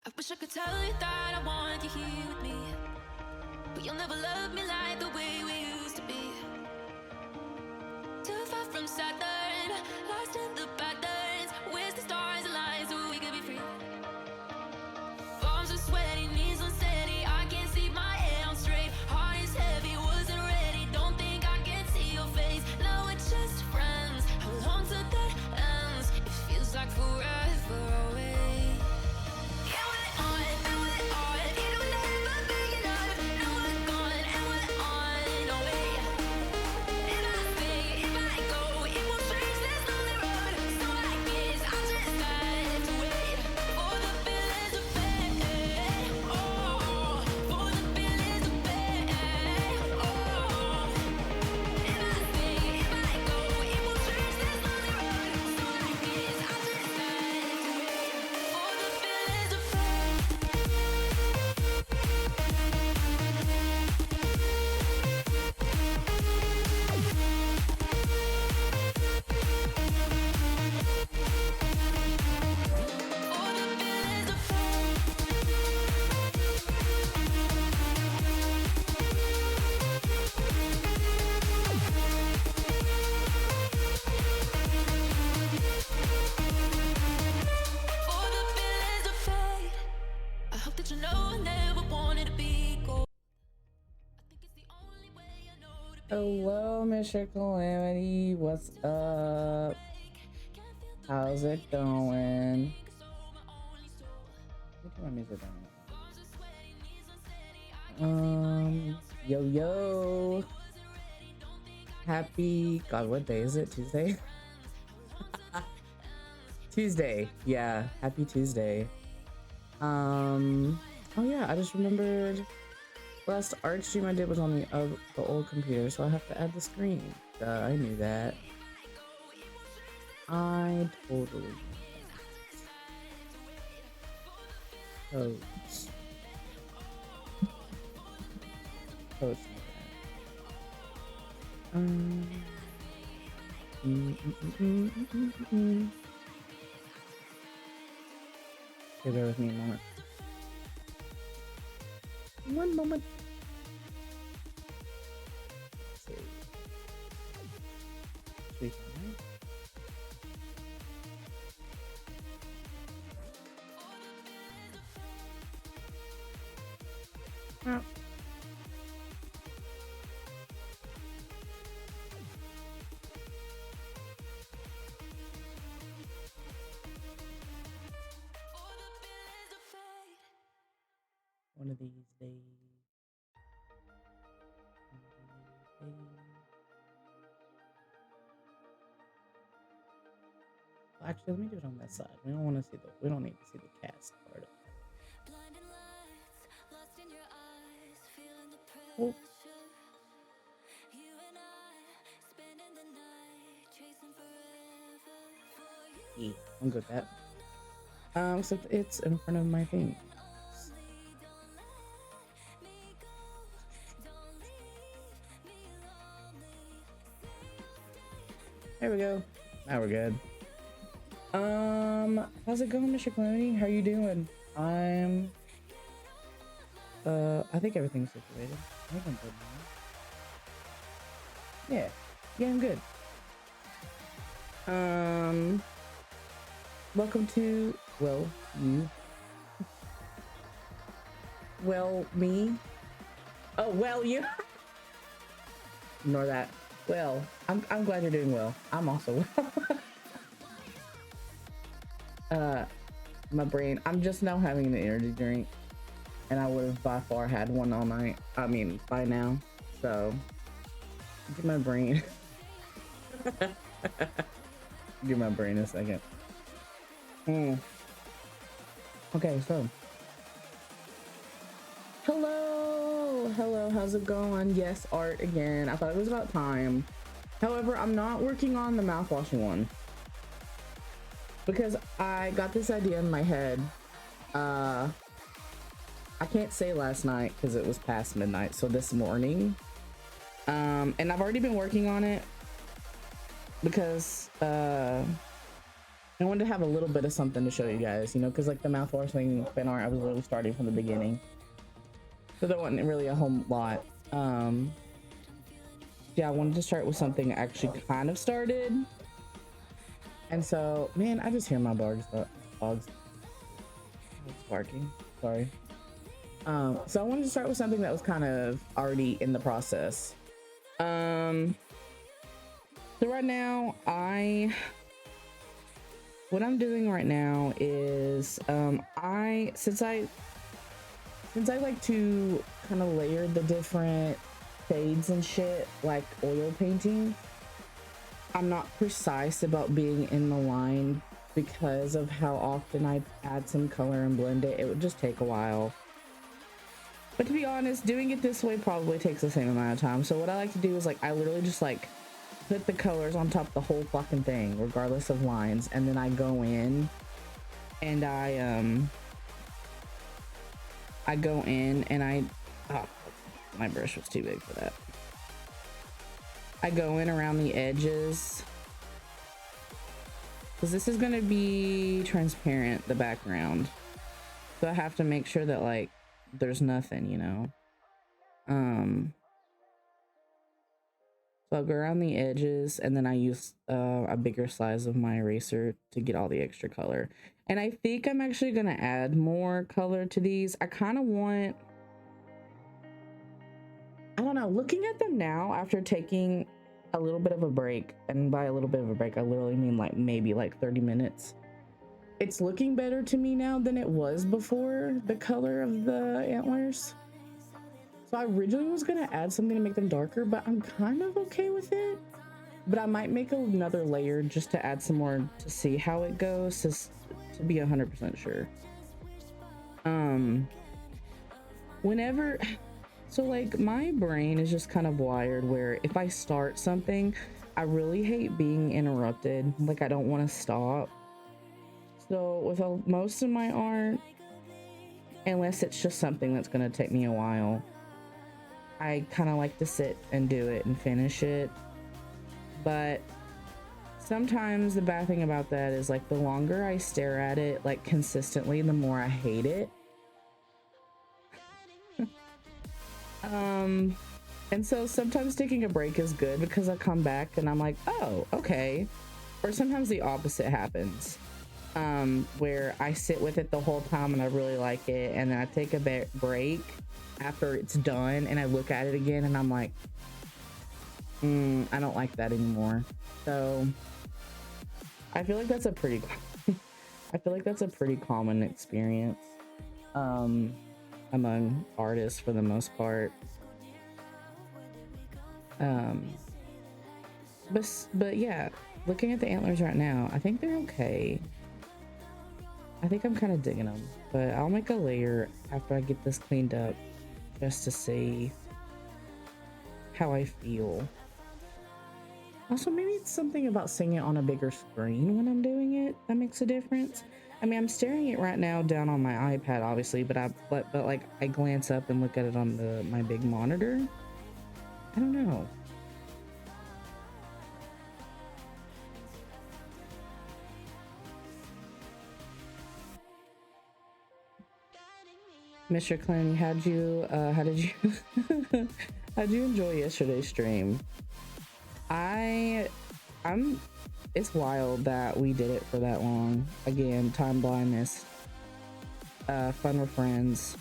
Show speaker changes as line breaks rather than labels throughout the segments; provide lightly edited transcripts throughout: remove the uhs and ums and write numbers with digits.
I wish I could tell you that I want you here with me, but you'll never love me like the way we used to be. Too far from Saturn, lost in the patterns. Where's the stars align so we could be free? Palms are sweaty, knees unsteady. I can't see my head on straight. Heart is heavy, wasn't ready. Don't think I can see your face. Now we're just friends. How long till that ends? It feels like forever away.
Hello, Mr. Calamity. What's up? How's it going? Let me turn my music down. Yo, yo. Happy, God, what day is it? Tuesday? Tuesday. Yeah, happy Tuesday. Oh yeah, I just remembered last art stream I did was on the old computer, so I have to add the screen. I knew that. I totally knew that. Post Okay, bear with me a moment. One moment. Let's see. Sweet, right? Oh. One of these days. Well, actually, let me do it on that side. We don't want to see we don't need to see the cast part of it. Oh. Yeah, I'm good with that. Except it's in front of my thing. There we go. Now we're good. How's it going, Mr. Calamity? How you doing? I think everything's situated. I think I'm good now. Yeah, I'm good. Welcome to, well, you. Well, me. Oh, well, you. Ignore that. Well, I'm glad you're doing well. I'm also well. Uh, my brain. I'm just now having an energy drink, and I would have by far had one all night. I mean, by now. So, give my brain. Give my brain a second. Okay, so. Hello, how's it going? Yes, art again. I thought it was about time. However, I'm not working on the mouthwashing one because I got this idea in my head. I can't say last night because it was past midnight, so this morning. And I've already been working on it because I wanted to have a little bit of something to show you guys, you know, because like the mouthwashing fan art, I was really starting from the beginning. So there wasn't really a whole lot. Yeah, I wanted to start with something I actually kind of started. And so, man, I just hear my dogs barking. Sorry. So I wanted to start with something that was kind of already in the process. So right now, what I'm doing right now is since I like to kind of layer the different fades and shit like oil painting, I'm not precise about being in the line because of how often I add some color and blend it. It would just take a while. But to be honest, doing it this way probably takes the same amount of time. So what I like to do is like I literally just like put the colors on top of the whole fucking thing regardless of lines, and then I go in and I go in and oh, my brush was too big for that. I go in around the edges because this is going to be transparent, the background. So I have to make sure that like there's nothing, you know. So I'll go around the edges and then I use a bigger size of my eraser to get all the extra color. And I think I'm actually going to add more color to these. I kind of want, I don't know, looking at them now after taking a little bit of a break, and by a little bit of a break, I literally mean like maybe like 30 minutes. It's looking better to me now than it was before the color of the antlers. So I originally was going to add something to make them darker, but I'm kind of okay with it. But I might make another layer just to add some more to see how it goes, to be 100% sure. Whenever, so like my brain is just kind of wired where if I start something, I really hate being interrupted. Like I don't want to stop. So with most of my art, unless it's just something that's going to take me a while, I kind of like to sit and do it and finish it. But sometimes the bad thing about that is like the longer I stare at it like consistently, the more I hate it. And so sometimes taking a break is good because I come back and I'm like, oh, okay. Or sometimes the opposite happens, where I sit with it the whole time and I really like it, and then I take a break after it's done and I look at it again and I'm like, I don't like that anymore. So I feel like that's a pretty common experience among artists for the most part. But yeah, looking at the antlers right now, I think they're okay. I think I'm kind of digging them, but I'll make a layer after I get this cleaned up just to see how I feel. Also, maybe it's something about seeing it on a bigger screen when I'm doing it that makes a difference. I mean, I'm staring it right now down on my iPad, obviously, but like I glance up and look at it on my big monitor. I don't know. Mr. Clanny, how did you how'd you enjoy yesterday's stream? It's wild that we did it for that long. Again, time blindness, fun with friends,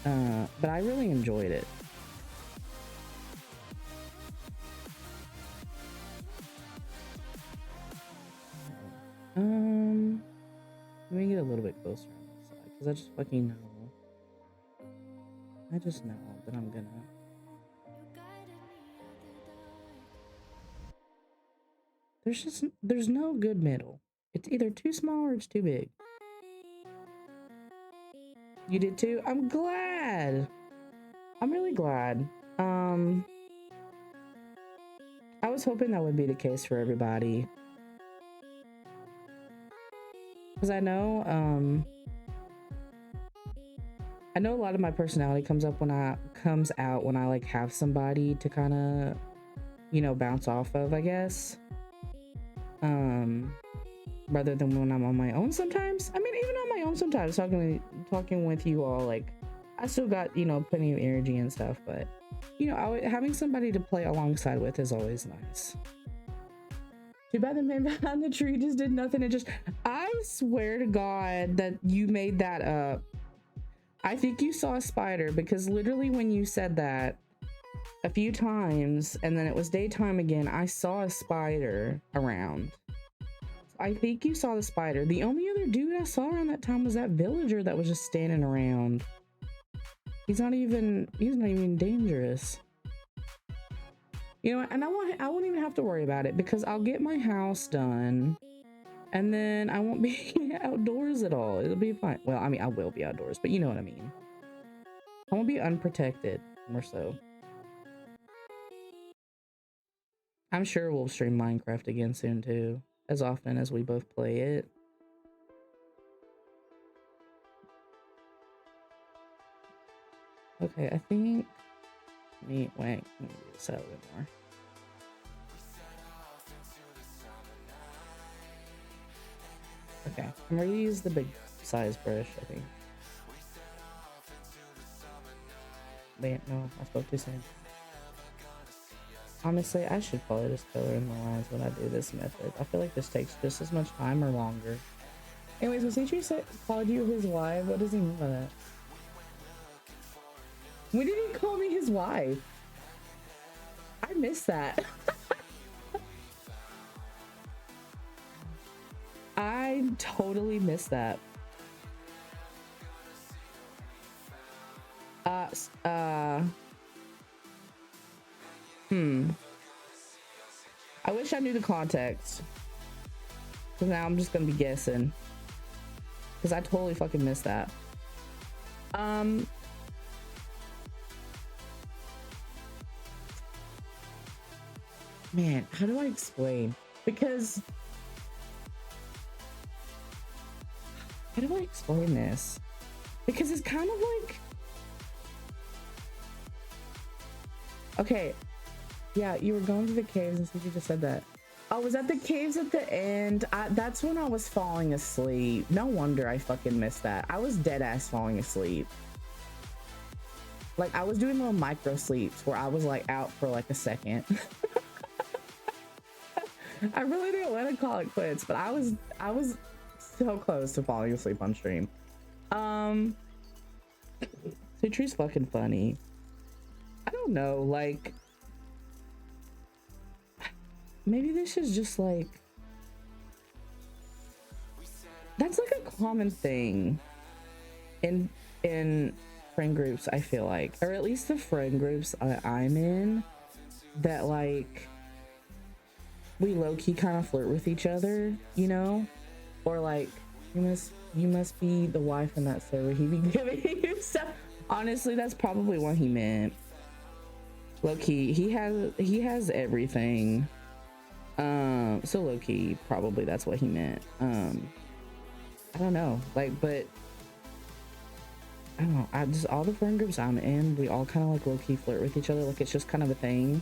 but I really enjoyed it. Let me get a little bit closer on this side because I just fucking know. I just know that I'm gonna. There's no good middle. It's either too small or it's too big. You did too? I'm glad. I'm really glad. I was hoping that would be the case for everybody. Because I know a lot of my personality comes out when I like have somebody to kind of, you know, bounce off of, I guess. Rather than when I'm on my own sometimes. I mean, even on my own sometimes, talking with you all, like, I still got, you know, plenty of energy and stuff, but, you know, having somebody to play alongside with is always nice. Too bad the man behind the tree just did nothing. I swear to God that you made that up. I think you saw a spider because literally when you said that a few times and then it was daytime again, I saw a spider around. I think you saw the spider. The only other dude I saw around that time was that villager that was just standing around. He's not even dangerous. You know, and I won't even have to worry about it because I'll get my house done and then I won't be outdoors at all. It'll be fine. Well, I mean, I will be outdoors, but you know what I mean. I won't be unprotected, more so. I'm sure we'll stream Minecraft again soon too, as often as we both play it. Okay, I think let me do this out a bit more. Okay, I'm ready to use the big size brush, I think. Wait, no, I spoke too soon. Honestly, I should probably just color in the lines when I do this method. I feel like this takes just as much time or longer. Anyways, was he called you his wife? What does he mean by that? When did he call me his wife? I missed that. I totally missed that. I wish I knew the context. Because now I'm just gonna be guessing. Because I totally fucking missed that. Man, how do I explain? Because how do I explain this? Because it's kind of like, okay, yeah, you were going to the caves and since you just said that. Oh, was that the caves at the end? That's when I was falling asleep. No wonder I fucking missed that. I was dead ass falling asleep. Like I was doing little micro sleeps where I was like out for like a second. I really didn't want to call it quits, but I was so close to falling asleep on stream. Citri's fucking funny. I don't know, like maybe this is just like that's like a common thing in friend groups, I feel like, or at least the friend groups I'm in, that like we low-key kind of flirt with each other, you know, or like you must be the wife in that server he be giving you stuff. Honestly, that's probably what he meant. Low-key, he has everything. So low-key, probably that's what he meant. I don't know, like, but I don't know. I just, all the friend groups I'm in, we all kind of like low-key flirt with each other. Like it's just kind of a thing.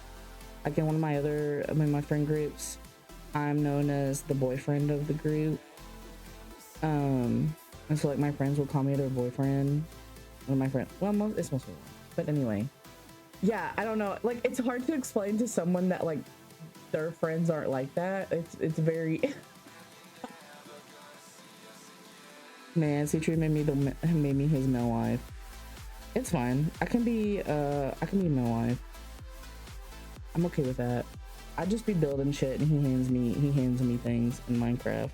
Like in one of my friend groups, I'm known as the boyfriend of the group. And so like my friends will call me their boyfriend. One of my friends, well, it's mostly one. But anyway, yeah, I don't know. Like it's hard to explain to someone that like their friends aren't like that. It's very man. Citri made me his male wife. It's fine. I can be male wife. I'm okay with that. I just be building shit and he hands me things in Minecraft.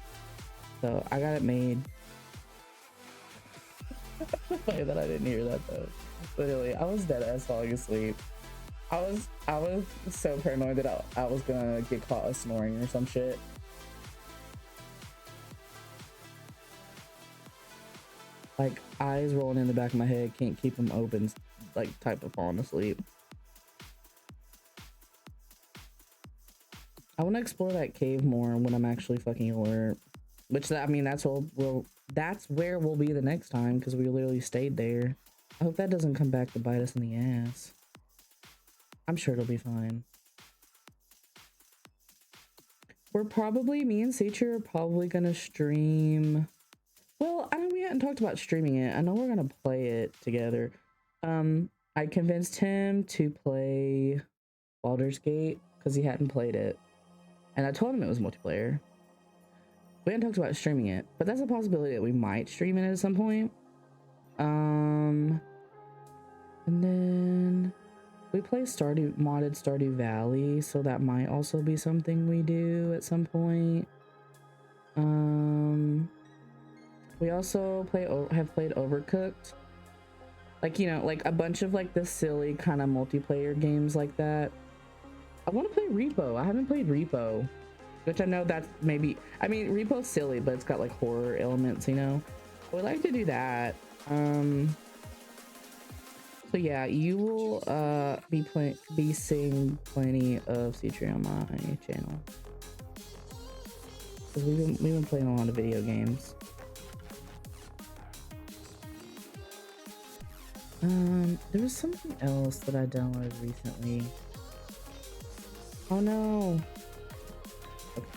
So I got it made. Funny that I didn't hear that though. Literally, I was dead ass falling asleep. I was so paranoid that I was gonna get caught snoring or some shit. Like eyes rolling in the back of my head, can't keep them open, like type of falling asleep. I want to explore that cave more when I'm actually fucking alert. Which I mean, that's where we'll be the next time because we literally stayed there. I hope that doesn't come back to bite us in the ass. I'm sure it'll be fine. Me and Seacher are probably gonna stream. Well, I mean, we hadn't talked about streaming it. I know we're gonna play it together. I convinced him to play Baldur's Gate because he hadn't played it. And I told him it was multiplayer. We hadn't talked about streaming it, but that's a possibility that we might stream it at some point. And then we play modded Stardew Valley, so that might also be something we do at some point. We also have played Overcooked. Like, you know, like a bunch of like the silly kind of multiplayer games like that. I want to play Repo. I haven't played Repo, which I know that's maybe, I mean, Repo's silly, but it's got like horror elements, you know? I would like to do that. So yeah, you will be seeing plenty of Citri on my channel. Because we've been playing a lot of video games. There was something else that I downloaded recently. Oh no. Okay.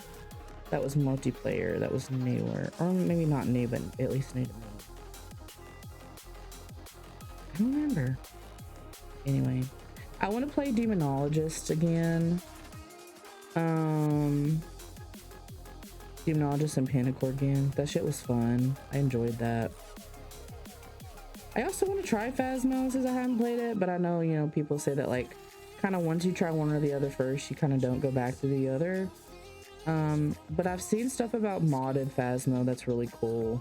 That was multiplayer. That was newer. Or maybe not new, but at least new to me. I don't remember. Anyway, I want to play Demonologist again. Demonologist and Panicord game. That shit was fun. I enjoyed that. I also want to try Phasmo since I haven't played it, but I know, you know, people say that like kind of once you try one or the other first, you kind of don't go back to the other. But I've seen stuff about modded Phasmo that's really cool.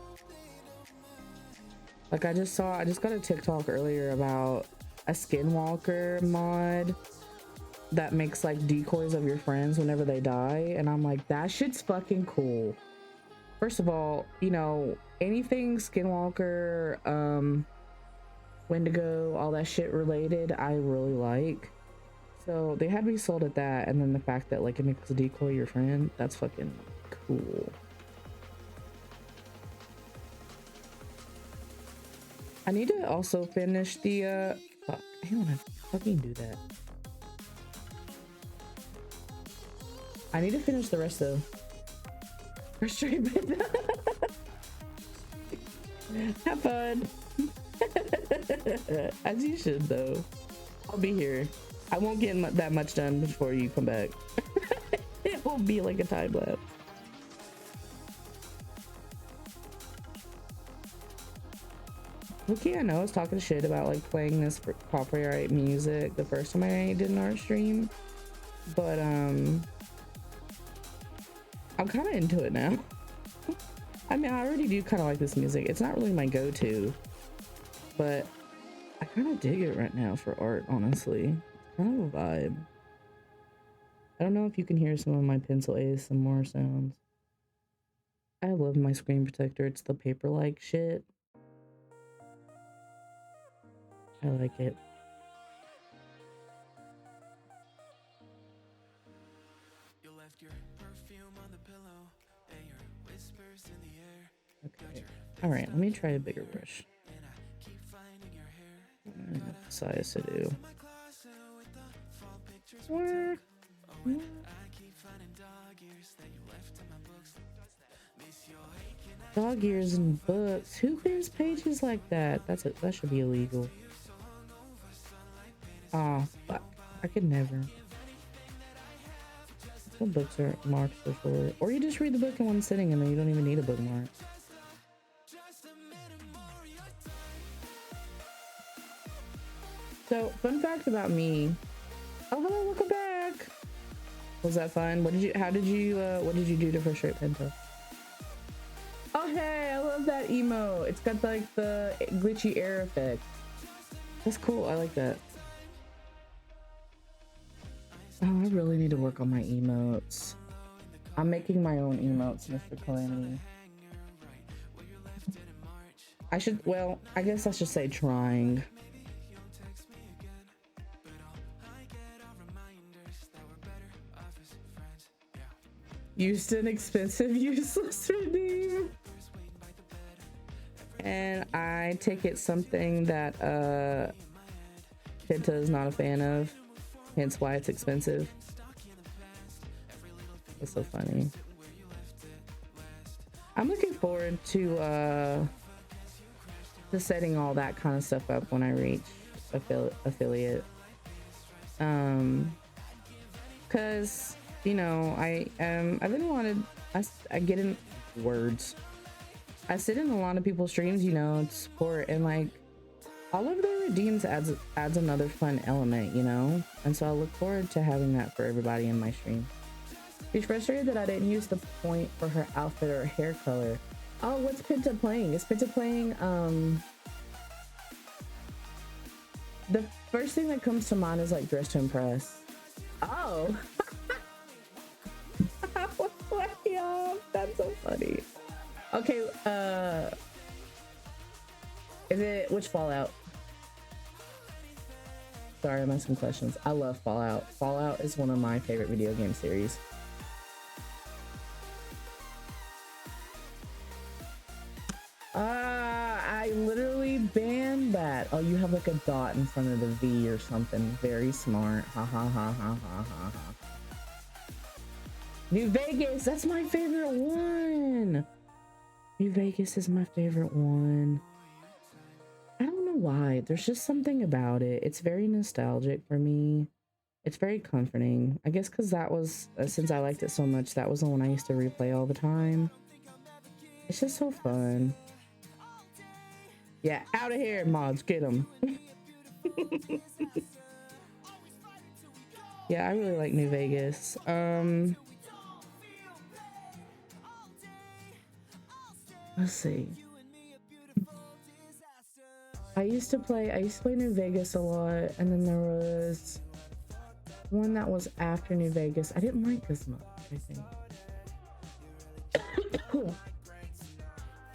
Like I just got a TikTok earlier about a Skinwalker mod that makes like decoys of your friends whenever they die, and I'm like, that shit's fucking cool. First of all, you know, anything Skinwalker, Wendigo, all that shit related, I really like. So they had me sold at that, and then the fact that like it makes a decoy your friend, that's fucking cool. I need to also finish the fuck, I don't wanna fucking do that. I need to finish the rest of frustrated. Have fun. As you should though. I'll be here. I won't get that much done before you come back. It will be like a time lapse. Okay, I know I was talking shit about like playing this copyright music the first time I did an art stream, but I'm kind of into it now. I mean, I already do kind of like this music. It's not really my go-to, but I kind of dig it right now for art, honestly. It's kind of a vibe. I don't know if you can hear some of my pencil ASMR sounds. I love my screen protector. It's the paper-like shit. I like it. Okay. All right, let me try a bigger brush. Size to do. Dog ears in books. Who clears pages like that? That should be illegal. Oh, fuck. I could never. Some books are marked before. Or you just read the book in one sitting and then you don't even need a bookmark. So, fun fact about me. Oh, hello, welcome back. Was that fun? What did you do to frustrate Penta? Oh, hey, I love that emote. It's got like the glitchy air effect. That's cool. I like that. Oh, I really need to work on my emotes. I'm making my own emotes, Mr. Calamity. I should, well, I guess I should say trying. Used an expensive, useless redeem. And I take it something that Penta is not a fan of, hence why it's expensive. It's so funny. I'm looking forward to setting all that kind of stuff up when I reach affiliate. Cause you know I've been wanted. I get in words. I sit in a lot of people's streams, you know, to support, and like all of their redeems adds another fun element, you know. And so I look forward to having that for everybody in my stream. She's frustrated that I didn't use the point for her outfit or hair color. Oh, what's Penta playing? Is Penta playing the first thing that comes to mind is like Dress to Impress. Oh. Yeah, that's so funny. Okay, is it which Fallout? Sorry, I'm asking questions. I love Fallout. Fallout is one of my favorite video game series. I literally banned that. Oh, you have like a dot in front of the V or something. Very smart. Ha ha ha ha ha ha ha. New Vegas, that's my favorite one. New Vegas is my favorite one. I don't know why. There's just something about it. It's very nostalgic for me. It's very comforting. I guess because that was, since I liked it so much, that was the one I used to replay all the time. It's just so fun. Yeah, out of here, mods. Get them. Yeah, I really like New Vegas. Let's see. I used to play New Vegas a lot, and then there was one that was after New Vegas. I didn't like as much, I think.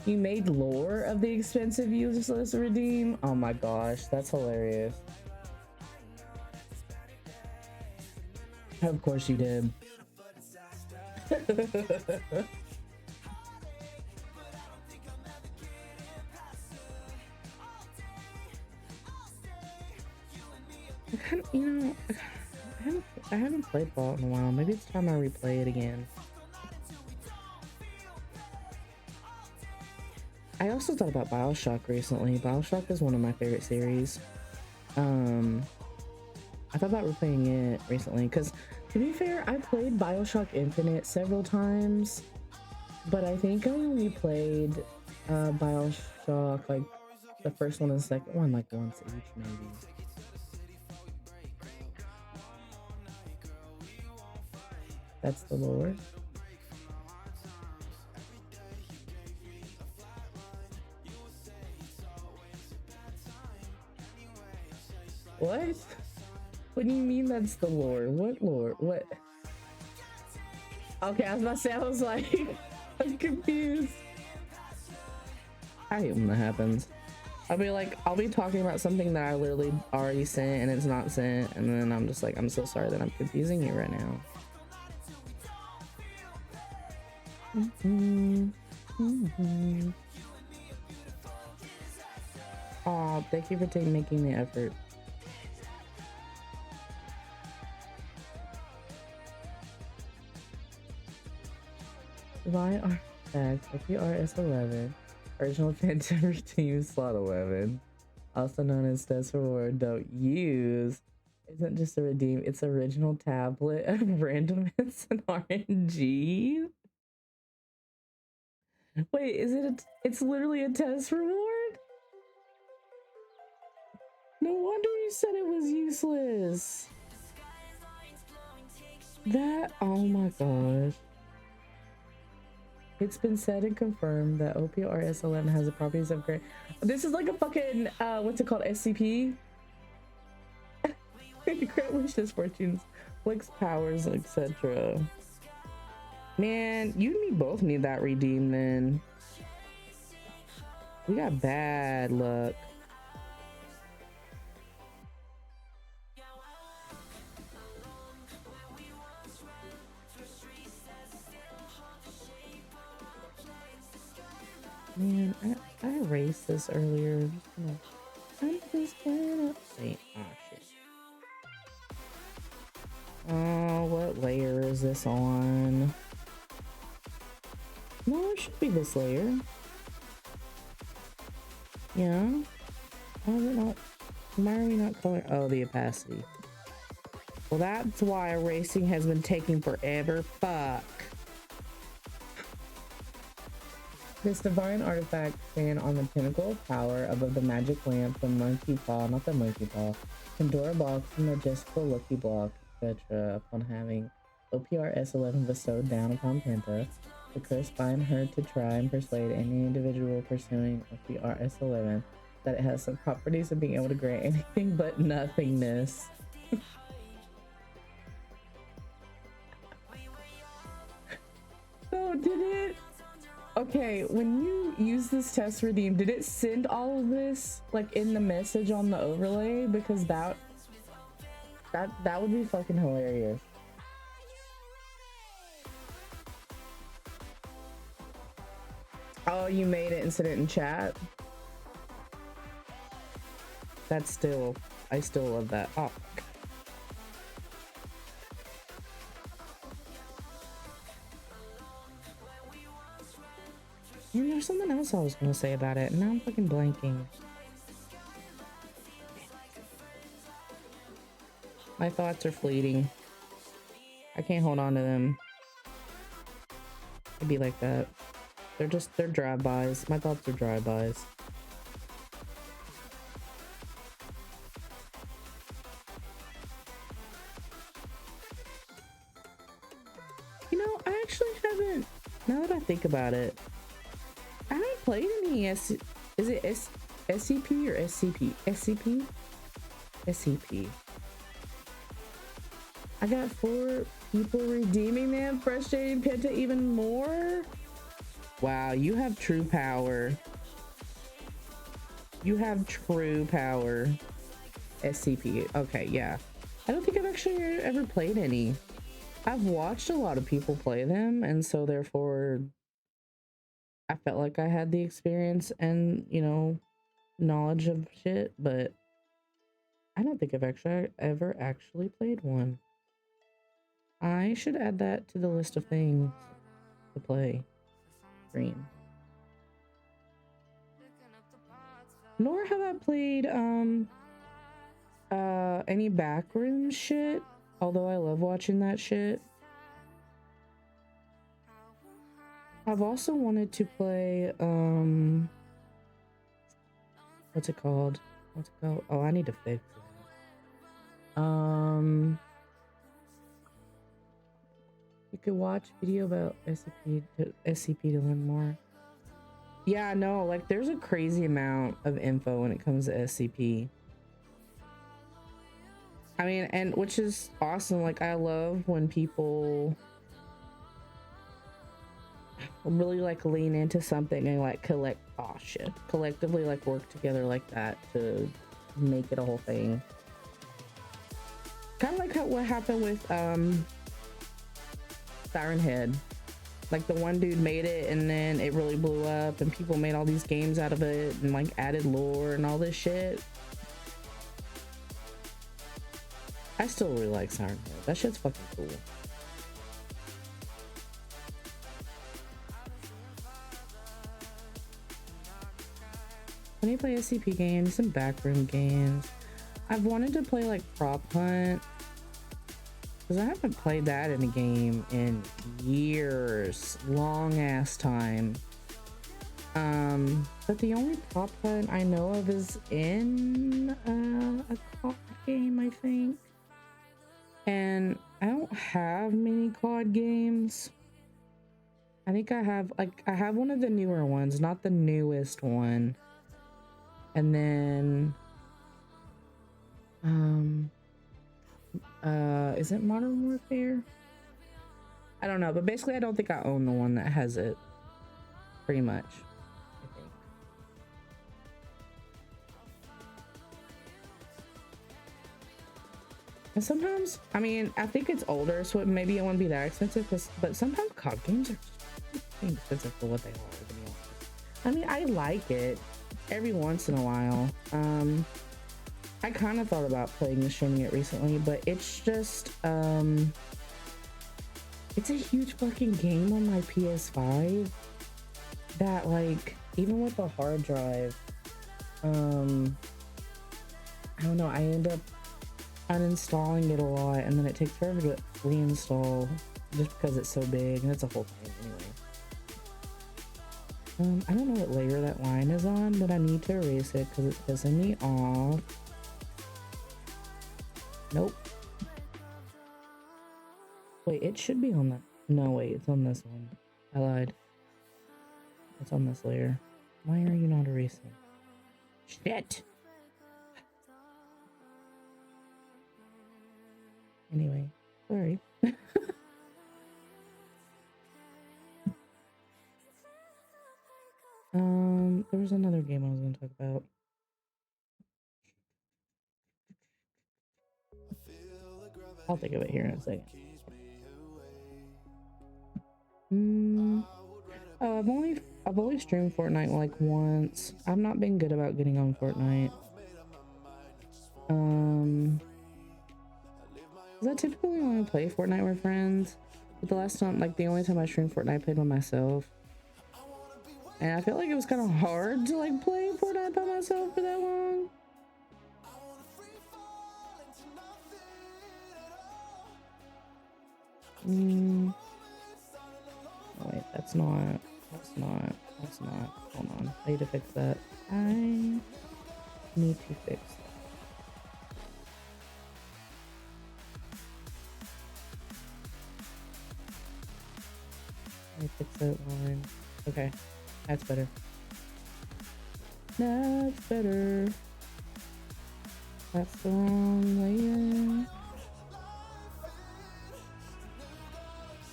You made lore of the expensive useless redeem? Oh my gosh, that's hilarious. Of course you did. You know, I haven't played Fallout in a while. Maybe it's time I replay it again. I also thought about BioShock recently. BioShock is one of my favorite series. I thought about replaying it recently because, to be fair, I played BioShock Infinite several times, but I think I only played BioShock, like the first one and the second one, like once each, maybe. That's the lore. What? What do you mean that's the lore? What lore? What? Okay, I was about to say, I was like, I'm confused. I hate when that happens. I'll be talking about something that I literally already sent and it's not sent, and then I'm just like, I'm so sorry that I'm confusing you right now. Aw, thank you for making the effort. Divine Artifact, OPRS11, original Phantom Team Slot 11, also known as Test Reward Don't Use, isn't just a redeem, it's original tablet of randomness and RNG. Wait, is it it's literally a test reward? No wonder you said it was useless. That, oh my gosh. It's been said and confirmed that OPRS11 has the properties of great. This is like a fucking what's it called? SCP. Grant wishes, fortunes, flex powers, etc. Man, you and me both need that redeemed. Then we got bad luck. Man, I erased this earlier. I'm just gonna wait. Oh shit. Oh, what layer is this on? No, it should be this layer. Yeah. Why is it not? Why are we not coloring? Oh, the opacity. Well, that's why erasing has been taking forever. Fuck. This divine artifact stand on the pinnacle of power above the magic lamp, the monkey paw, not the monkey paw, Pandora box, the majestical lucky block, etc. Upon having OPRS11 bestowed down upon Penta, the curse bind her to try and persuade any individual pursuing OPRS11 that it has some properties of being able to grant anything but nothingness. So did it? Okay, when you use this test redeem, did it send all of this like in the message on the overlay? Because that would be fucking hilarious. Oh, you made it and sent it in chat? That's still, I still love that. Oh, and there's something else I was gonna say about it, and now I'm fucking blanking. My thoughts are fleeting. I can't hold on to them. It'd be like that. They're drive-bys. My thoughts are drive-bys. You know, I actually haven't, now that I think about it, I haven't played any is it SCP or SCP? SCP? SCP. I got 4 people redeeming them, frustrating Penta even more. Wow, you have true power. You have true power. SCP. Okay, yeah. I don't think I've actually ever played any. I've watched a lot of people play them, and so therefore I felt like I had the experience and, you know, knowledge of shit, but I don't think I've actually ever actually played one. I should add that to the list of things to play. Stream. Nor have I played any backroom shit, although I love watching that shit. I've also wanted to play what's it called? Oh, I need to fix it. You could watch video about SCP to learn more. Yeah, no, like there's a crazy amount of info when it comes to SCP. I mean, and which is awesome. Like I love when people really like lean into something and like collectively like work together like that to make it a whole thing. Kind of like what happened with Siren Head. Like the one dude made it and then it really blew up and people made all these games out of it and like added lore and all this shit. I still really like Siren Head. That shit's fucking cool. When you play SCP games, some backroom games. I've wanted to play like Prop Hunt, because I haven't played that in a game in years. Long ass time. But the only Prop Hunt I know of is in a COD game, I think. And I don't have many COD games. I think I have one of the newer ones, not the newest one. And then is it Modern Warfare? I don't know, but basically I don't think I own the one that has it. Pretty much, I think. And sometimes, I mean, I think it's older, so maybe it wouldn't be that expensive, but sometimes COD games are just expensive for what they are, to be honest. I mean, I like it every once in a while. I kind of thought about playing and streaming it recently, but it's just, it's a huge fucking game on my PS5 that, like, even with the hard drive, I don't know, I end up uninstalling it a lot, and then it takes forever to reinstall just because it's so big, and it's a whole thing anyway. I don't know what layer that line is on, but I need to erase it because it's pissing me off. Nope. Wait, it should be on that. No, wait, it's on this one. I lied. It's on this layer. Why are you not erasing? Shit! Anyway, sorry. There was another game I was gonna talk about. I'll think of it here in a second. Oh, I've only streamed Fortnite like once. I've not been good about getting on Fortnite. Cause I typically only play Fortnite with friends. But the last time, like the only time I streamed Fortnite, I played by myself. And I feel like it was kind of hard to like play Fortnite by myself for that long. Oh, wait, that's not. Hold on. I need to fix that. I need to fix that. Let me fix that line. Okay, that's better. That's better. That's the wrong layer.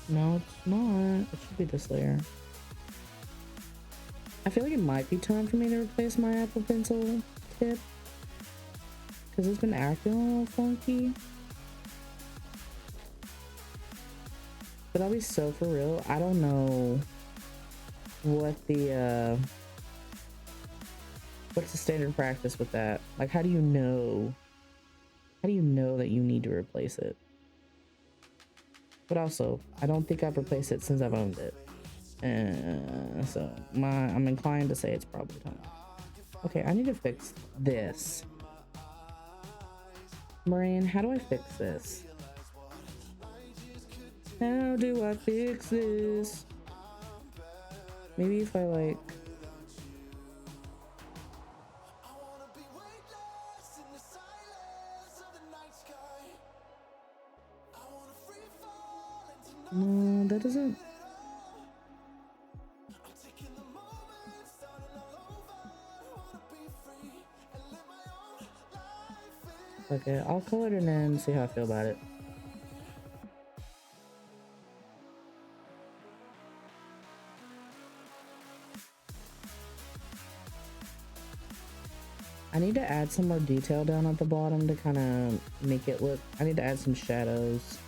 No, it's not. It should be this layer. I feel like it might be time for me to replace my Apple Pencil tip because it's been acting a little funky. But I'll be so for real, I don't know what the what's the standard practice with that? Like, how do you know that you need to replace it? But also, I don't think I've replaced it since I've owned it. So I'm inclined to say it's probably time. Okay, I need to fix this. Marianne, how do I fix this? How do I fix this? Maybe if I like... No, that doesn't... Okay, I'll color it in and see how I feel about it. I need to add some more detail down at the bottom to kind of make it look... I need to add some shadows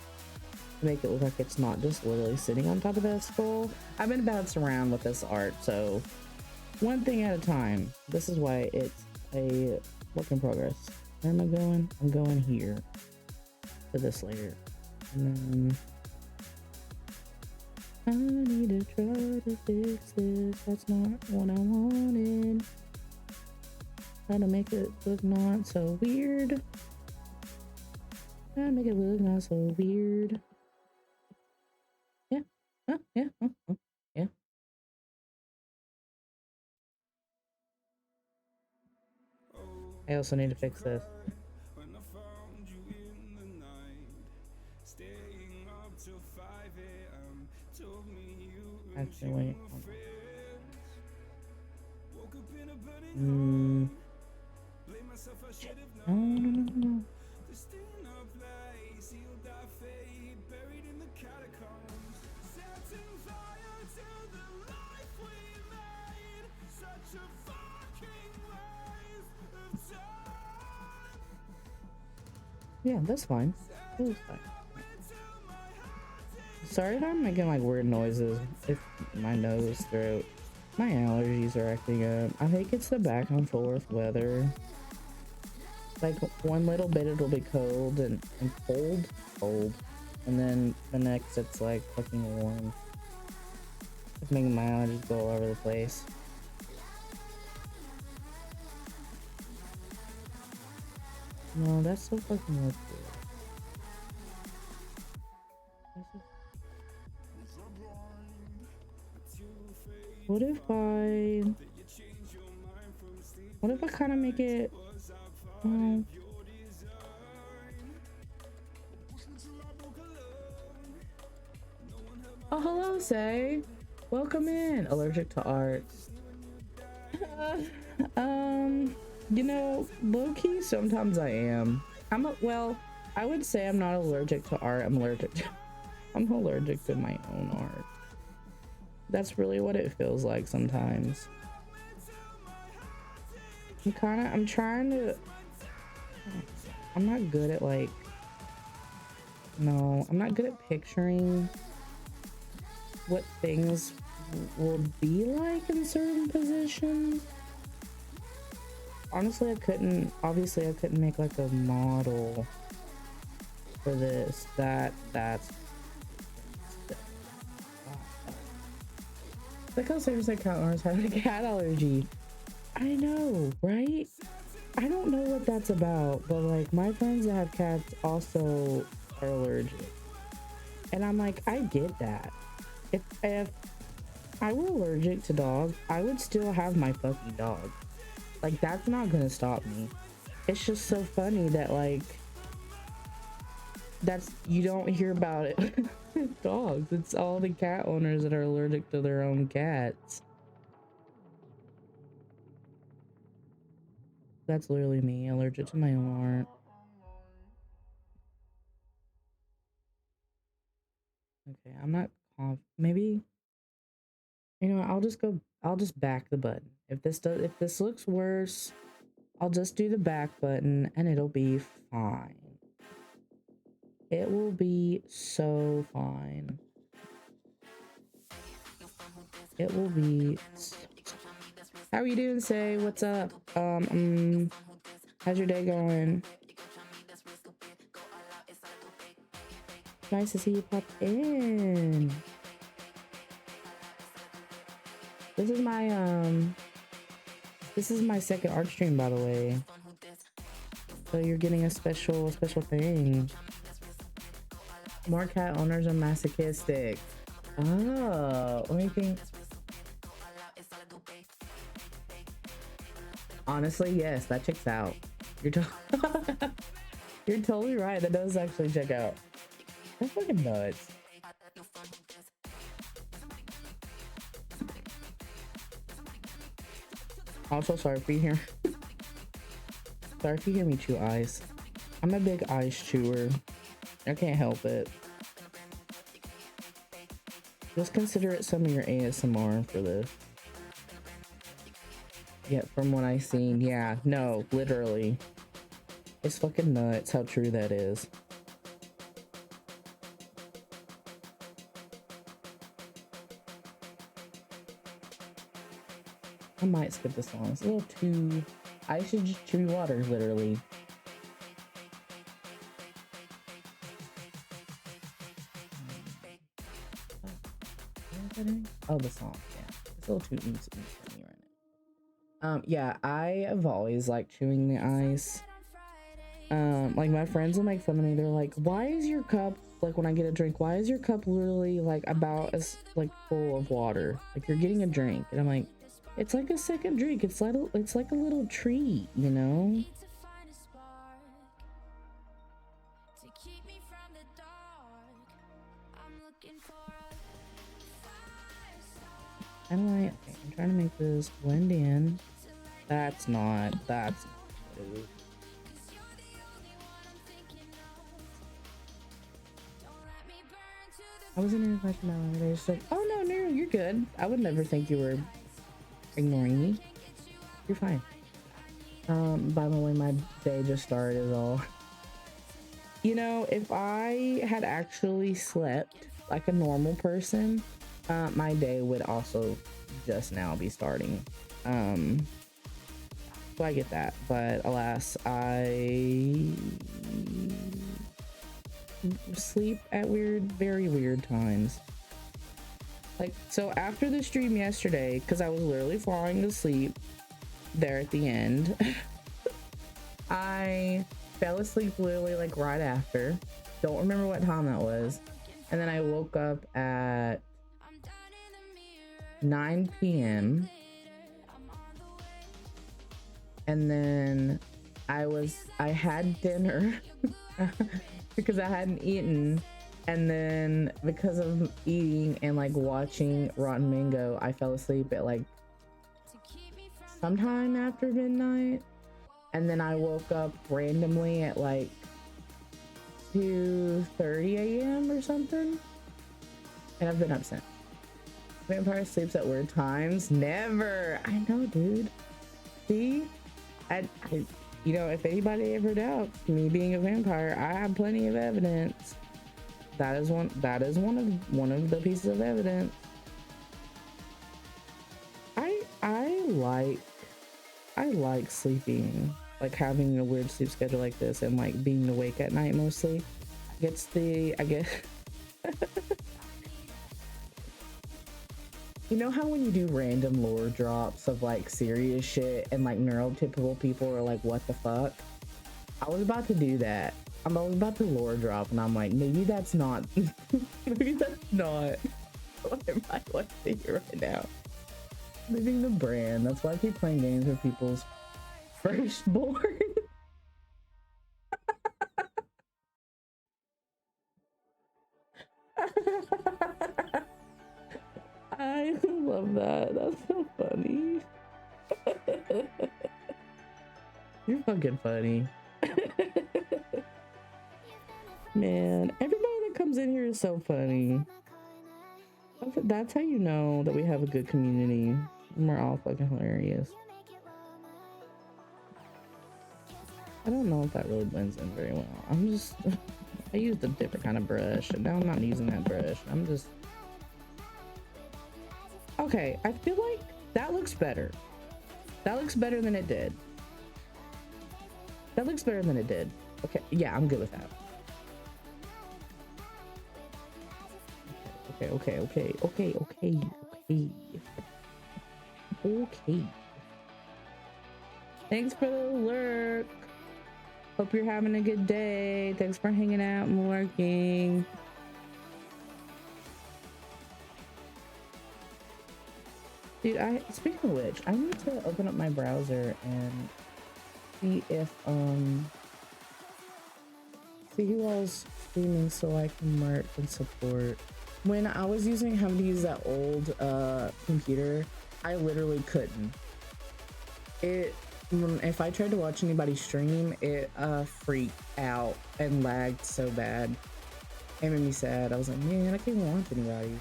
to make it look like it's not just literally sitting on top of that skull. I've been bouncing around with this art, so one thing at a time. This is why it's a work in progress. Where am I going? I'm going here to this layer. And then I need to try to fix this. That's not what I wanted. Try to make it look not so weird. Try to make it look not so weird. Yeah. Oh, yeah. Oh, yeah. I also need to fix this. Actually, wait, hold on. No, no, no, no. Yeah, that's fine. That was fine. Sorry if I'm making like weird noises. If my nose, throat, my allergies are acting up. I think it's the back and forth weather. Like one little bit it'll be cold and cold, and then the next it's like fucking warm. It's making my allergies go all over the place. No, that's so fucking weird. What if I kind of make it, oh, hello, Say. Welcome in. Allergic to art. You know, low-key, sometimes I am. Well, I would say I'm not allergic to art. I'm allergic to my own art. That's really what it feels like sometimes. I'm trying to, I'm not good at like, no, I'm not good at picturing what things will be like in certain positions. Honestly, obviously I couldn't make like a model for this. That's like how seriously cat owners have a cat allergy. I know, right? I don't know what that's about, but like my friends that have cats also are allergic. And I'm like, I get that. If I were allergic to dogs, I would still have my fucking dog. Like, that's not gonna stop me. It's just so funny that like you don't hear about it with dogs. It's all the cat owners that are allergic to their own cats. That's literally me, allergic to my own art. Okay, I'm not maybe, you know, I'll just back the button. If this looks worse, I'll just do the back button and it'll be fine. It will be so fine. It will be. How are you doing, Say? What's up? How's your day going? Nice to see you pop in. This is my second art stream, by the way. So you're getting a special thing. More cat owners are masochistic. Oh, let me think. Honestly, yes, that checks out. You're totally right. That does actually check out. That's fucking nuts. Also, sorry if you hear. Sorry if you hear me chew ice. I'm a big ice chewer. I can't help it. Just consider it some of your ASMR for this. Yeah, from what I've seen, yeah, no, literally. It's fucking nuts how true that is. I might skip this song. It's a little too... I should just chew water, literally. Oh, the song, yeah. It's a little too easy for me right now. Yeah, I have always liked chewing the ice. Like my friends will make fun of me. They're like, why is your cup, like when I get a drink, why is your cup literally like about as like full of water? Like you're getting a drink. And I'm like, it's like a second drink. It's like a little treat, you know? How do I, okay, I'm trying to make this blend in. That's not what it is. I wasn't in like no, they just like, oh no, no, you're good. I would never think you were ignoring me. You're fine. By the way, my day just started is all. You know, if I had actually slept like a normal person, my day would also just now be starting. So I get that, but alas, I sleep at very weird times. Like, so after the stream yesterday, because I was literally falling asleep there at the end, I fell asleep literally like right after. Don't remember what time that was. And then I woke up at 9 p.m. And then I had dinner because I hadn't eaten. And then because of eating and like watching Rotten Mango, I fell asleep at like sometime after midnight. And then I woke up randomly at like 2:30 a.m. or something. And I've been up since. Vampire sleeps at weird times? Never. I know, dude. See? I you know, if anybody ever doubts me being a vampire, I have plenty of evidence. That is one of the pieces of evidence. I like sleeping, like having a weird sleep schedule like this and like being awake at night mostly. I guess you know how when you do random lore drops of like serious shit and like neurotypical people are like, what the fuck? I was about to do that. I was about to lore drop and I'm like, maybe that's not maybe that's not what am I watching here right now. Living the brand. That's why I keep playing games with people's firstborn. I love that. That's so funny. You're fucking funny. Man, everybody that comes in here is so funny. That's how you know that we have a good community. We're all fucking hilarious. I don't know if that really blends in very well. I used a different kind of brush and now I'm not using that brush. I'm just, okay, I feel like that looks better. That looks better than it did. That looks better than it did. Okay, yeah, I'm good with that. Okay. Thanks for the lurk. Hope you're having a good day. Thanks for hanging out and lurking. Dude, speaking of which, I need to open up my browser and see if see who else streaming so I can lurk and support. When I was having to use that old computer, I literally couldn't. If I tried to watch anybody stream, it freaked out and lagged so bad. It made me sad. I was like, man, I can't even watch anybody.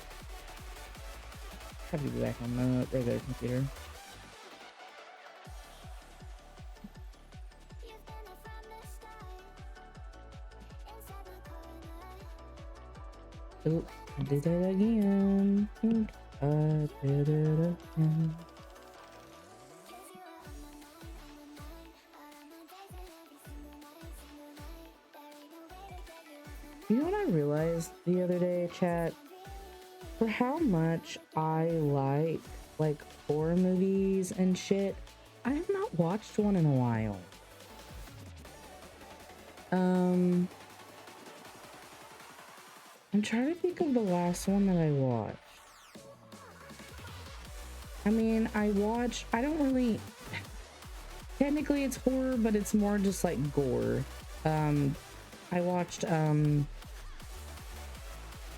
Have to be back on the regular computer. Oh, I did it again. I did it again. You know what I realized the other day, chat? For how much I like horror movies and shit, I have not watched one in a while. I'm trying to think of the last one that I watched. I mean, I don't really, technically it's horror, but it's more just like gore. I watched, oh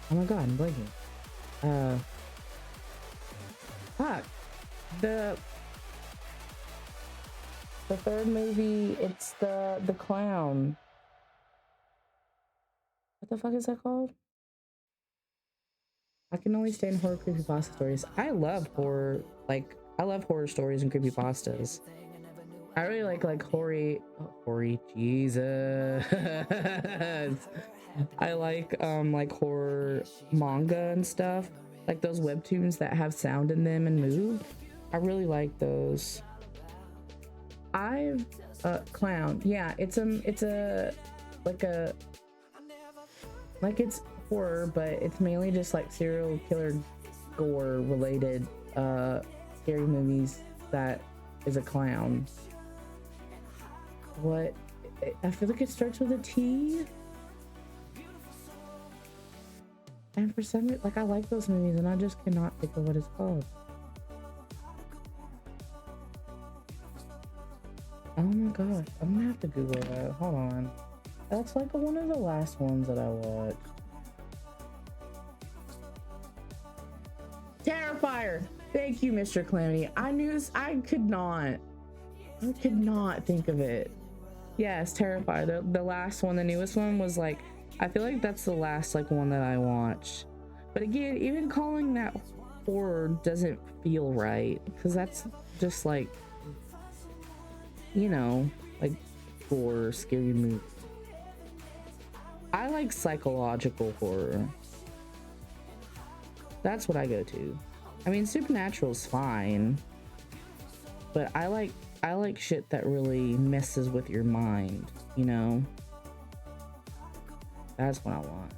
my god, I'm blanking. Fuck. The third movie, it's the clown. What the fuck is that called? I can only stand horror creepypasta stories. I love horror, like I love horror stories and creepypastas. I really like horror Jesus. I like horror manga and stuff. Like those webtoons that have sound in them and move. I really like those. I've clown. Yeah, it's horror, but it's mainly just like serial killer gore related scary movies that is a clown. What? I feel like it starts with a T. And for some reason, like I like those movies and I just cannot think of what it's called. Oh my gosh, I'm gonna have to Google that. Hold on. That's like one of the last ones that I watched. Terrifier! Thank you, Mr. Calamity. I could not think of it. Yes, Terrifier. The last one, the newest one was like, I feel like that's the last like one that I watched. But again, even calling that horror doesn't feel right because that's just like, you know, like horror, scary movie. I like psychological horror. That's what I go to. I mean, Supernatural's fine, but I like shit that really messes with your mind, you know? That's what I want.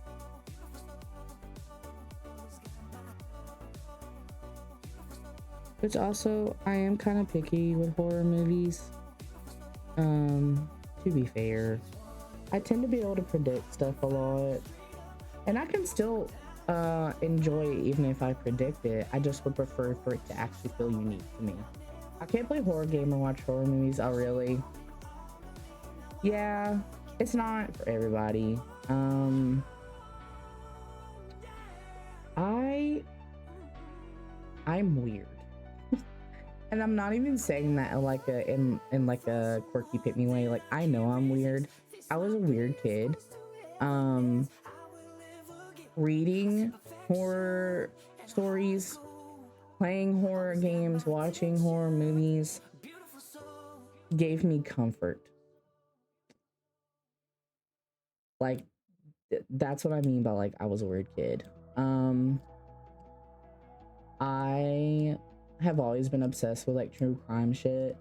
Which also, I am kind of picky with horror movies. To be fair, I tend to be able to predict stuff a lot, and I can still enjoy it even if I predict it. I just would prefer for it to actually feel unique to me. I can't play horror game and watch horror movies. Oh, really? Yeah, it's not for everybody. I'm weird. And I'm not even saying that in like a quirky pick me way. Like, I know I'm weird. I was a weird kid. Reading horror stories, playing horror games, watching horror movies gave me comfort. Like, that's what I mean by like I was a weird kid. I have always been obsessed with like true crime shit,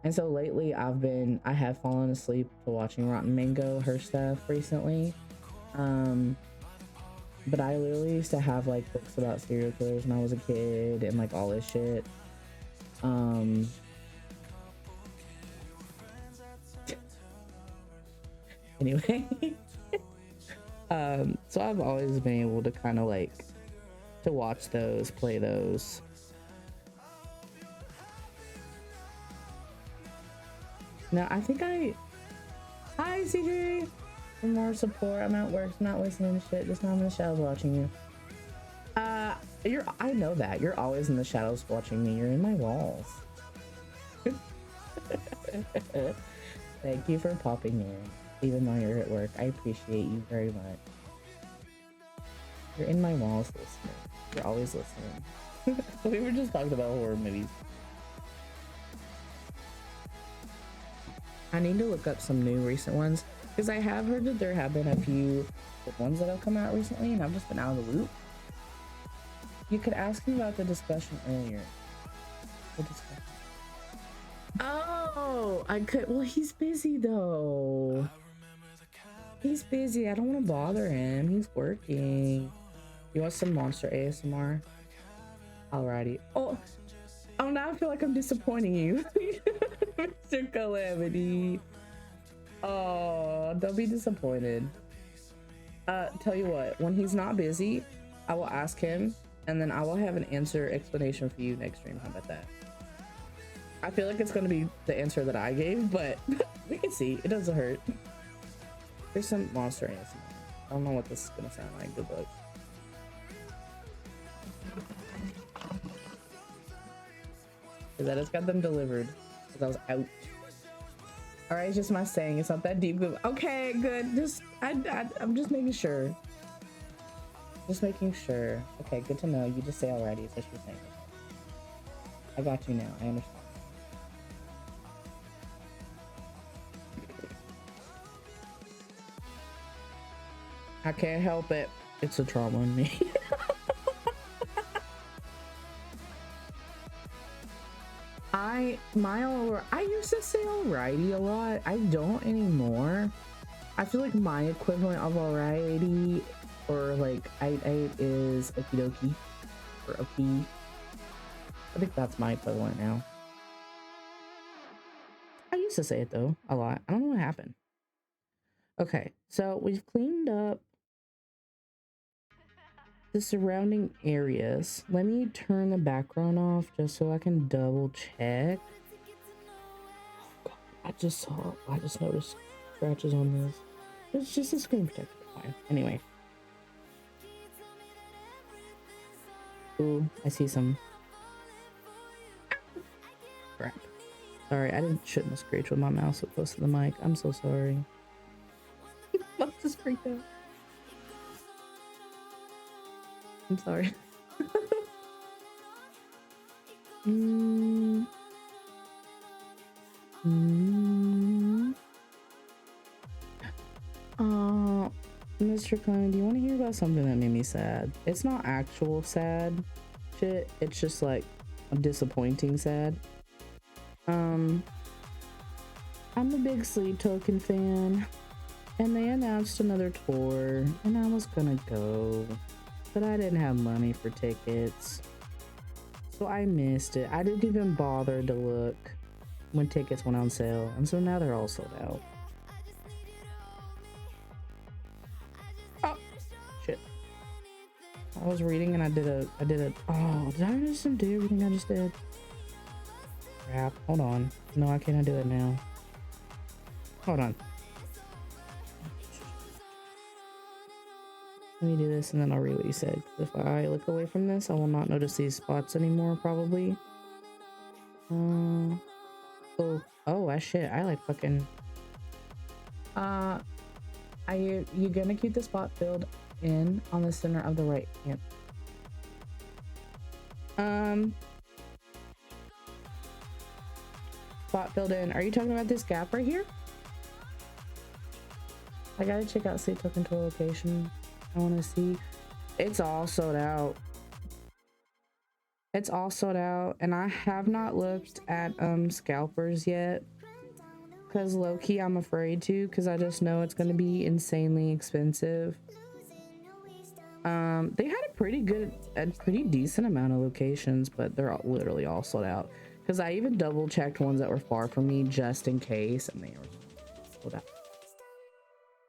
and so lately I have fallen asleep to watching Rotten Mango, her stuff recently. But I literally used to have like books about serial killers when I was a kid and like all this shit. Anyway. So I've always been able to kind of like to watch those, play those. Now I think hi CJ, for more support. I'm at work, not listening to shit, just not in the shadows watching you. I know that you're always in the shadows watching me. You're in my walls. Thank you for popping in, even though you're at work. I appreciate you very much. You're in my walls listening. You're always listening. We were just talking about horror movies. I need to look up some new recent ones because I have heard that there have been a few ones that have come out recently and I've just been out of the loop. You could ask me about the discussion earlier. The discussion. Oh, I could. Well, he's busy though. He's busy. I don't want to bother him. He's working. You want some monster ASMR? Alrighty. Oh, now I feel like I'm disappointing you. Mr. Calamity. Oh, don't be disappointed. Tell you what, when he's not busy, I will ask him and then I will have an explanation for you next stream. How about that? I feel like it's going to be the answer that I gave, but we can see. It doesn't hurt. There's some monster ASMR. I don't know what this is going to sound like. Good luck. because I just got them delivered because I was out. All right, it's just my saying. It's not that deep. Okay, good. I'm just making sure. Just making sure. Okay, good to know. You just say alrighty. It's what you're saying. I got you now. I understand. I can't help it. It's a trauma in me. I used to say alrighty a lot. I don't anymore. I feel like my equivalent of alrighty or like I is okie dokie or okay. I think that's my equivalent now. I used to say it though a lot. I don't know what happened. Okay, so we've cleaned up the surrounding areas. Let me turn the background off just so I can double check. Oh, God, I just noticed scratches on this. It's just a screen protector. Fine. Anyway. Ooh, I see some. Crap. Sorry, shouldn't have screeched with my mouse so close to the mic. I'm so sorry. I just freaked out. I'm sorry. Mr. Klein, do you want to hear about something that made me sad? It's not actual sad shit. It's just like a disappointing sad. I'm a big Sleep Token fan, and they announced another tour, and I was gonna go, but I didn't have money for tickets, so I missed it. I didn't even bother to look when tickets went on sale, and so now they're all sold out. Oh shit! I was reading and I did a oh, did I just do everything I just did? Crap, hold on. No, I cannot do it now. Hold on. Let me do this and then I'll read what you said. If I look away from this, I will not notice these spots anymore, probably. Oh, shit. I like fucking... you're gonna keep the spot filled in on the center of the right hand. Spot filled in. Are you talking about this gap right here? I gotta check out Sleep Token tour location. I want to see. It's all sold out. It's all sold out, and I have not looked at scalpers yet, because low-key I'm afraid to, because I just know it's going to be insanely expensive. They had a pretty decent amount of locations, but they're literally all sold out, because I even double checked ones that were far from me just in case, and they were sold out.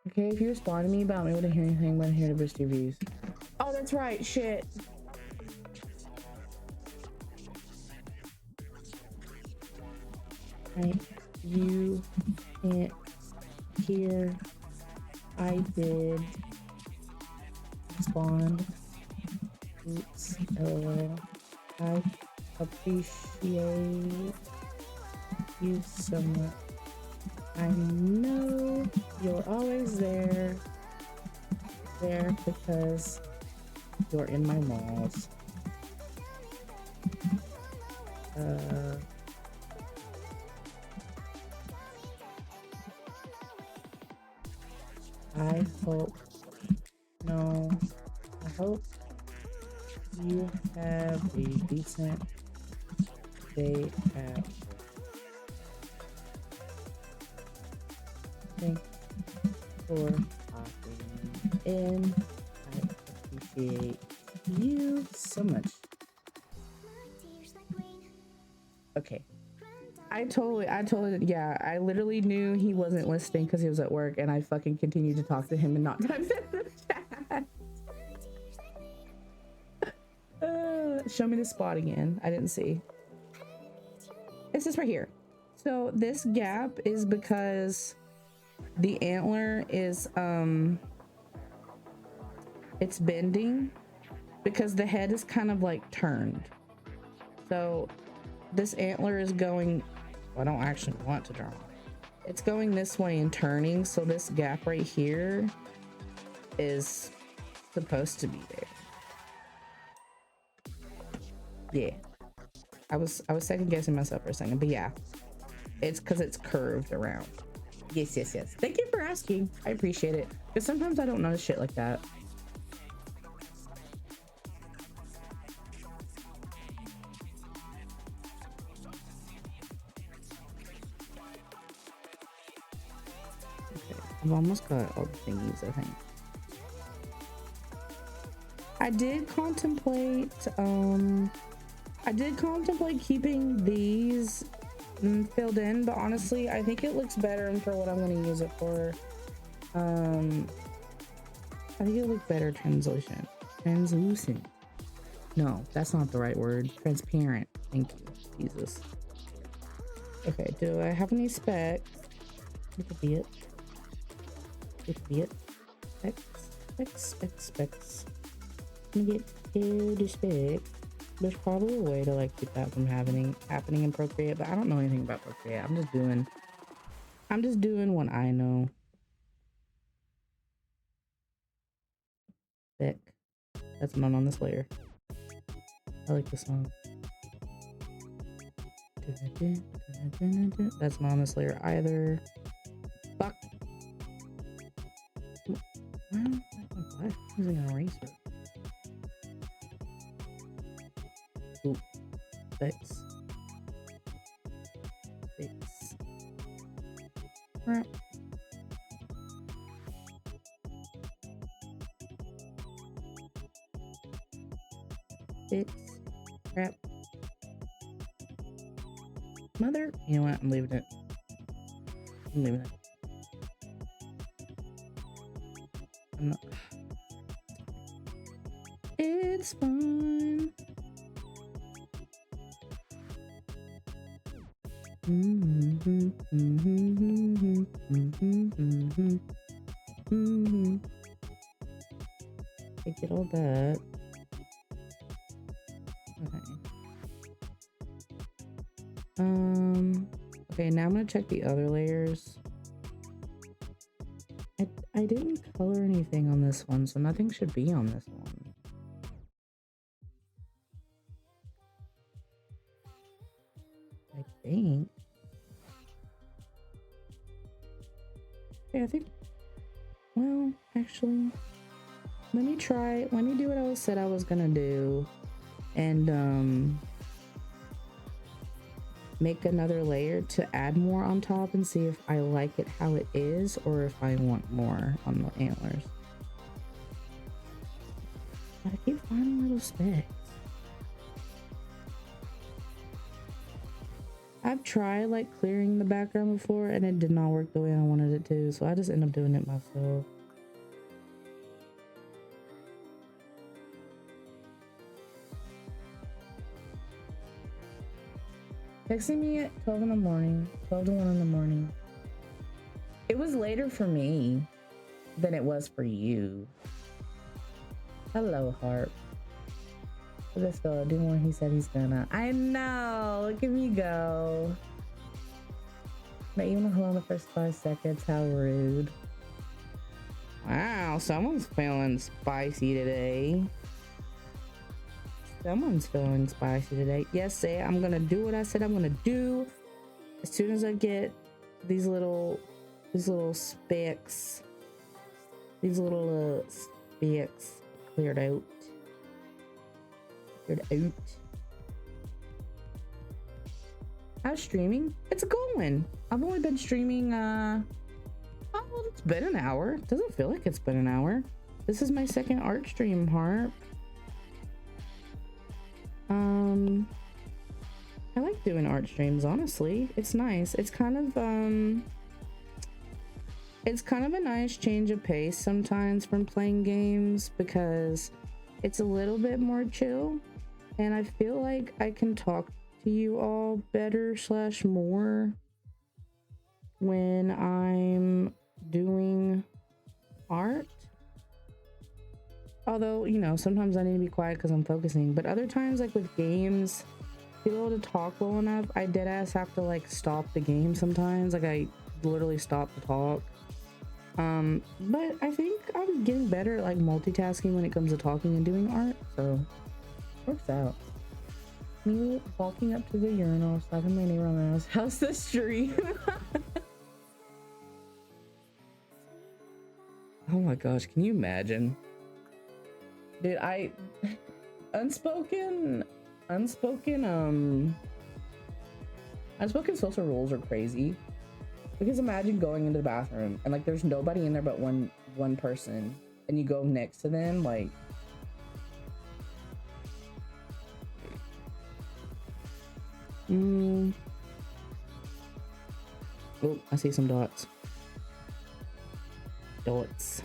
Okay, if you respond to me about me, I wouldn't hear anything but hear to boost your views. Oh, that's right. Shit. Right. You can't hear. I did respond. Oops. LOL. I appreciate you so much. I know you're always there because you're in my walls. I hope you have a decent day at work. Thanks for popping in. I appreciate you so much. Okay. I totally, yeah, I literally knew he wasn't listening because he was at work, and I fucking continued to talk to him and not type in the chat. Show me the spot again. I didn't see. It's this right here. So this gap is because the antler is it's bending because the head is kind of like turned. So this antler is going, I don't actually want to draw. It's going this way and turning, so this gap right here is supposed to be there. Yeah. I was second guessing myself for a second, but yeah. It's because it's curved around. Yes. Thank you for asking. I appreciate it. Because sometimes I don't notice shit like that. Okay, I've almost got all the thingies, I think. I did contemplate keeping these filled in, but honestly I think it looks better for what I'm going to use it for. I think it looks better translucent. No, that's not the right word. Transparent. Thank you, Jesus. Okay, do I have any specs? It could be it. Specs. Let me get to the specs. There's probably a way to like keep that from happening in Procreate, but I don't know anything about Procreate. I'm just doing what I know. Thick. That's not on this layer. I like this song. That's not on this layer either. Fuck. Why am I using an eraser? Ooh. Fix. Crap. Crap. Mother. You know what? I'm leaving it. I'm not. It's fine. I get all that. Okay, now I'm gonna check the other layers. I didn't color anything on this one, so nothing should be on this one. I think. Okay, I think. Well, actually, let me do what I said I was gonna do, and make another layer to add more on top and see if I like it how it is or if I want more on the antlers. But I keep finding little specks. I've tried like clearing the background before and it did not work the way I wanted it to, so I just end up doing it myself. Texting me at 12 in the morning, 12 to 1 in the morning. It was later for me than it was for you. Hello, Harp. Let's go. Do more. He said he's gonna. I know. Look at me go. But even hold on the first 5 seconds. How rude. Wow, someone's feeling spicy today. Someone's feeling spicy today. Yes, I'm gonna do what I said I'm gonna do. As soon as I get these little specks, cleared out. How's streaming? It's going. I've only been streaming, well, it's been an hour. It doesn't feel like it's been an hour. This is my second art stream, Harp. I like doing art streams, honestly. It's nice. It's kind of a nice change of pace sometimes from playing games because it's a little bit more chill and I feel like I can talk to you all better / more when I'm doing art. Although, you know, sometimes I need to be quiet because I'm focusing, but other times, like with games, be able to talk well enough. I dead ass have to like stop the game sometimes. Like I literally stop to talk. But I think I'm getting better at like multitasking when it comes to talking and doing art, so works out. Me walking up to the urinal, slapping my neighbor on the house. How's the stream? Oh my gosh, can you imagine? Dude, unspoken social rules are crazy. Because imagine going into the bathroom and like there's nobody in there but one person, and you go next to them, like oh, I see some dots. Dots.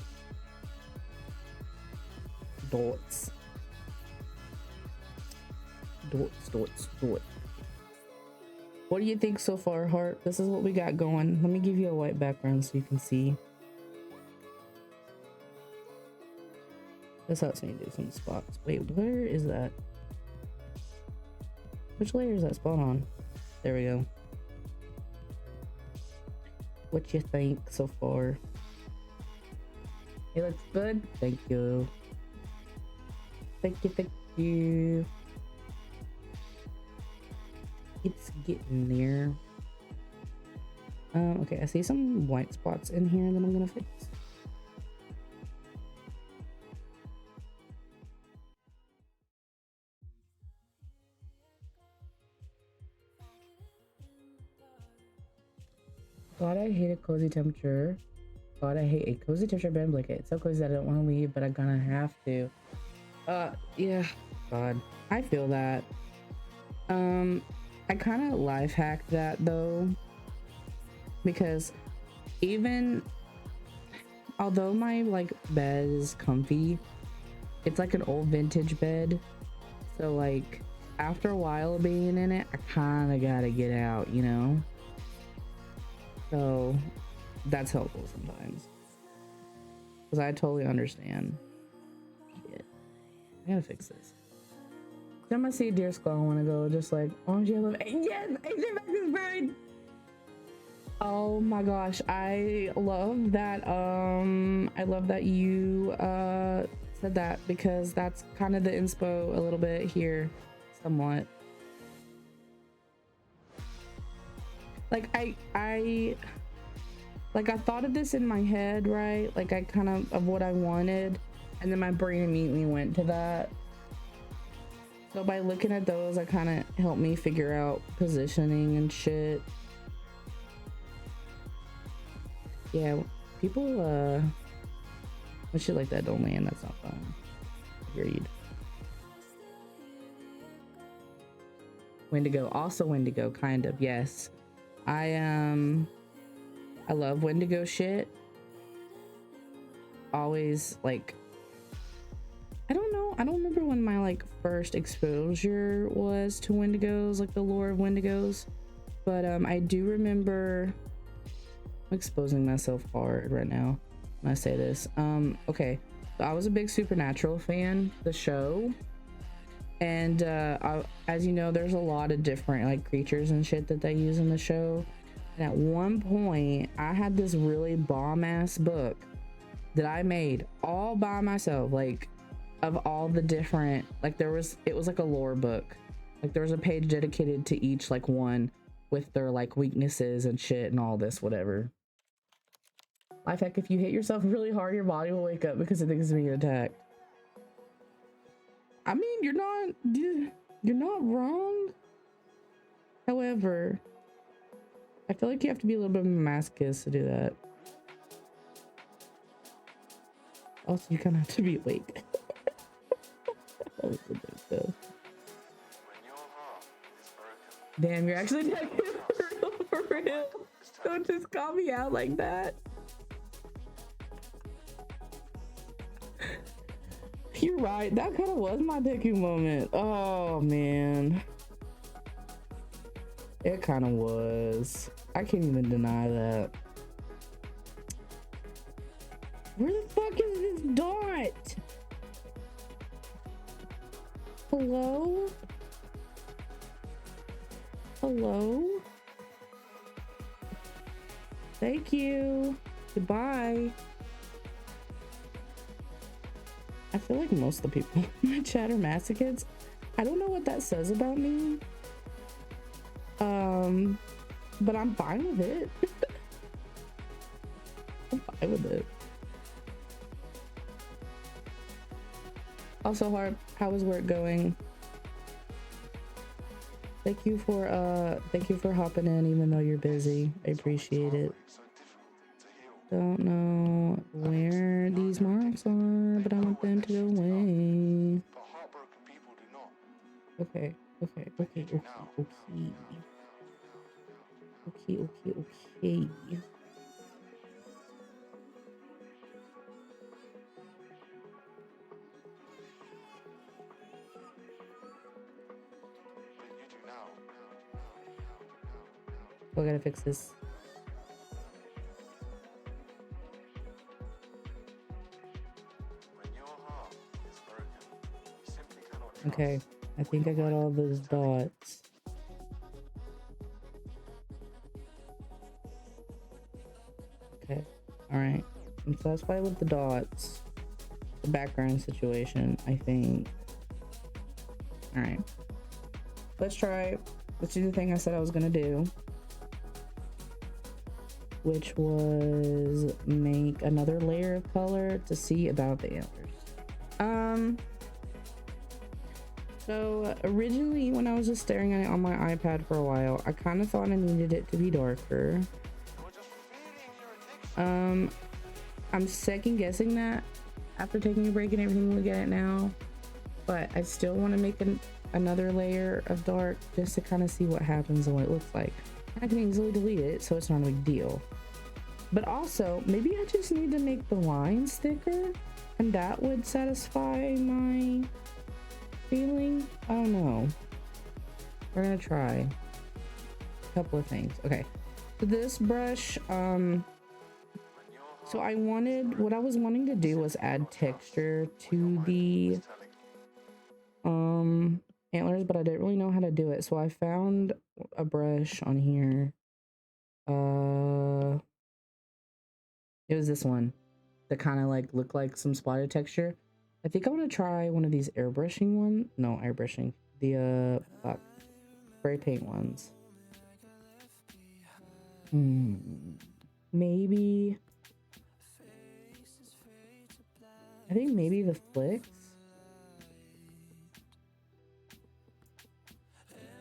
What do you think so far, Heart? This is what we got going. Let me give you a white background so you can see. This helps me do some spots. Wait, where is that? Which layer is that spot on? There we go. What you think so far? It looks good. Thank you. Thank you. It's getting there. Okay, I see some white spots in here that I'm gonna fix. God, I hate a cozy temperature. God, I hate a cozy temperature bed blanket. It's so cozy that I don't want to leave, but I'm gonna have to. Yeah. God, I feel that. I kind of life hacked that though, because even although my like bed is comfy, it's like an old vintage bed, so like after a while of being in it, I kind of gotta get out, you know. So that's helpful sometimes, because I totally understand. Shit, I gotta fix this. Time I see a deer skull, I want to go just like orange yellow. Yes, AJ Max is buried. Oh my gosh, I love that. I love that you said that, because that's kind of the inspo a little bit here, somewhat. Like I thought of this in my head, right? Like I kind of what I wanted, and then my brain immediately went to that. So by looking at those, I kind of helped me figure out positioning and shit. Yeah, people when shit like that don't land, that's not fun. Agreed. Wendigo, also Wendigo, kind of, yes. I love Wendigo shit. Always like, I don't know, I don't remember when my like first exposure was to Wendigos, like the lore of Wendigos, but I do remember. I'm exposing myself hard right now when I say this. Okay, so I was a big Supernatural fan, the show, and as you know, there's a lot of different like creatures and shit that they use in the show, and at one point I had this really bomb ass book that I made all by myself, like of all the different, like it was like a lore book, like there was a page dedicated to each like one with their like weaknesses and shit and all this whatever. Life hack: if you hit yourself really hard, your body will wake up because it thinks it's being attacked. I mean, you're not wrong. However, I feel like you have to be a little bit of a masochist to do that. Also, you kind of have to be awake. That was a bit though. Damn, you're actually negative for real. Don't just call me out like that. You're right, that kind of was my Deku moment. Oh man, it kind of was. I can't even deny that. Where the fuck is this dot? Hello? Hello? Thank you. Goodbye. I feel like most of the people in my chat are masochists. I don't know what that says about me. But I'm fine with it. I'm fine with it. Also, Harp, how is work going? Thank you for hopping in even though you're busy. I appreciate it. Don't know where these marks are, but I want them to go away. Okay. Oh, I gotta fix this. Okay, I think I got all those dots. Okay, all right. I'm satisfied with the dots. The background situation, I think. All right, let's try. Let's do the thing I said I was gonna do, which was make another layer of color to see about the antlers. So originally when I was just staring at it on my iPad for a while, I kind of thought I needed it to be darker. I'm second guessing that after taking a break and everything, look at it now, but I still want to make another layer of dark just to kind of see what happens and what it looks like. I can easily delete it, so it's not a big deal. But also, maybe I just need to make the lines thicker and that would satisfy my feeling. I don't know. We're gonna try a couple of things. Okay, so this brush, so what I was wanting to do was add texture to the antlers, but I didn't really know how to do it. So I found a brush on here. It was this one that kind of like looked like some spotted texture. I think I'm gonna try one of these airbrushing one. No, airbrushing. The spray paint ones. Maybe. I think maybe the flicks.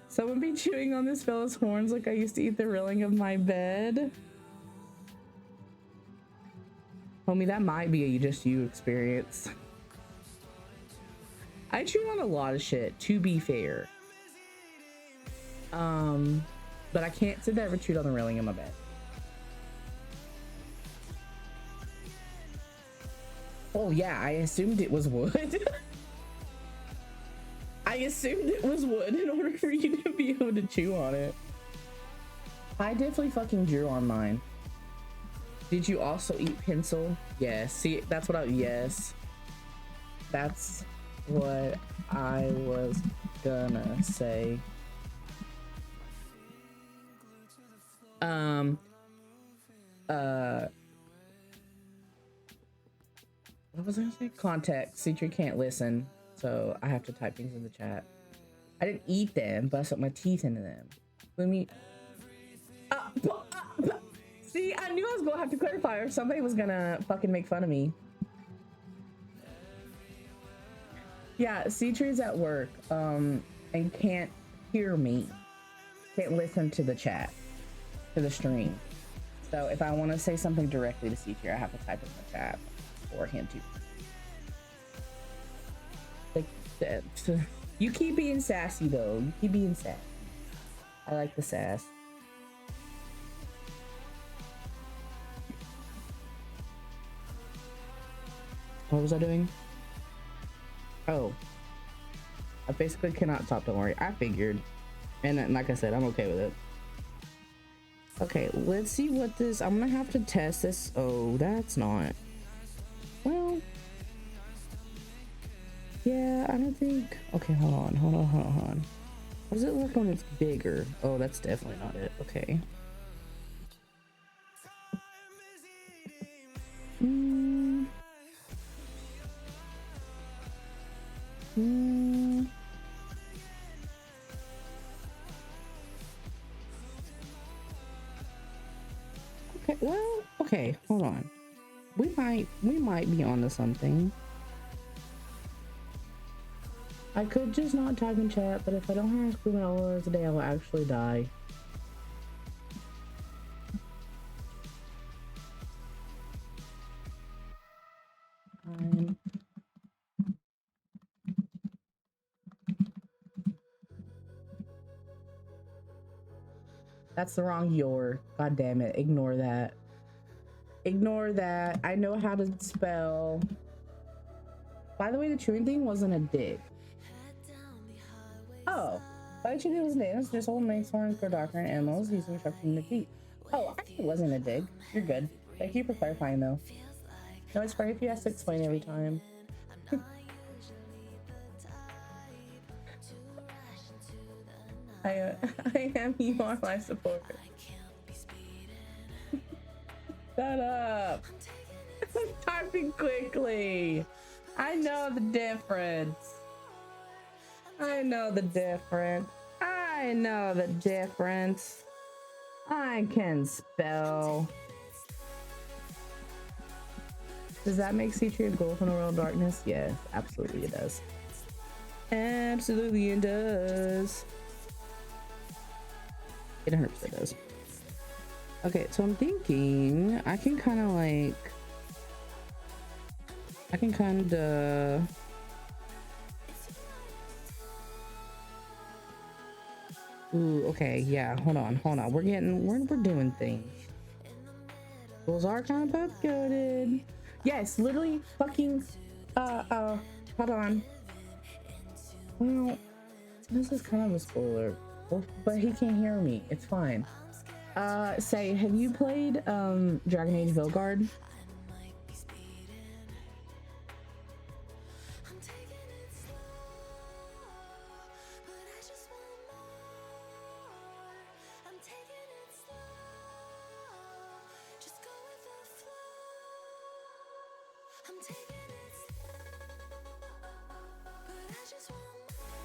Someone be chewing on this fella's horns like I used to eat the railing of my bed. Homie, that might be a just you experience. I chew on a lot of shit, to be fair. But I can't say that I ever chewed on the railing of my bed. Oh yeah, I assumed it was wood. I assumed it was wood in order for you to be able to chew on it. I definitely fucking drew on mine. Did you also eat pencil? Yes. See, that's what yes. That's what I was gonna say. What was I gonna say? Context. Citri can't listen, so I have to type things in the chat. I didn't eat them, but I stuck my teeth into them. Let me. See, I knew I was gonna have to clarify, or somebody was gonna fucking make fun of me. Yeah, Citri's at work, and can't hear me. Can't listen to the chat, to the stream. So if I want to say something directly to Citri, I have to type in the chat for him to. Like, you keep being sassy though. You keep being sassy. I like the sass. What was I doing? Oh, I basically cannot stop. Don't worry. I figured, and like I said, I'm okay with it. Okay, let's see what this. I'm gonna have to test this. Oh, that's not. Well, yeah, I don't think. Okay, hold on. What does it look when it's bigger? Oh, that's definitely not it. Okay. Mm. Mm. Okay, well, okay, hold on. We might be onto something. I could just not type in chat, but if I don't have school hours a day, I will actually die. Um, that's the wrong your. God damn it. Ignore that. Ignore that. I know how to spell. By the way, the chewing thing wasn't a dig. Oh, by the chewing was names, just old makes horns for doctor and animals using instruction to feet. Oh, actually, it wasn't a dig. You're good. Thank you for clarifying, though. No, it's funny if you have to explain every time. I I am you are my supporter. Shut up. I'm typing quickly. I know the difference. I know the difference. I know the difference. I can spell. Does that make Citri a ghoul from the world of darkness? Yes, absolutely it does. Absolutely it does. It 100% does. Okay, so I'm thinking I can kind of like, ooh, okay, yeah, hold on. We're doing things. Those are kind of puff coated. Yes, literally fucking, hold on. Well, this is kind of a spoiler, but he can't hear me. It's fine. Say, have you played, Dragon Age Vilgard?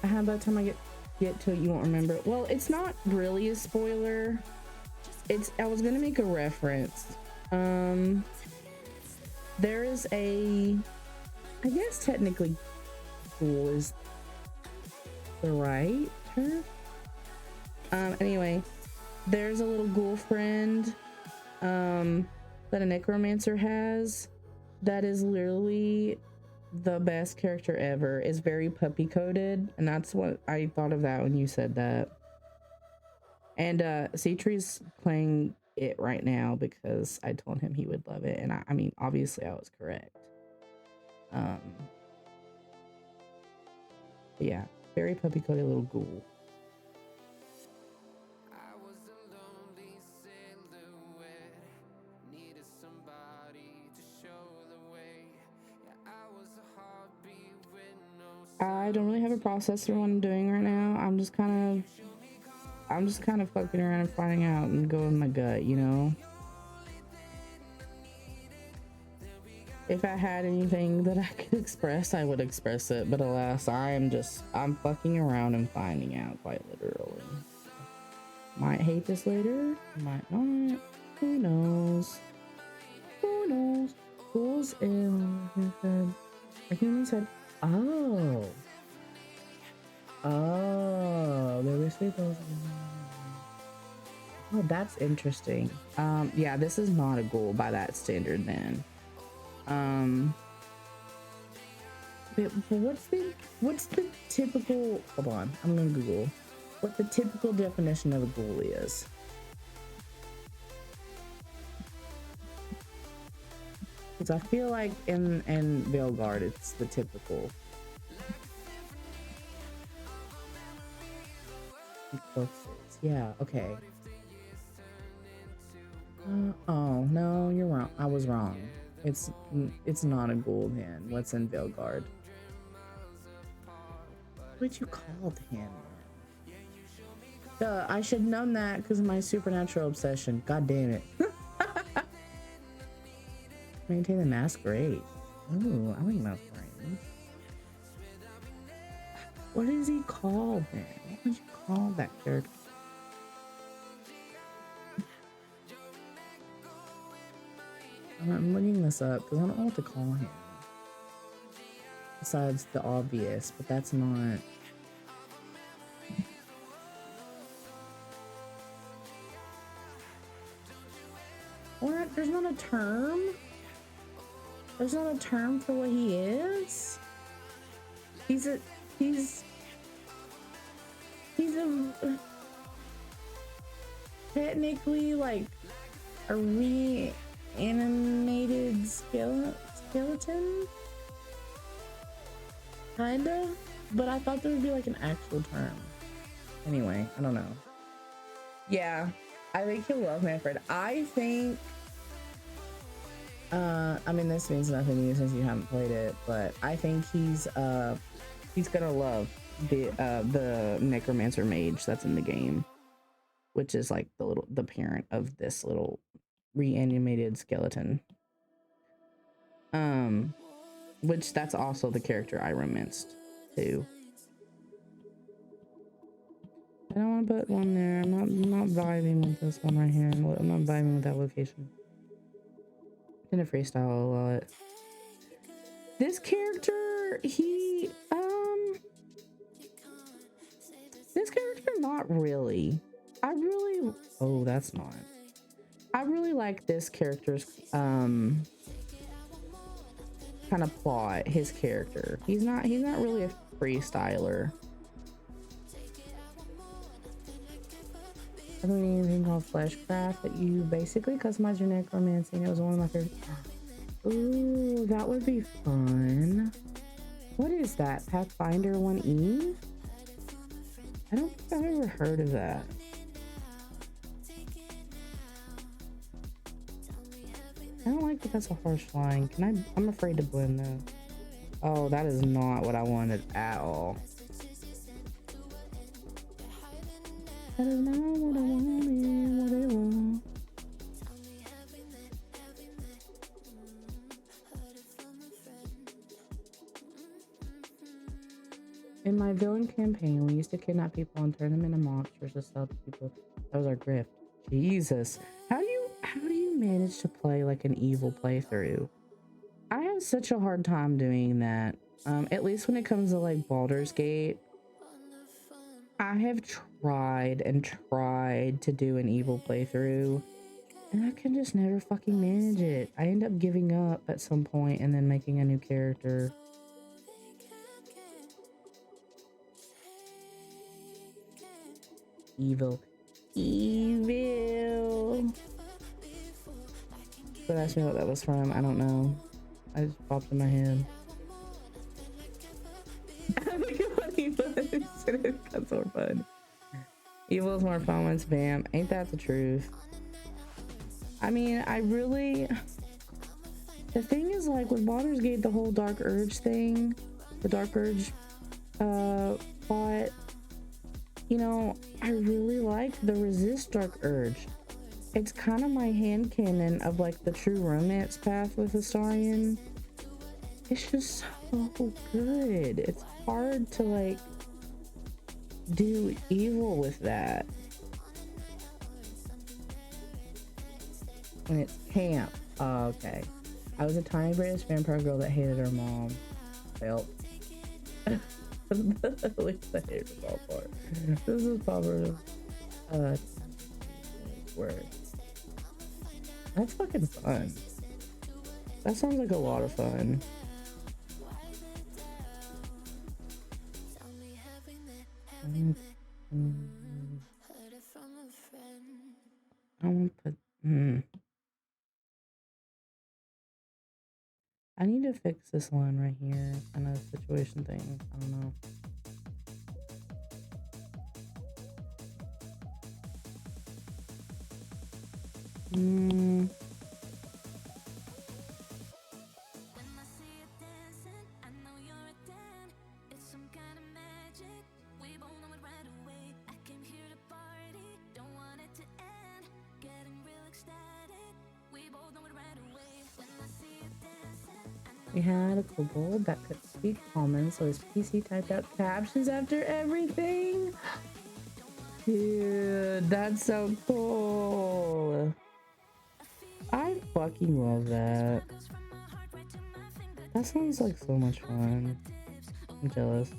By the time I get to it, you won't remember. Well, it's not really a spoiler. I was gonna make a reference. There is I guess technically ghoul is the right term. Anyway, there's a little ghoul friend that a necromancer has that is literally the best character ever. Is very puppy coded, and that's what I thought of that when you said that. And Citri's playing it right now because I told him he would love it, and I mean obviously I was correct. Yeah, very puppy coded little ghoul. I don't really have a process for what I'm doing right now. I'm just kind of fucking around and finding out and going with my gut, you know? If I had anything that I could express, I would express it, but alas, I'm fucking around and finding out, quite literally. Might hate this later, might not. Who knows? Who knows? Ghouls and humans said, oh, there were sleepers. Oh, that's interesting. Yeah, this is not a ghoul by that standard then. But what's the typical, hold on, I'm gonna Google what the typical definition of a ghoul is. Because I feel like in Veilguard it's the typical. Yeah, okay. Oh no, you're wrong. I was wrong. It's not a ghoul then. What's in Veilguard? What you called him? Duh, I should have known that because of my supernatural obsession. God damn it. Maintain the masquerade. Ooh, I like masquerade. What is he called then? What would you call that character? I'm looking this up because I don't know what to call him. Besides the obvious, but that's not. What? There's not a term? There's not a term for what he is? He's a technically like a reanimated skeleton? Kinda? But I thought there would be like an actual term. Anyway, I don't know. Yeah, I think he'll love Manfred. I think I mean this means nothing to you since you haven't played it, but I think he's gonna love the necromancer mage that's in the game, which is like the parent of this little reanimated skeleton. Which that's also the character I romanced too. I don't want to put one there. I'm not vibing with this one right here. I'm not vibing with that location. I'm gonna freestyle a lot. This character, this character, not really. Oh, that's not. I really like this character's kind of plot. His character. He's not really a freestyler. I don't need anything called Fleshcraft that you basically customize your necromancy. It was one of my favorite. Ooh, that would be fun. What is that? Pathfinder 1E? I don't think I've ever heard of that. I don't like that that's a harsh line. I'm afraid to blend though. Oh, that is not what I wanted at all. That is not what I wanted, what I want. In my villain campaign, we used to kidnap people and turn them into monsters to sell to people. That was our grift. Jesus. How do you manage to play like an evil playthrough? I have such a hard time doing that. At least when it comes to like Baldur's Gate. I have tried and tried to do an evil playthrough, and I can just never fucking manage it. I end up giving up at some point and then making a new character. Evil. But ask me what that was from. I don't know. I just popped in my head. Look at what he was. That's so fun. Evil is more fun when spam. Ain't that the truth? I mean, the thing is, like with Baldur's Gate, the whole Dark Urge thing, the Dark Urge plot, you know, I really like the Resist Dark Urge. It's kind of my hand canon of like the true romance path with Astarion. It's just so good. It's hard to like do evil with that when it's camp. Oh, okay. I was a tiny British vampire girl that hated her mom. Felt. At least I hated her mom part. This is probably word. That's fucking fun. That sounds like a lot of fun. I want to put. I need to fix this line right here. Kind of situation thing. I don't know. We had a kobold that could speak common, so his PC typed out captions after everything. Dude, that's so cool. I fucking love that. That sounds like so much fun. I'm jealous.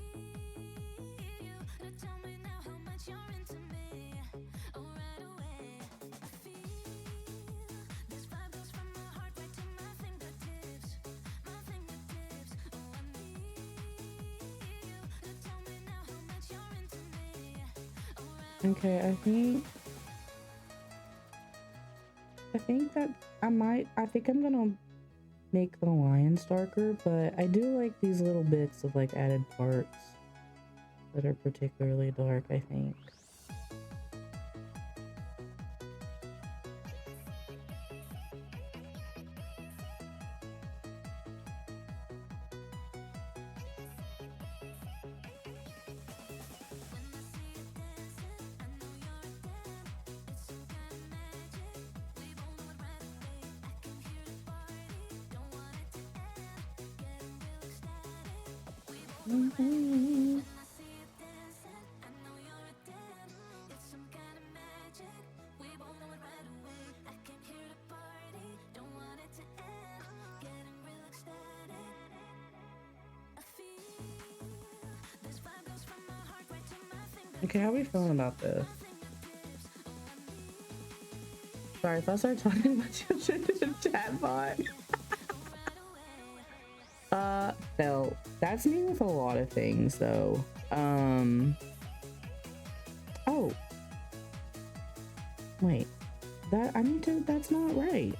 Okay, I think that I think I'm gonna make the lions darker, but I do like these little bits of like added parts that are particularly dark, I think. Okay, how are we feeling about this? Sorry, if I start talking about you to the chat bot. No, that's me with a lot of things though. Oh. Wait. That's not right.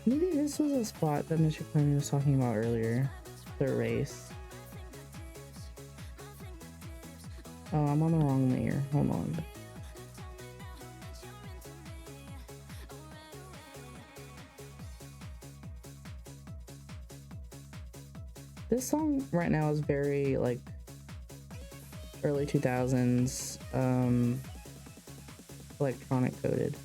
Maybe this was a spot that Mr. Clemmy was talking about earlier. The race. Oh, I'm on the wrong layer. Hold on. This song right now is very like early 2000s electronic coded.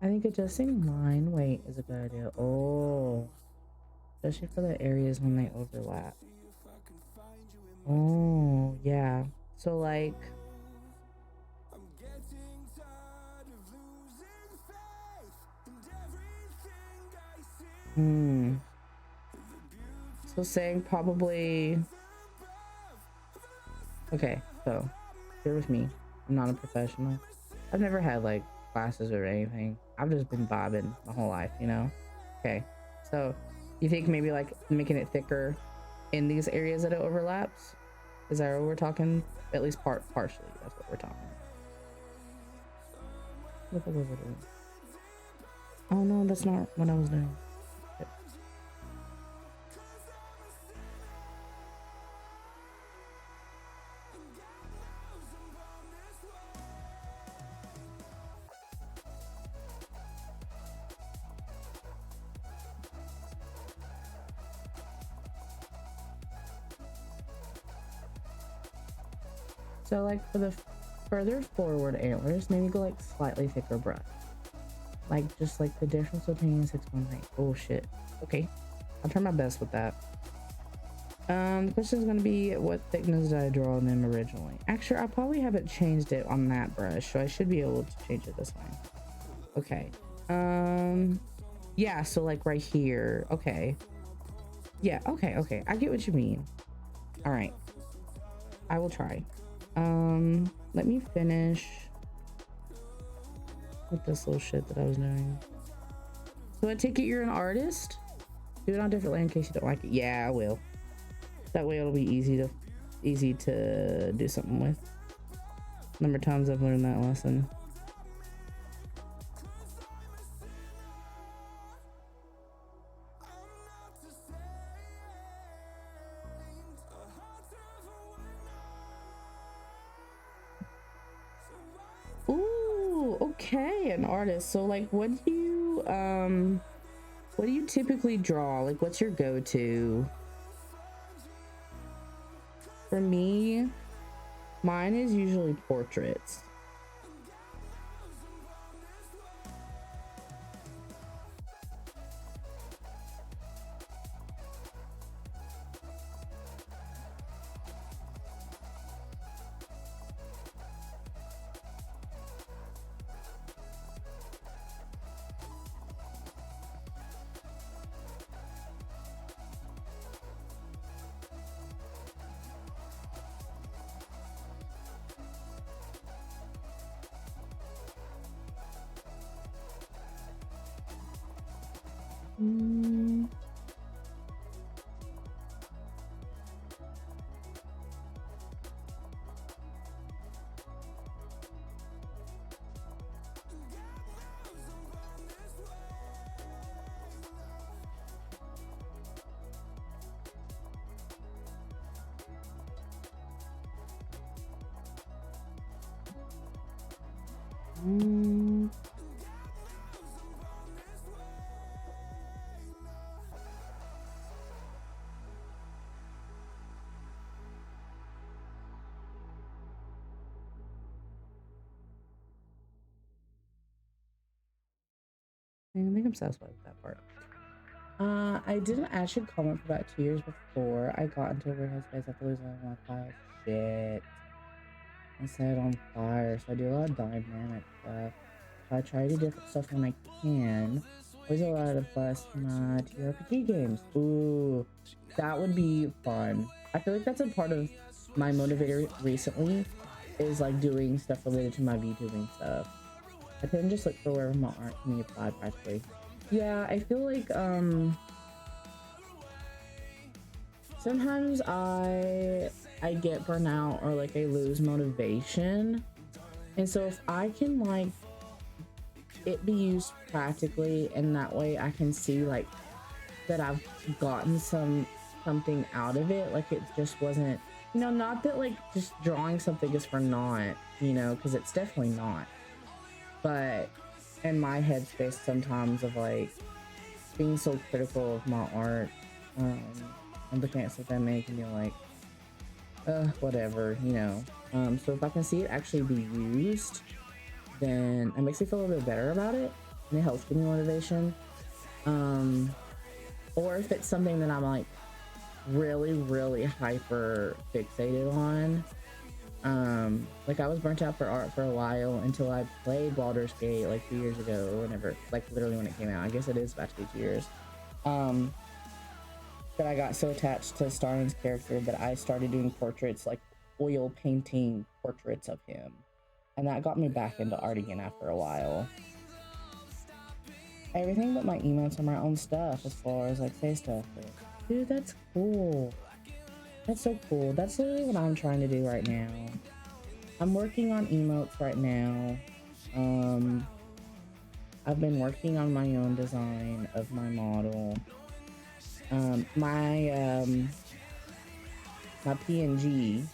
I think adjusting line weight is a good idea. Oh, especially for the areas when they overlap. Oh, yeah. So like, so saying probably, okay, so bear with me. I'm not a professional. I've never had like classes or anything. I've just been bobbing my whole life, you know? Okay, so you think maybe like making it thicker in these areas that it overlaps? Is that what we're talking? At least partially, that's what we're talking. What was I doing? Oh no, that's not what I was doing. Okay. So like for the further forward antlers, maybe go like slightly thicker brush. Like just like the difference between 6.8. Oh shit. Okay, I'll try my best with that. The question is going to be, what thickness did I draw on them originally? Actually, I probably haven't changed it on that brush, so I should be able to change it this time. Okay. Yeah, so like right here. Okay. Yeah, okay. I get what you mean. All right. I will try. Let me finish with this little shit that I was doing. So I take it you're an artist? Do it on different land in case you don't like it. Yeah, I will. That way it'll be easy to do something with. Number of times I've learned that lesson. Ooh, okay, an artist. So like what do you typically draw? Like what's your go-to? For me, mine is usually portraits. Mm. Mm. I think I'm satisfied with that part. I didn't actually comment for about 2 years before I got into a weird headspace after losing all my files. Shit. I set it on fire, so I do a lot of dynamic stuff. I try to do different stuff when I can. Always a lot of bust my TRPG games. Ooh, that would be fun. I feel like that's a part of my motivator recently, is like doing stuff related to my VTubing stuff. I tend to just look for wherever my art can be applied practically. Yeah, I feel like sometimes I get burnout, or like I lose motivation. And so if I can like it be used practically, and that way I can see like that I've gotten something out of it, like it just wasn't, you know, not that like just drawing something is for naught, you know, because it's definitely not. But in my headspace sometimes of like being so critical of my art, and looking at stuff I make and being like, whatever, you know. So if I can see it actually be used, then it makes me feel a little bit better about it, and it helps give me motivation. Or if it's something that I'm like really hyper fixated on, like I was burnt out for art for a while until I played Baldur's Gate like 2 years ago, or whenever, like literally when it came out. I guess it is about to be 2 years. That I got so attached to Starling's character that I started doing portraits, like oil painting portraits of him, and that got me back into art again after a while. Everything but my emotes are my own stuff, as far as like say stuff. But, dude, that's cool. That's so cool. That's literally what I'm trying to do right now. I'm working on emotes right now. I've been working on my own design of my model. My PNG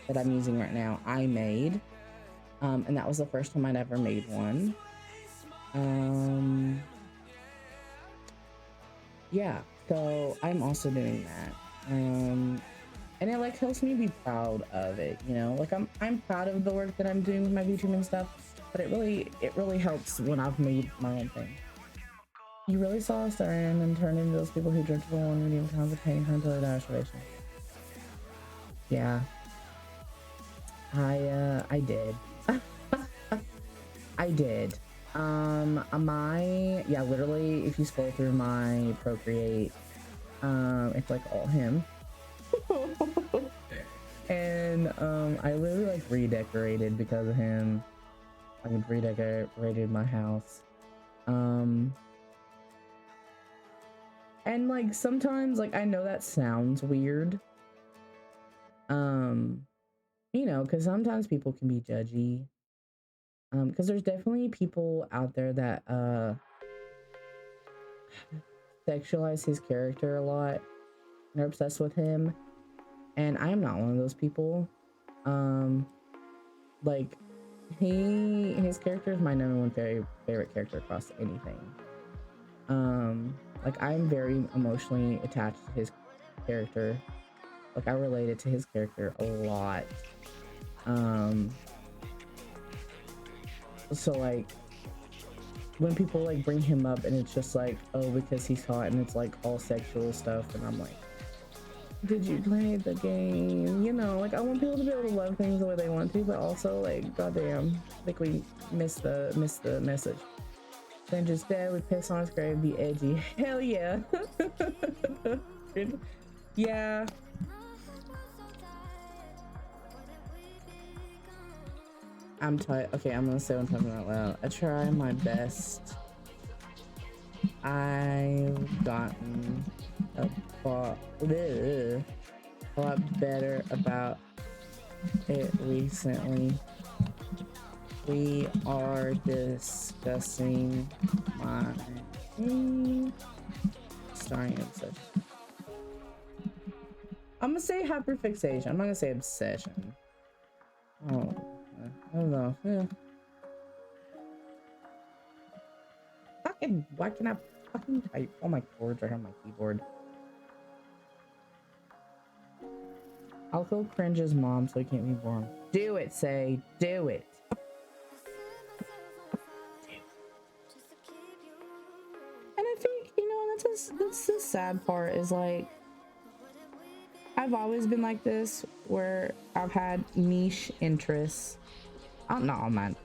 that I'm using right now, I made. And that was the first time I'd ever made one. Yeah, so I'm also doing that. And it like helps me be proud of it, you know? Like I'm proud of the work that I'm doing with my VTube and stuff, but it really helps when I've made my own thing. You really saw us turn and turn into those people who drink to one medium pounds of pain until their restoration. Yeah. I did. I did. Yeah, literally, if you scroll through my Procreate, it's like all him. And I literally like redecorated because of him. I redecorated my house. And like sometimes, like, I know that sounds weird. You know, because sometimes people can be judgy. Because there's definitely people out there that sexualize his character a lot and are obsessed with him, and I am not one of those people. Like his character is my number one favorite character across anything. Like I'm very emotionally attached to his character. Like I related to his character a lot. Um, so like when people like bring him up and it's just like, oh, because he's hot and it's like all sexual stuff, and I'm like, did you play the game? You know, like I want people to be able to love things the way they want to, but also like, goddamn, like we missed the message. Then just dead, we piss on his grave, be edgy. Hell yeah. Yeah. I'm tired. Okay, I'm gonna say one time out loud. I try my best. I've gotten a lot better about it recently. We are discussing my starring obsession. I'm gonna say hyperfixation. I'm not gonna say obsession. Oh, I don't know. Yeah. Fucking, why can I fucking type? All my chords are on my keyboard. I'll go cringe his mom so he can't be born. Do it, say. Do it. And I think, you know, that's the sad part is like, I've always been like this where I've had niche interests. Not all my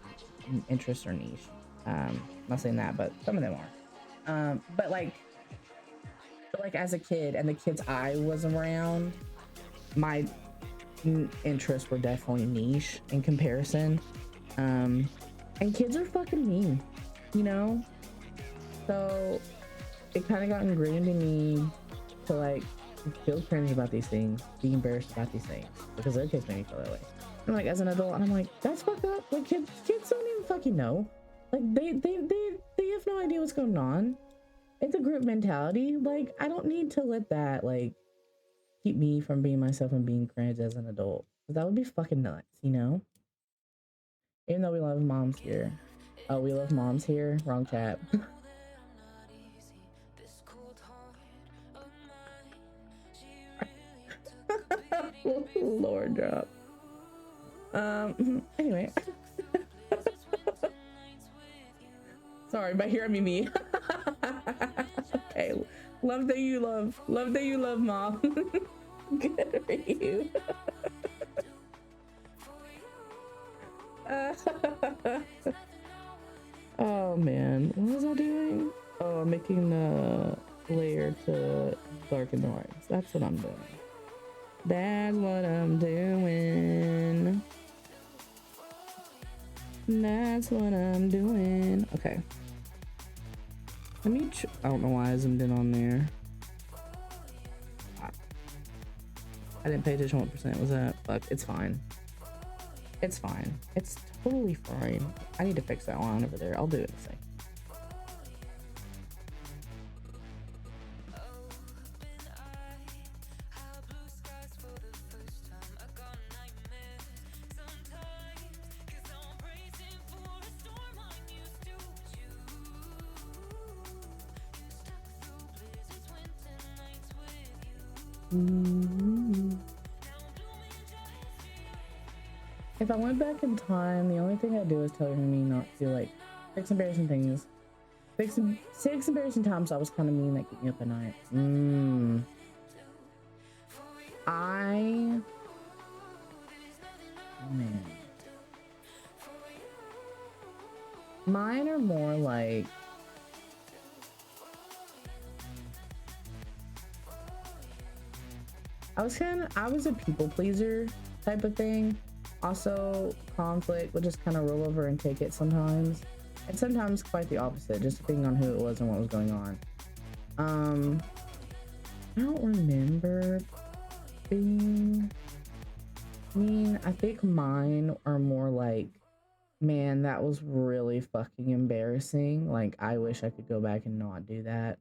interests are niche. I'm not saying that, but some of them are. But like as a kid and the kids I was around, my interests were definitely niche in comparison. And kids are fucking mean, you know? So it kind of got ingrained in me to like feel cringe about these things, be embarrassed about these things, because other kids made me feel that way. And like as an adult, I'm like, that's fucked up. Like kids don't even fucking know. Like they have no idea what's going on. It's a group mentality. Like I don't need to let that like keep me from being myself and being cringe as an adult. That would be fucking nuts, you know? Even though we love moms here. Oh, we love moms here? Wrong chat. Lord drop. Anyway. Sorry, by here I mean me. Okay. Love that you love, mom. Good for you. Oh man, what was I doing? Oh, I'm making the layer to darken the lights. That's what I'm doing. That's what I'm doing. That's what I'm doing. Okay. Let me. I don't know why I zoomed in on there. I didn't pay attention what percent was that. Fuck, it's fine. It's fine. It's totally fine. I need to fix that line over there. I'll do it in a second. If I went back in time, the only thing I'd do is tell me not to like 6 embarrassing things. 6 embarrassing times I was kind of mean that keep me up at night. Man. Mine are more like I was a people pleaser type of thing. Also, conflict would just kind of roll over and take it sometimes. And sometimes quite the opposite, just depending on who it was and what was going on. I don't remember being mean. I think mine are more like, man, that was really fucking embarrassing. Like, I wish I could go back and not do that.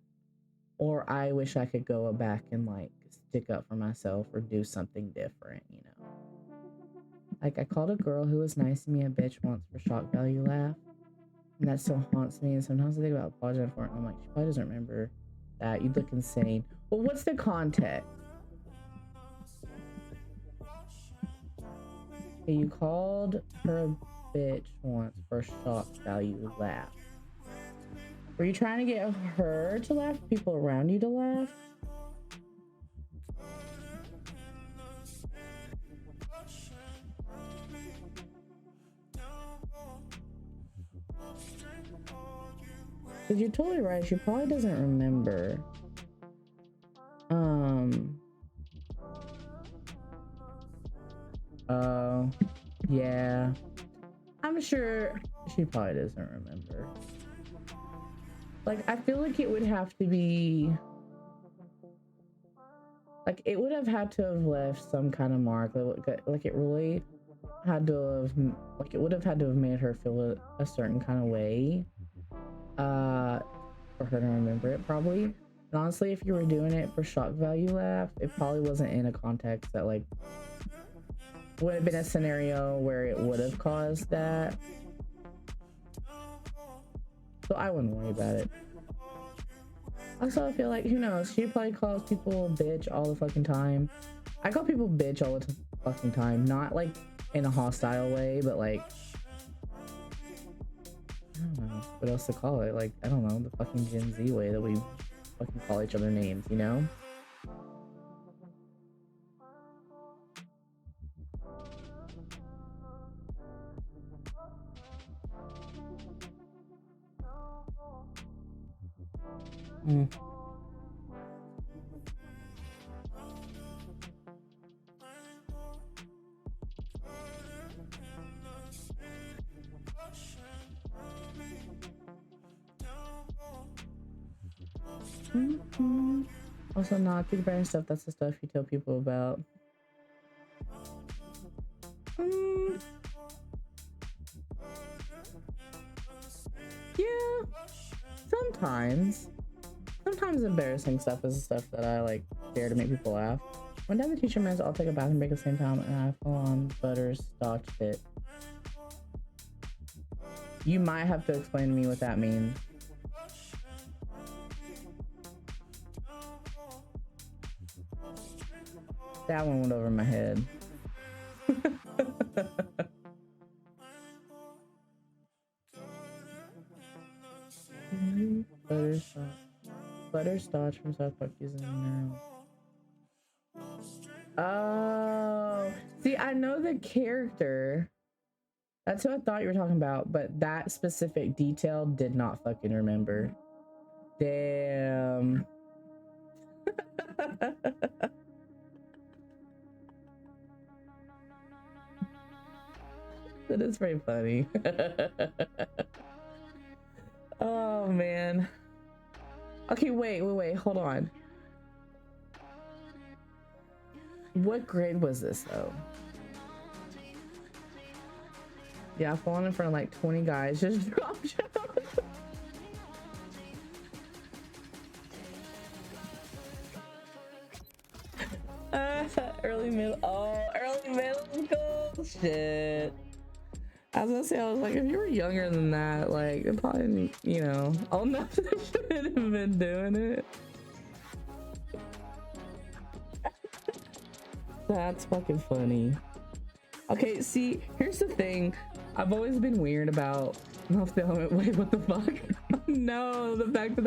Or I wish I could go back and like stick up for myself or do something different, you know? Like I called a girl who was nice to me a bitch once for shock value laugh. And that still haunts me. And sometimes I think about apologizing for it and I'm like, she probably doesn't remember that. You'd look insane. Well, what's the context? Okay, you called her a bitch once for shock value laugh. Were you trying to get her to laugh? People around you to laugh? Because you're totally right. She probably doesn't remember. Oh, yeah. I'm sure she probably doesn't remember. Like, I feel like it would have to be... Like, it would have had to have left some kind of mark. Like it really had to have... Like, it would have had to have made her feel a certain kind of way. For her to remember it, probably. And honestly, if you were doing it for shock value laugh, it probably wasn't in a context that, like, would have been a scenario where it would have caused that. So I wouldn't worry about it. Also, I feel like, who knows, she probably calls people bitch all the fucking time. I call people bitch all the fucking time. Not like in a hostile way, but like, I don't know what else to call it. Like, I don't know, the fucking Gen Z way that we fucking call each other names, you know? Mm. Mm-hmm. Also, not peanut butter and stuff. That's the stuff you tell people about. Yeah, sometimes. Sometimes embarrassing stuff is the stuff that I like dare to make people laugh. One time the teacher meant I'll take a bathroom break at the same time and I full on butterscotch it. You might have to explain to me what that means. That one went over my head. Butterscotch from South Park using neural. Oh, see, I know the character. That's who I thought you were talking about, but that specific detail did not fucking remember. Damn. That is very funny. Oh man. Okay, wait, hold on. What grade was this though? Yeah, I've fallen in front of like 20 guys, just drop early middle school shit. I was gonna say, I was like, if you were younger than that, like, it probably, you know, all enough that should have been doing it. That's fucking funny. Okay, see, here's the thing. I've always been weird about off the element. Wait, what the fuck? No, the fact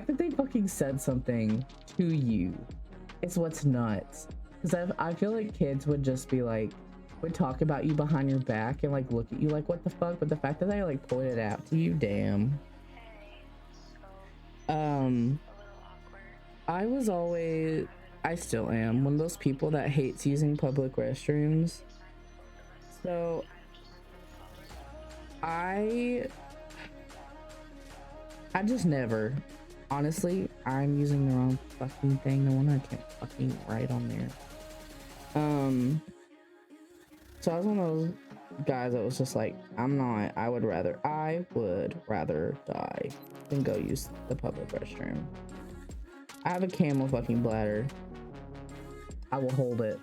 that they fucking said something to you is what's nuts. Because I feel like kids would just be like, would talk about you behind your back and like look at you like, what the fuck? But the fact that they like pointed out to you, damn. I was always, I still am, one of those people that hates using public restrooms. So I just never, honestly, I'm using the wrong fucking thing. No wonder I can't fucking write on there. So I was one of those guys that was just like, I would rather die than go use the public restroom. I have a camel fucking bladder. I will hold it.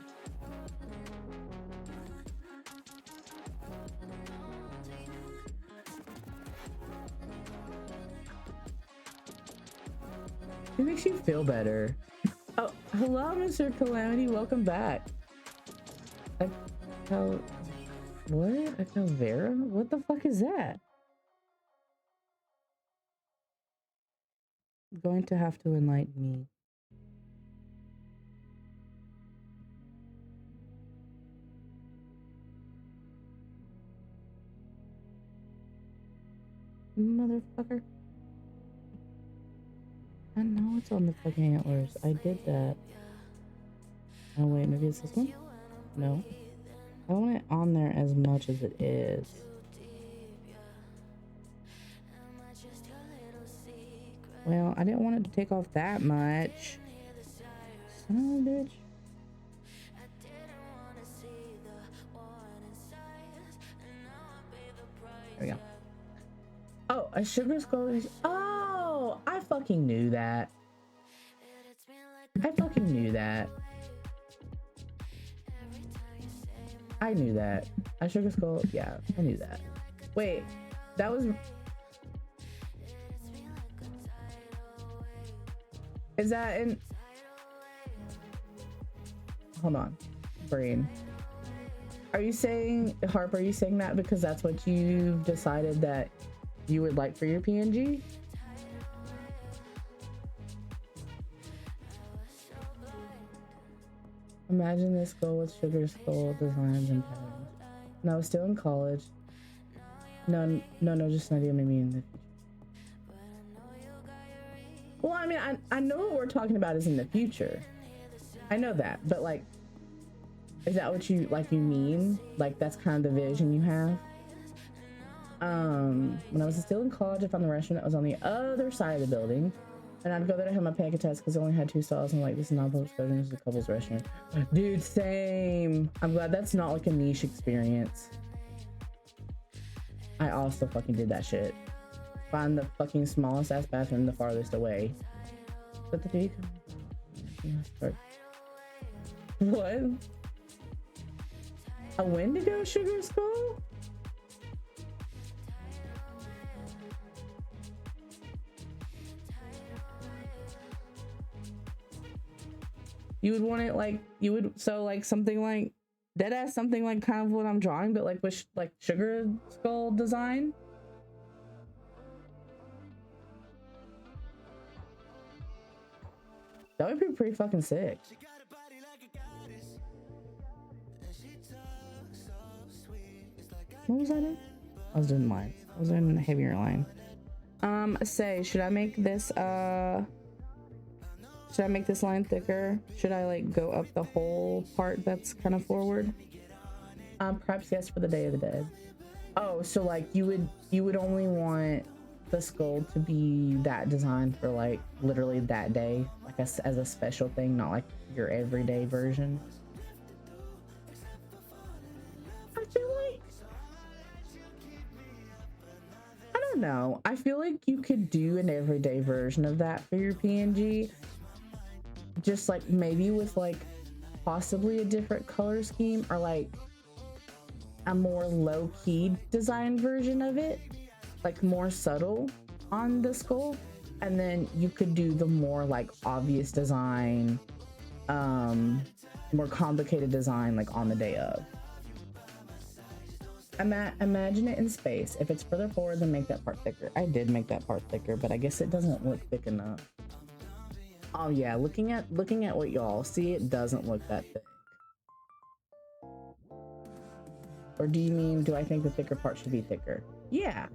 It makes you feel better. Oh, hello, Mr. Calamity. Welcome back. Cal... What? A Calvera? What the fuck is that? Going to have to enlighten me. Motherfucker. I know it's on the fucking antlers. I did that. Oh wait, maybe it's this one? No. I want it on there as much as it is. Well, I didn't want it to take off that much. Son of a bitch. There we go. Oh, a sugar skull is... Oh, I fucking knew that. I fucking knew that. I knew that. A sugar skull, yeah, I knew that. Wait, that was... Is that in... Hold on, brain. Are you saying, Harp, are you saying that because that's what you decided that you would like for your PNG? Imagine this skull with sugar skull designs and patterns. And I was still in college. No, just an idea maybe in the future. Well, I mean, I know what we're talking about is in the future. I know that, but like, is that what you mean? Like, that's kind of the vision you have? When I was still in college, I found the restaurant that was on the other side of the building. And I'd go there to have my pancake test because it only had 2 stalls. And like, this is not public exposure, this is a couple's restaurant. Dude, same. I'm glad that's not like a niche experience. I also fucking did that shit. Find the fucking smallest ass bathroom the farthest away. But the day what? A Wendigo sugar skull? You would want it like, you would, so like something like, deadass something like kind of what I'm drawing, but like with like sugar skull design? That would be pretty fucking sick. What was I doing? I was doing lines. I was doing a heavier line. Should I make this line thicker? Should I like go up the whole part that's kind of forward? Perhaps yes, for the Day of the Dead. Oh, so like you would only want the skull to be that design for like literally that day, like as a special thing, not like your everyday version. I feel like, I don't know, I feel like you could do an everyday version of that for your PNG, just like maybe with like possibly a different color scheme or like a more low-key design version of it, like more subtle on the skull, and then you could do the more like obvious design, more complicated design like on the day of. Imagine it in space. If it's further forward, then make that part thicker. I did make that part thicker, but I guess it doesn't look thick enough. Oh yeah, looking at what y'all see, it doesn't look that thick. Or do you mean, do I think the thicker part should be thicker? Yeah.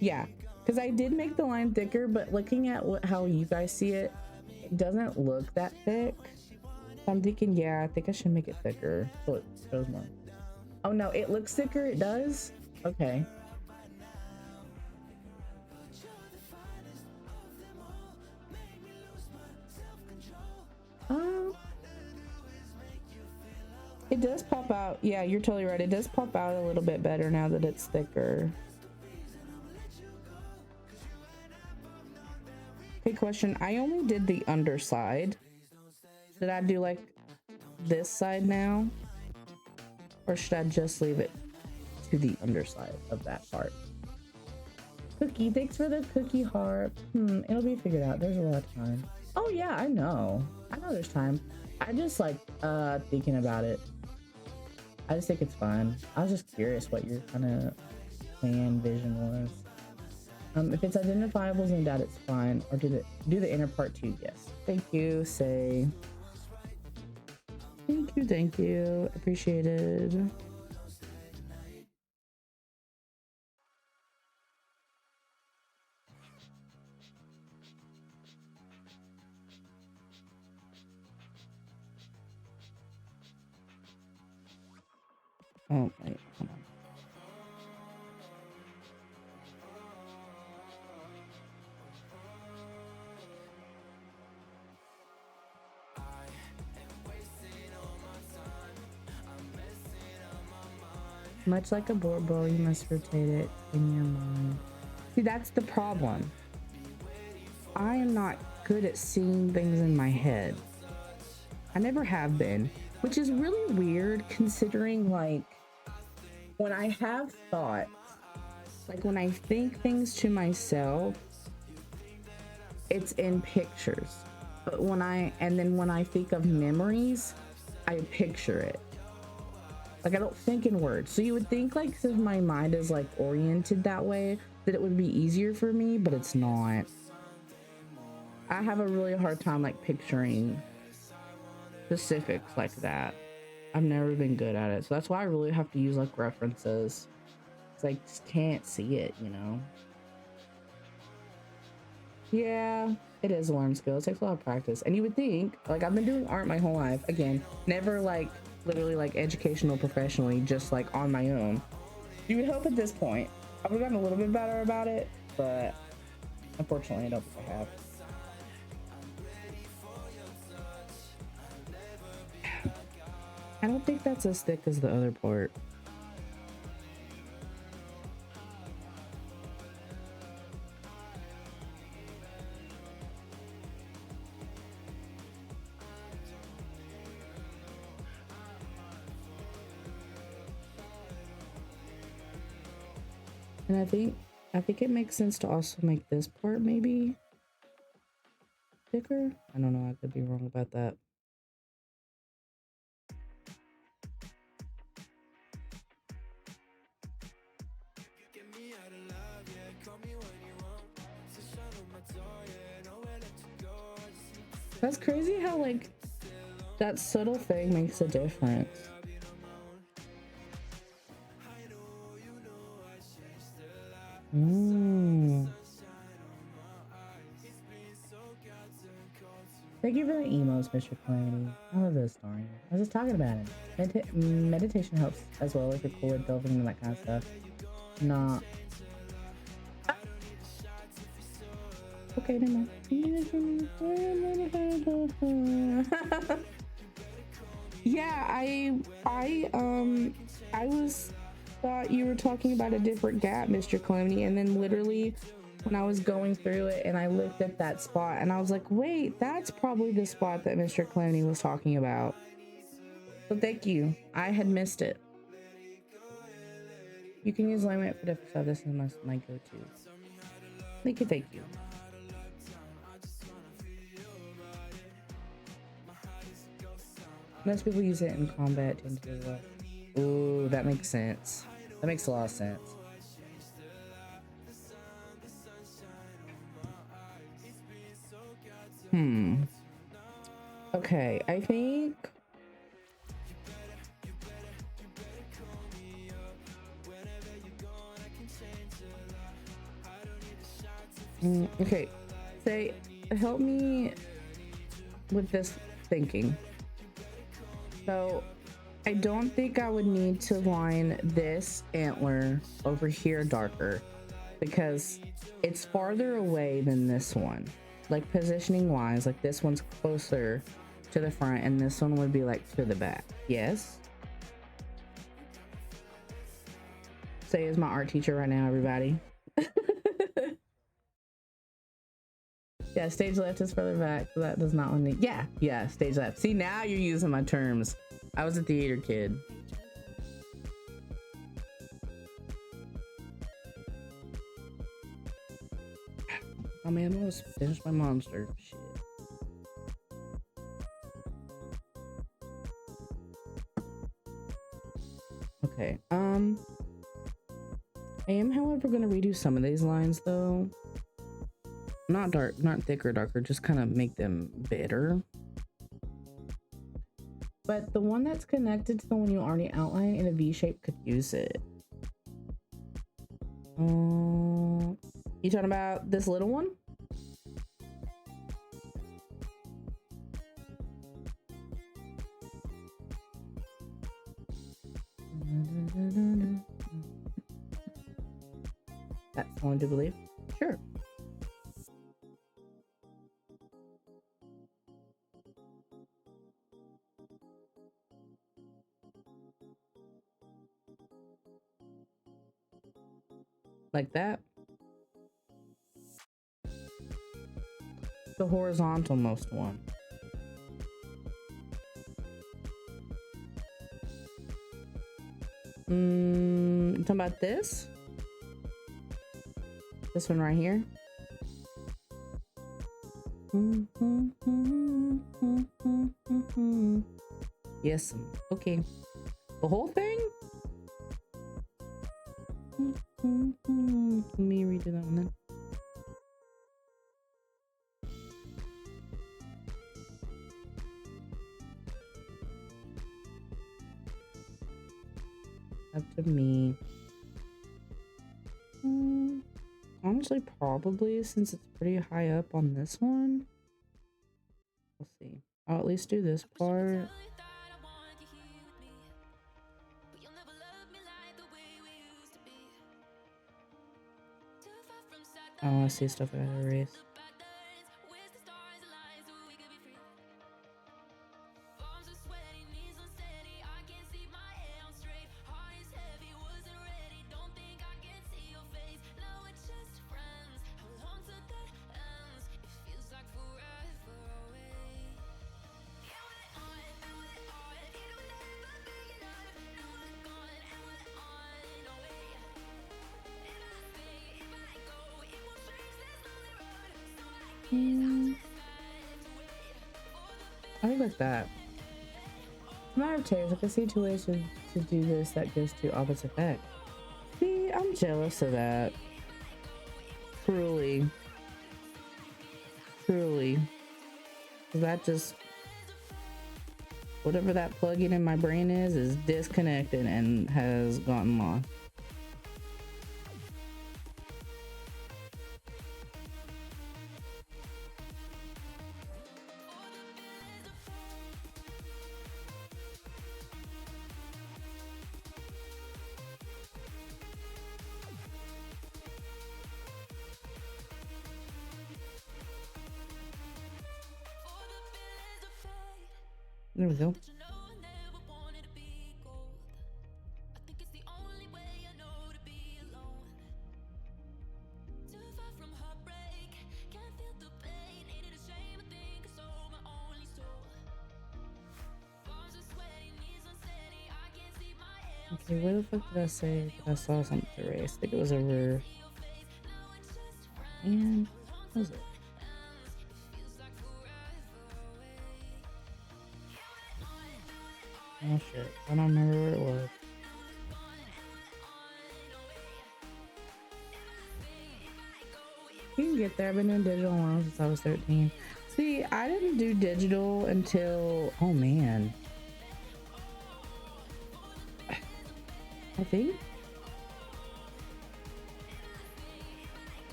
Yeah, because I did make the line thicker, but looking at how you guys see it, it doesn't look that thick. So I'm thinking, yeah, I think I should make it thicker so it shows more. Oh no, it looks thicker, it does? Okay. It does pop out. Yeah, you're totally right. It does pop out a little bit better now that it's thicker. Okay, question. I only did the underside. Should I do like this side now? Or should I just leave it to the underside of that part? Cookie, thanks for the cookie harp. It'll be figured out. There's a lot of time. Oh yeah, I know. I know there's time. I just like thinking about it. I just think it's fun. I was just curious what your kind of plan vision was. If it's identifiable, zoomed out, it's fine. Or do the inner part too. Yes. Thank you. Say. Thank you. Thank you. Appreciated. Oh wait. Hold on. Much like a board ball, you must rotate it in your mind. See, that's the problem. I am not good at seeing things in my head. I never have been, which is really weird considering, like, when I have thoughts, like when I think things to myself, it's in pictures. But when I think of memories, I picture it. Like, I don't think in words. So you would think, like, since my mind is like oriented that way, that it would be easier for me, but it's not. I have a really hard time like picturing specifics like that. I've never been good at it. So that's why I really have to use like references. Cause I just can't see it, you know? Yeah, it is a learned skill. It takes a lot of practice. And you would think, like, I've been doing art my whole life. Again, never like literally like educational professionally, just like on my own. You would hope at this point I would have gotten a little bit better about it, but unfortunately I don't think I have. I don't think that's as thick as the other part. And I think it makes sense to also make this part maybe thicker. I don't know, I could be wrong about that. That's crazy how like that subtle thing makes a difference. Thank you for the emos, Mr. Calamity. I love those stories. I was just talking about it. Meditation helps as well if you're cool with delving into that kind of stuff. Nah. Okay, never mind. Yeah, I was thought you were talking about a different gap, Mr. Calamity, and then literally when I was going through it and I looked at that spot and I was like, wait, that's probably the spot that Mr. Calamity was talking about. So thank you. I had missed it. You can use laminate for different stuff. This is my go-to. Thank you. Most people use it in combat as well. Ooh, that makes sense. That makes a lot of sense. Okay, I think okay, say help me with this thinking. So I don't think I would need to line this antler over here darker because it's farther away than this one. Like positioning wise, like this one's closer to the front and this one would be like to the back. Yes. Say is my art teacher right now, everybody. Yeah, stage left is further back, so that does not want me. Yeah, stage left. See, now you're using my terms. I was a theater kid. Oh man, I almost finished my monster. Shit. we're gonna redo some of these lines though. Not dark, not thicker, darker, just kind of make them bitter. But the one that's connected to the one you already outlined in a V shape could use it. You talking about this little one? That's the one to believe. Sure. Like that. The horizontal most one. You talking about this? This one right here? Yes. Okay. The whole thing? Let me redo that one then. Up to me. Honestly, probably, since it's pretty high up on this one. We'll see. I'll at least do this part. Oh, I see stuff I gotta erase. I think like that. Matter of taste, I can see two ways to do this that gives two opposite effect. See, I'm jealous of that. Truly. Truly. That just, whatever that plugin in my brain is disconnected and has gotten lost. There we go. Okay, where the fuck did I say that I saw something to erase? I think it was over. And what was it? Oh shit, I don't remember where it was. You can get there. I've been doing digital long since I was 13. See, I didn't do digital until, oh man, I think.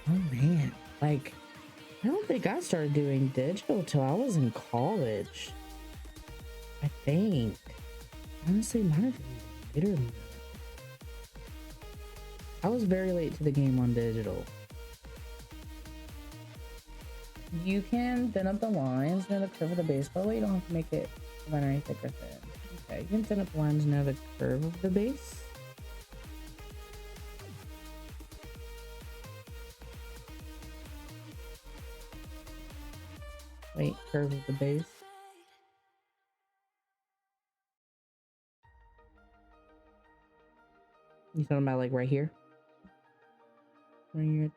Oh man, like, I don't think I started doing digital till I was in college. I think. Honestly, might have been later than that. I was very late to the game on digital. You can thin up the lines near the curve of the base, but you don't have to make it binary thick or thin. Okay, you can thin up the lines near the curve of the base. Wait, curve of the base. You talking about like right here? Where you're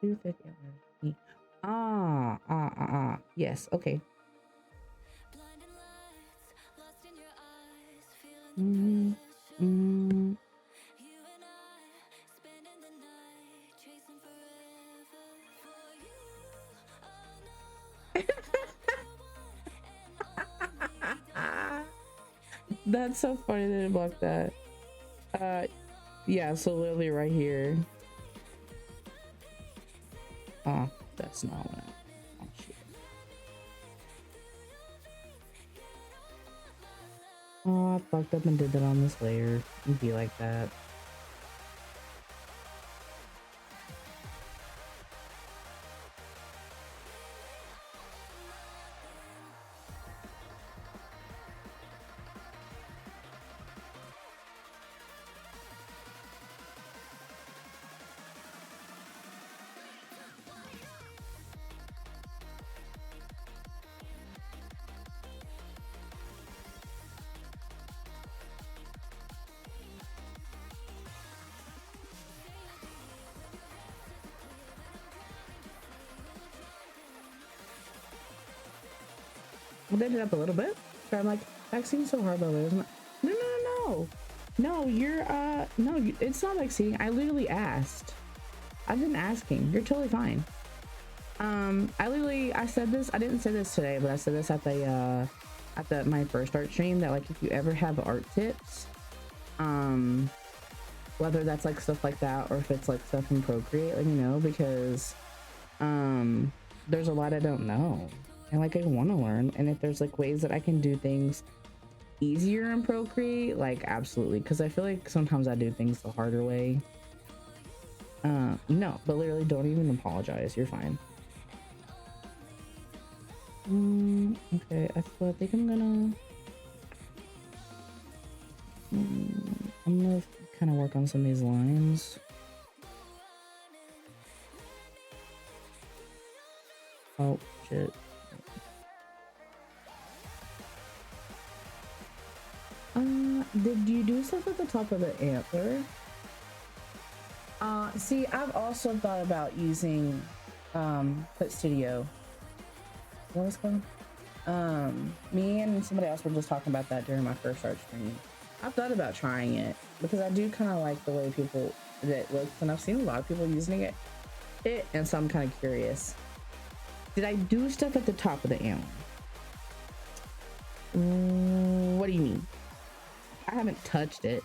too thick. Yes, okay. That's so funny that it blocked that. Yeah, so literally right here. Oh, that's not what I, oh shit. Oh, I fucked up and did that on this layer. It'd be like that. I did it up a little bit. So I'm like, vaccine's so hard, though. Isn't it? No, no, no, no. No, you're, no, it's not vaccine. I literally asked. I've been asking. You're totally fine. I said this, I didn't say this today, but I said this at my first art stream, that like, if you ever have art tips, whether that's like stuff like that, or if it's like stuff in Procreate, let me know, because, there's a lot I don't know. And like I want to learn, and if there's like ways that I can do things easier in Procreate, like absolutely, because I feel like sometimes I do things the harder way. No, but literally don't even apologize, you're fine. Okay, I think I'm gonna kind of work on some of these lines. Oh shit. Did you do stuff at the top of the antler? See, I've also thought about using Put Studio. What was it called? Me and somebody else were just talking about that during my first art stream. I've thought about trying it because I do kind of like the way it looks, and I've seen a lot of people using it, and so I'm kind of curious. Did I do stuff at the top of the antler? What do you mean? I haven't touched it.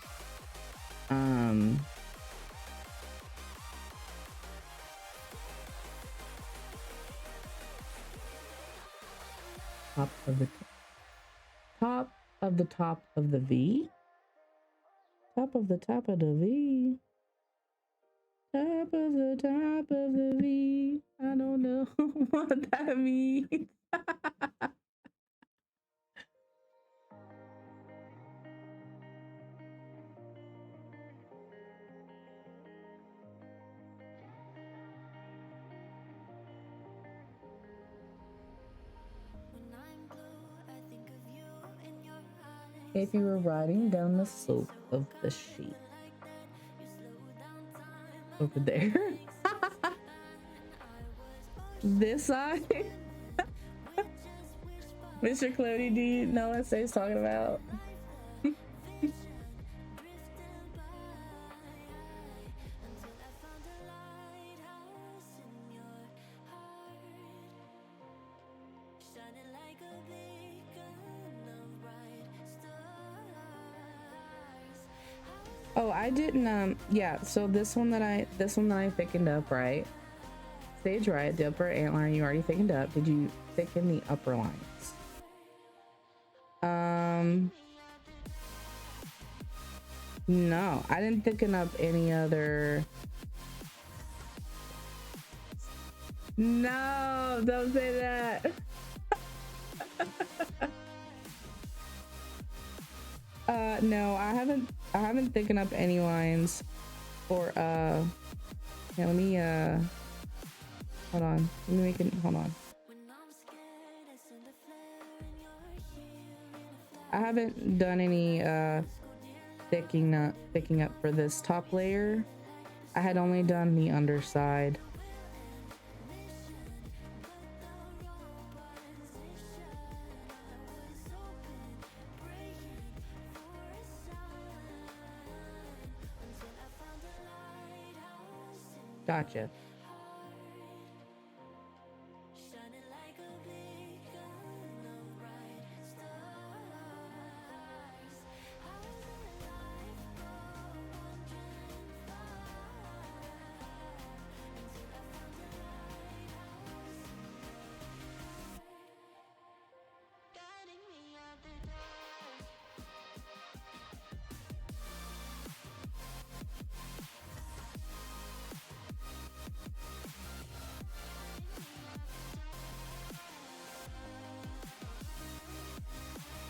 Top of the top of the V. Top of the top of the V. Top of the top of the V. I don't know what that means. If you were riding down the slope of the sheet. Over there. This side. Mr. Clody, do you know what Say's talking about? Oh, I didn't, yeah, so this one that I thickened up, right? Stage right, the upper antler you already thickened up. Did you thicken the upper lines? No, I didn't thicken up any other. No, don't say that. No, I haven't thickened up any lines or yeah, let me hold on. Let me make it, hold on. I haven't done any thickening up for this top layer. I had only done the underside. Gotcha.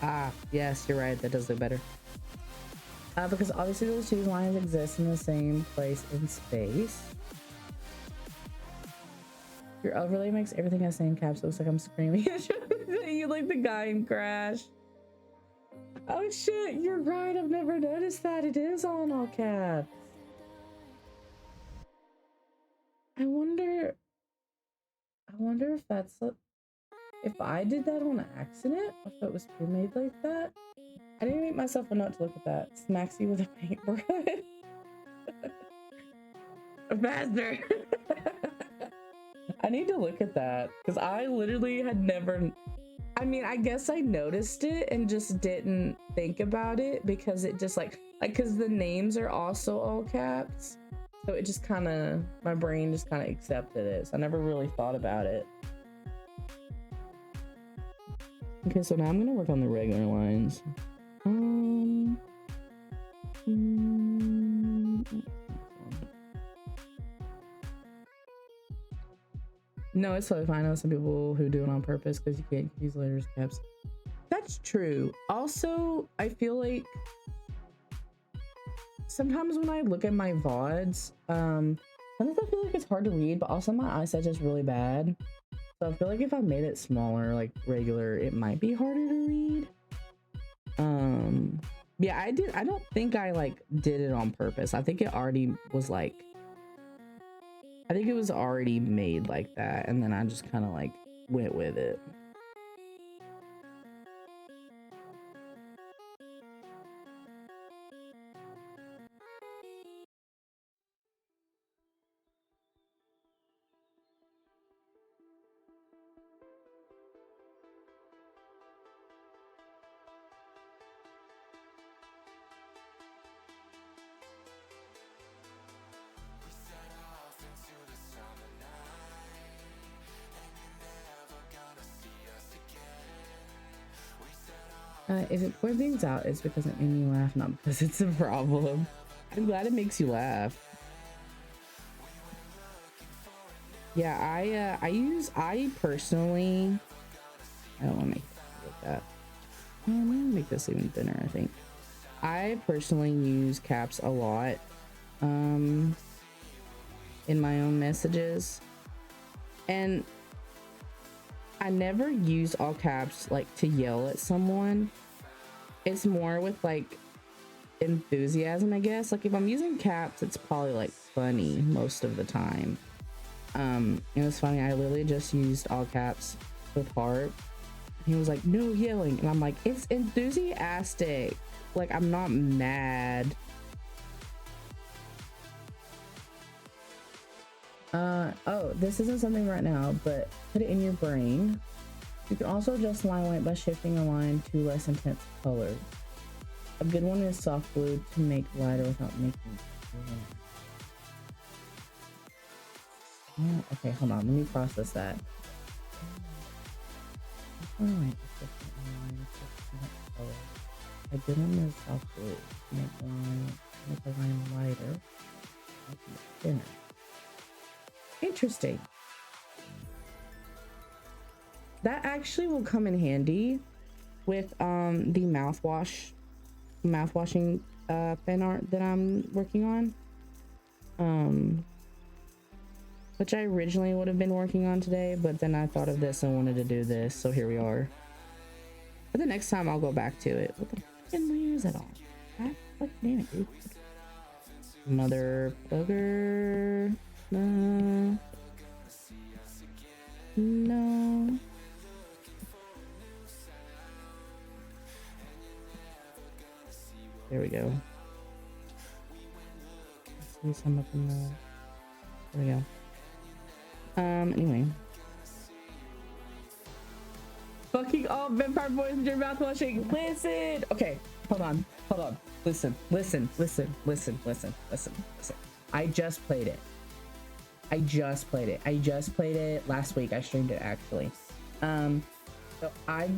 Ah, yes, you're right. That does look better. Because obviously those two lines exist in the same place in space. Your overlay makes everything has same caps. Looks like I'm screaming at you. You like the guy in Crash. Oh shit, you're right. I've never noticed that. It is all in all caps. I wonder if that's if I did that on accident, or if it was pre-made like that. I didn't make myself a note to look at that. Smacks you with a paintbrush. Faster. I need to look at that because I literally had never. I mean, I guess I noticed it and just didn't think about it because it just like because the names are also all caps. So it just kind of, my brain just kind of accepted it. So I never really thought about it. Okay, so now I'm gonna work on the regular lines. No, it's totally fine. I know some people who do it on purpose because you can't use letters caps. That's true. Also, I feel like sometimes when I look at my VODs, sometimes I feel like it's hard to read, but also my eyesight's just really bad. So I feel like if I made it smaller, like regular, it might be harder to read. Yeah, I don't think I like did it on purpose. I think it already was like, I think it was already made like that, and then I just kind of like went with it. If it points things out, it's because it made me laugh, not because it's a problem. I'm glad it makes you laugh. Yeah, I personally, I don't want to make it like that. I'm gonna make this even thinner, I think. I personally use caps a lot in my own messages, and I never use all caps like to yell at someone. It's more with like enthusiasm, I guess. Like if I'm using caps, it's probably like funny most of the time. It was funny, I literally just used all caps with heart. He was like, no yelling, and I'm like, it's enthusiastic, like I'm not mad. Oh, this isn't something right now, but put it in your brain. You can also adjust line weight by shifting a line to less intense colors. A good one is soft blue to make lighter without making it. Oh, okay, hold on, let me process that. A good one is soft blue to make the line lighter, make it thinner. Interesting. That actually will come in handy with the mouthwashing fan art that I'm working on. Which I originally would have been working on today, but then I thought of this and wanted to do this, so here we are. But the next time I'll go back to it. What the fucking layer is that on? God fucking damn it, dude. Mother bugger. No. No. There we go. Let's see some up in the. There we go. Anyway. Fucking all vampire boys and your mouth washing. Listen. Okay, hold on. Listen. I just played it. I just played it last week. I streamed it actually. So I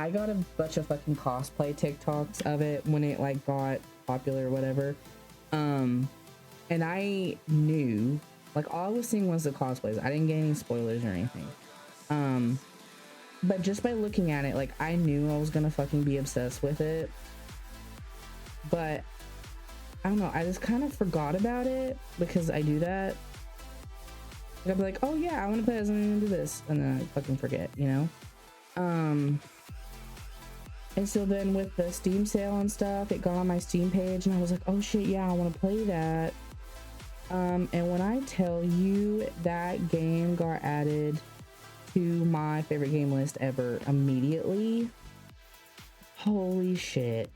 got a bunch of fucking cosplay TikToks of it when it like got popular or whatever. And I knew, like, all I was seeing was the cosplays. I didn't get any spoilers or anything. but just by looking at it, like, I knew I was gonna fucking be obsessed with it. But I don't know, I just kind of forgot about it because I do that. Like, I'd be like, oh yeah, I want to play this and I'm gonna do this, and then I fucking forget, you know. And so then with the Steam sale and stuff, it got on my Steam page and I was like, oh shit, yeah, I want to play that. And when I tell you that game got added to my favorite game list ever immediately, holy shit.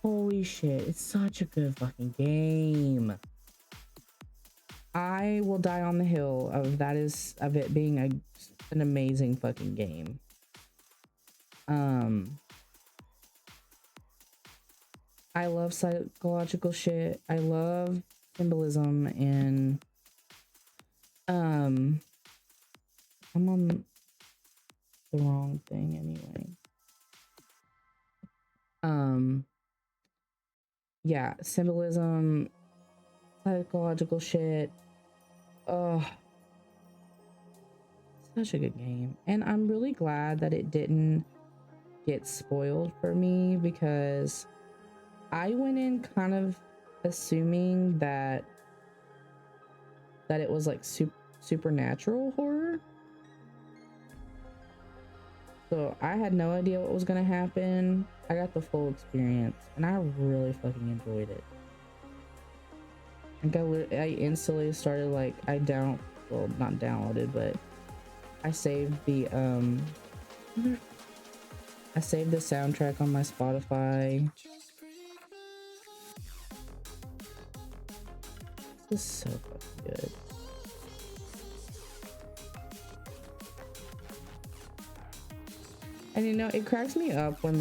Holy shit, it's such a good fucking game. I will die on the hill of it being an amazing fucking game. I love psychological shit. I love symbolism, and I'm on the wrong thing anyway. Yeah, symbolism, psychological shit. Oh, such a good game. And I'm really glad that it didn't get spoiled for me, because I went in kind of assuming that it was like supernatural horror. So I had no idea what was gonna happen. I got the full experience and I really fucking enjoyed it. I instantly started, like, well, not downloaded, but I saved the soundtrack on my Spotify. This is so fucking good. And you know, it cracks me up when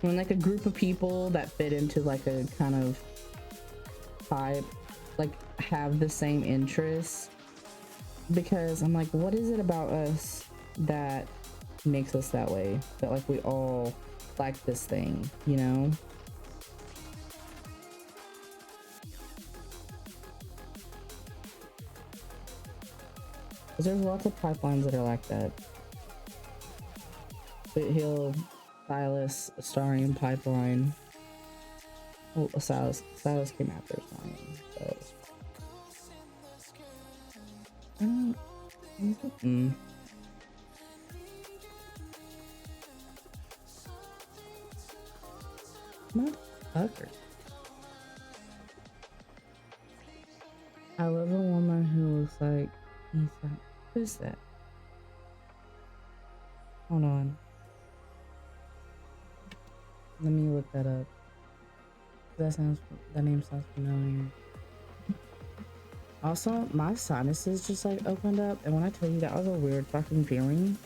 a group of people that fit into like a kind of vibe, like, have the same interests, because I'm like, what is it about us that makes us that way, that like we all like this thing, you know? Because there's lots of pipelines that are like that. Hill, Silas, Astarian pipeline. Oh, Silas came after Astarian, so. Motherfucker. I love a woman who looks like Ethan. Who's that? Hold on. Let me look that up. That name sounds familiar. Also, my sinuses just like opened up, and when I tell you, that was a weird fucking feeling.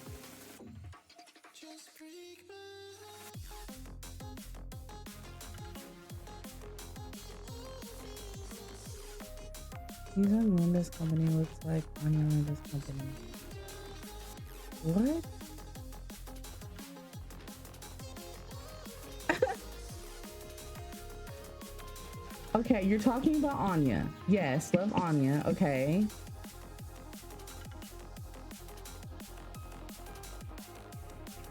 These are Linda's company looks like Anya Linda's company. What? Okay, you're talking about Anya. Yes, love Anya. Okay.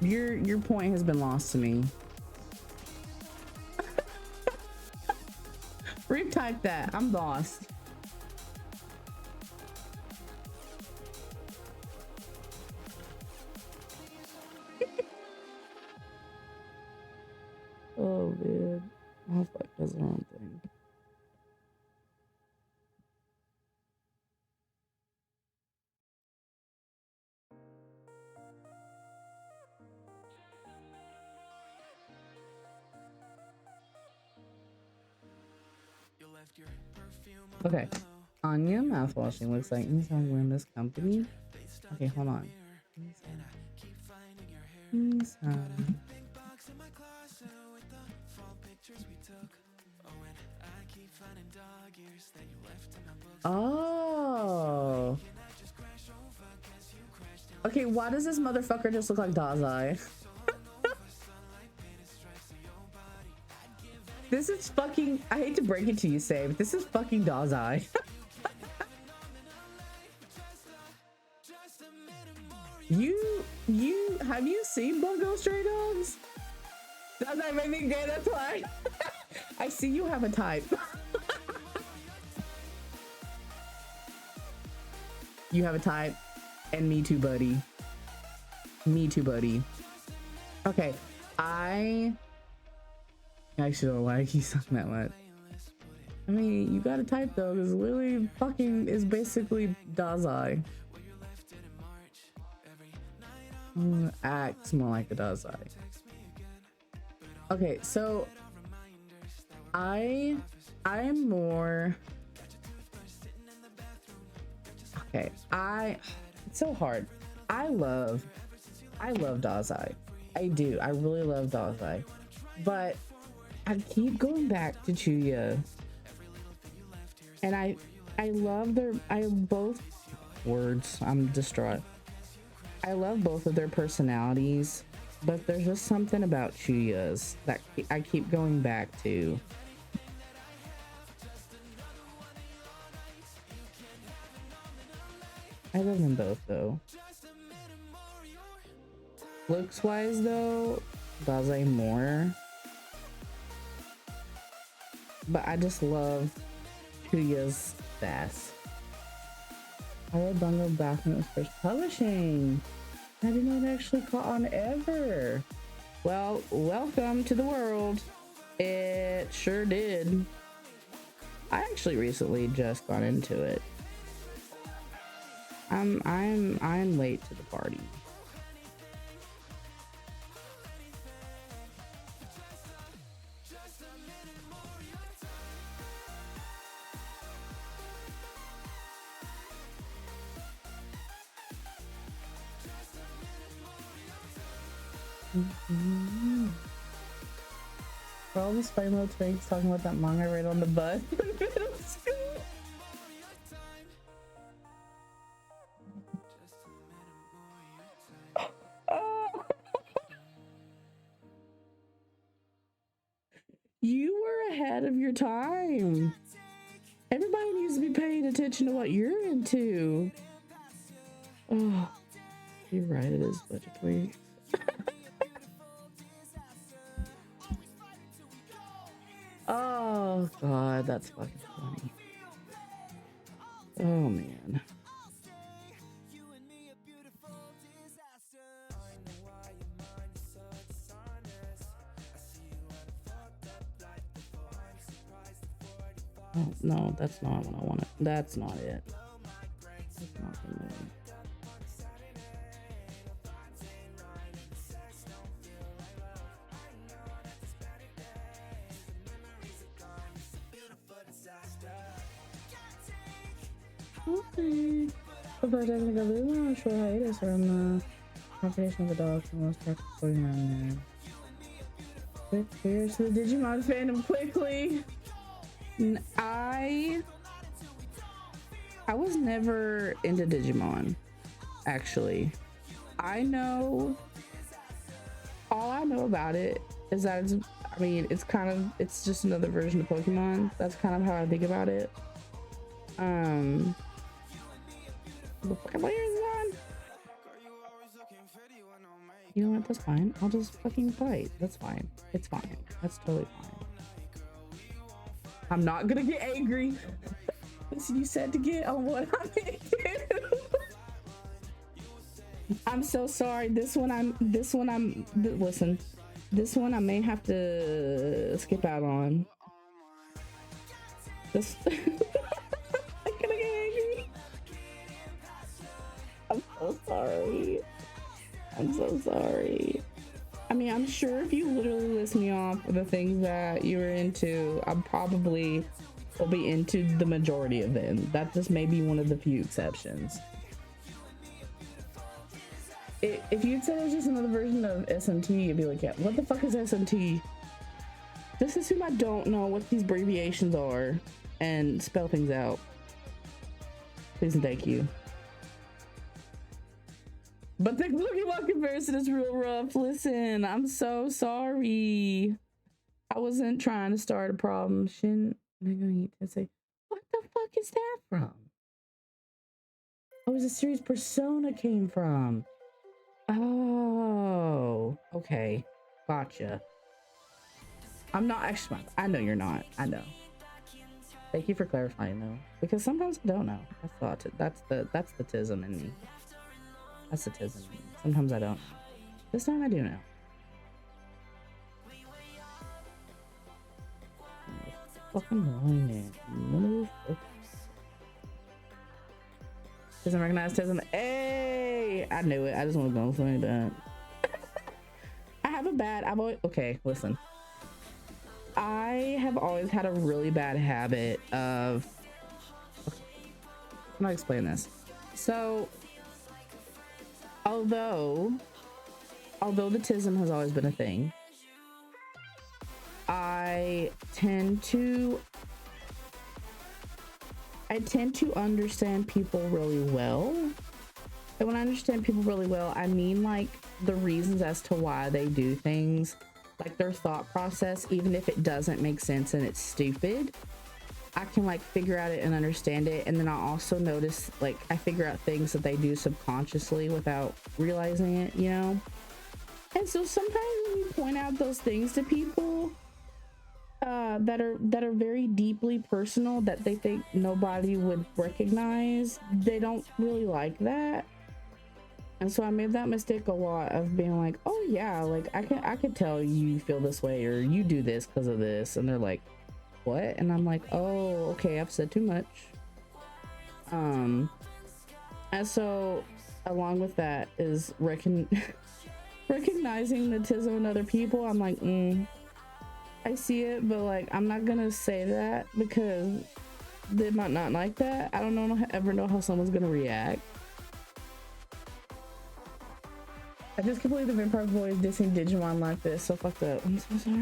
Your point has been lost to me. Retype that. I'm lost. Oh man. Oh fuck, that's the wrong thing. Okay, Anya mouthwashing looks like inside Linda's company. Okay, hold on. Inside. Oh. Okay, why does this motherfucker just look like Dazai? This is fucking, I hate to break it to you, Say, but this is fucking Dazai. You have you seen Bungo Stray Dogs? Does that make me gay? That's why. I see you have a type. You have a type, and me too, buddy. Me too, buddy. Okay, I actually don't like you something that much. I mean, you got a type though, because Lily fucking is basically Dazai. Acts more like a Dazai. Okay, so I am more. Okay, it's so hard. I love Dazai. I do. I really love Dazai. But I keep going back to Chuya. And I love both words. I'm distraught. I love both of their personalities, but there's just something about Chuya's that I keep going back to. I love them both though. Looks wise though, Dazai more. But I just love Chuya's best. I read Bungo back when it was first publishing. I did not actually caught on ever. Well, welcome to the world. It sure did. I actually recently just got into it. I'm late to the party. For all these funny little twinks talking about that manga right on the bus in middle school. You were ahead of your time. Everybody needs to be paying attention to what you're into. Oh, you're right, it is budget tweaks. Oh god, that's fucking funny. Oh man. Oh no, that's not what I wanted. That's not it. That's not the movie. Okay. Before taking a little short hiatus from the competition of the dogs and most practical floating around there. Quick clears to the Digimon fandom quickly. I was never into Digimon, actually. All I know about it is that it's just another version of Pokemon. That's kind of how I think about it. The fucking player is on. You know what? That's fine. I'll just fucking fight. That's fine. It's fine. That's totally fine. I'm not gonna get angry. Listen, you said to get on what I'm into. I'm so sorry. This one I may have to skip out on. This I'm gonna get angry. I'm so sorry. I'm so sorry. I mean, I'm sure if you literally list me off the things that you were into, I probably will be into the majority of them. That just may be one of the few exceptions. If you'd said it was just another version of SMT, you'd be like, yeah, what the fuck is SMT? Just assume I don't know what these abbreviations are and spell things out. Please and thank you. But the Pokemon comparison is real rough. Listen, I'm so sorry. I wasn't trying to start a problem. Shouldn't I going to say, what the fuck is that from? Oh, it was a series Persona came from. Oh, okay. Gotcha. I'm not actually. I know you're not. I know. Thank you for clarifying though, because sometimes I don't know. That's the tism in me. That's the tism in me. Sometimes I don't know. This time I do know. Fucking line it. Doesn't recognize tism. Hey, I knew it. I just want to go something like that. I have a bad. Okay. Listen. I have always had a really bad habit of. Okay, I'm gonna explain this. So, although the tism has always been a thing, I tend to understand people really well. And when I understand people really well, I mean like the reasons as to why they do things, like their thought process, even if it doesn't make sense and it's stupid, I can like figure out it and understand it. And then I also notice, like, I figure out things that they do subconsciously without realizing it, you know? And so sometimes when you point out those things to people, that are very deeply personal, that they think nobody would recognize, they don't really like that. And so I made that mistake a lot of being like, oh yeah, like I could tell you feel this way, or you do this because of this. And they're like, what? And I'm like, oh, okay, I've said too much. And so along with that is recognizing the tism in other people. I'm like, I see it, but like I'm not gonna say that because they might not like that. I don't ever know how someone's gonna react. I just can't believe the vampire boy is dissing Digimon like this. So fucked up. I'm so sorry.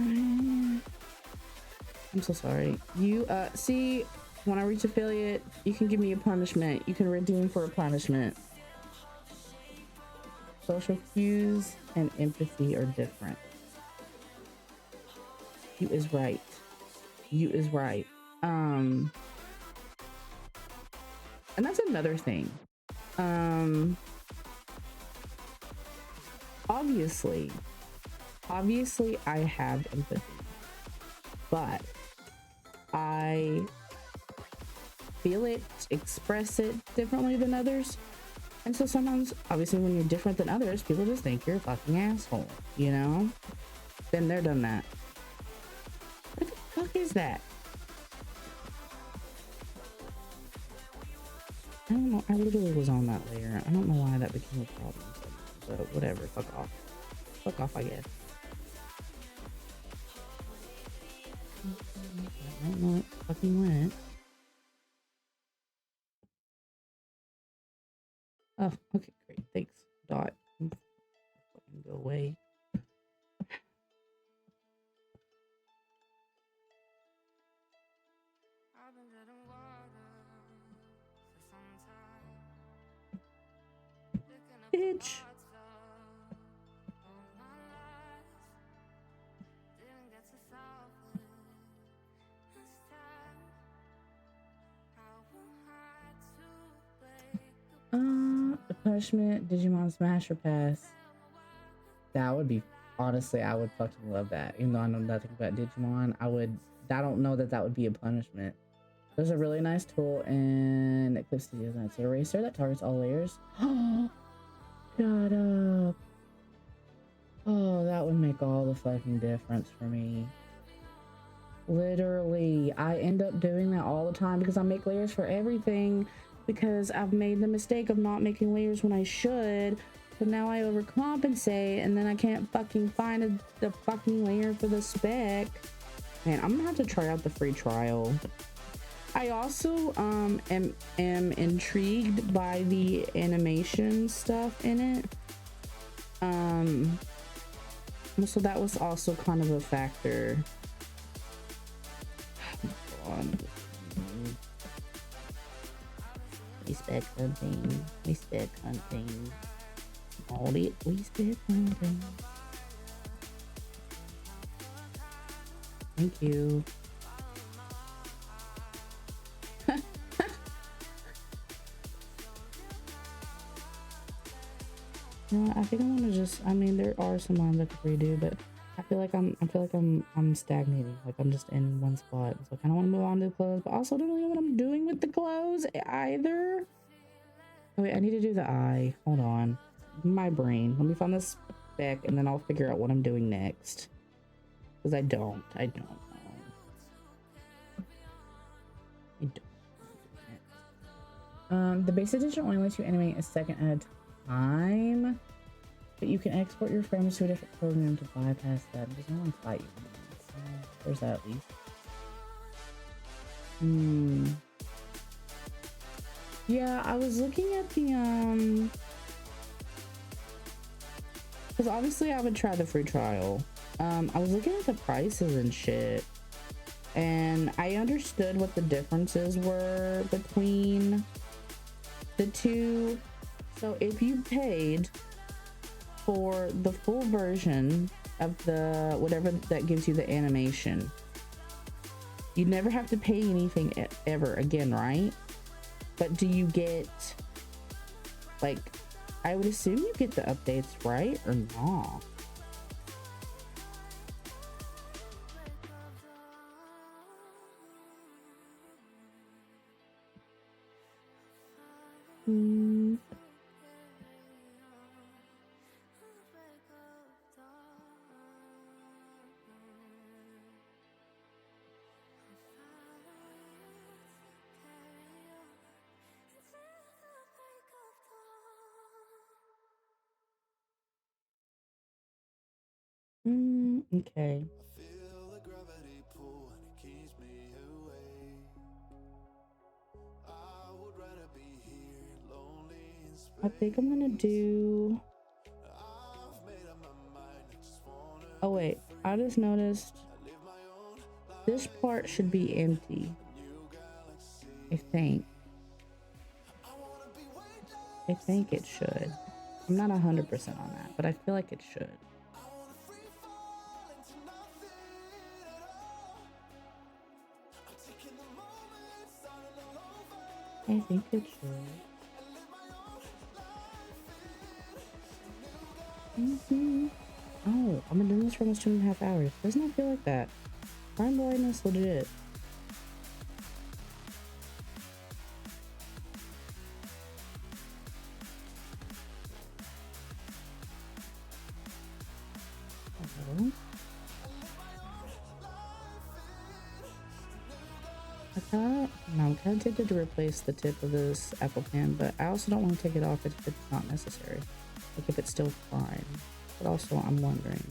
I'm so sorry. You see, when I reach affiliate, you can give me a punishment. You can redeem for a punishment. Social cues and empathy are different. You is right. You is right. And that's another thing. Obviously I have empathy, but I feel it, express it differently than others. And so sometimes, obviously, when you're different than others, people just think you're a fucking asshole, you know? Been there, done that. What the fuck is that? I don't know. I literally was on that layer. I don't know why that became a problem. But whatever. Fuck off. Fuck off, I guess. I don't know. It fucking went. Oh, okay, great. Thanks. Dot. Fucking go away. Bitch. The punishment, Digimon Smash or Pass. That would be, honestly, I would fucking love that. Even though I know nothing about Digimon, I don't know that would be a punishment. There's a really nice tool in Eclipse Studios, and it's an eraser that targets all layers. Oh, shut up. Oh, that would make all the fucking difference for me. Literally, I end up doing that all the time because I make layers for everything, because I've made the mistake of not making layers when I should. So now I overcompensate, and then I can't fucking find the fucking layer for the spec. Man, I'm gonna have to try out the free trial. I also am intrigued by the animation stuff in it. So that was also kind of a factor. We spec hunting. We spec hunting. All it. We spec hunting. Thank you. No, I think I'm gonna just. I mean, there are some lines I could redo, but I feel like I'm stagnating. Like I'm just in one spot. So I kind of want to move on to the clothes, but also don't really know what I'm doing with the clothes either. Oh, wait, I need to do the eye. Hold on, my brain. Let me find this spec, and then I'll figure out what I'm doing next. Because I don't know. I don't. The base edition only lets you animate a second at a time, but you can export your frames to a different program to bypass that. Does no one fight you? So there's that at least. Yeah, I was looking at the because obviously I would try the free trial. I was looking at the prices and shit, and I understood what the differences were between the two. So if you paid for the full version of the whatever that gives you the animation, you never have to pay anything ever again, right? But do you get, like, I would assume you get the updates, right, or not? Okay. I think I'm gonna do. Oh wait, I just noticed this part should be empty. I think. I think it should. I'm not 100% on that, but I feel like it should. I think it should. Oh, I've been doing this for almost 2.5 hours. Doesn't it feel like that? Time blindness, legit. Hello? I'm kind of tempted to replace the tip of this apple pen, but I also don't want to take it off if it's not necessary. Like if it's still fine. But also, I'm wondering.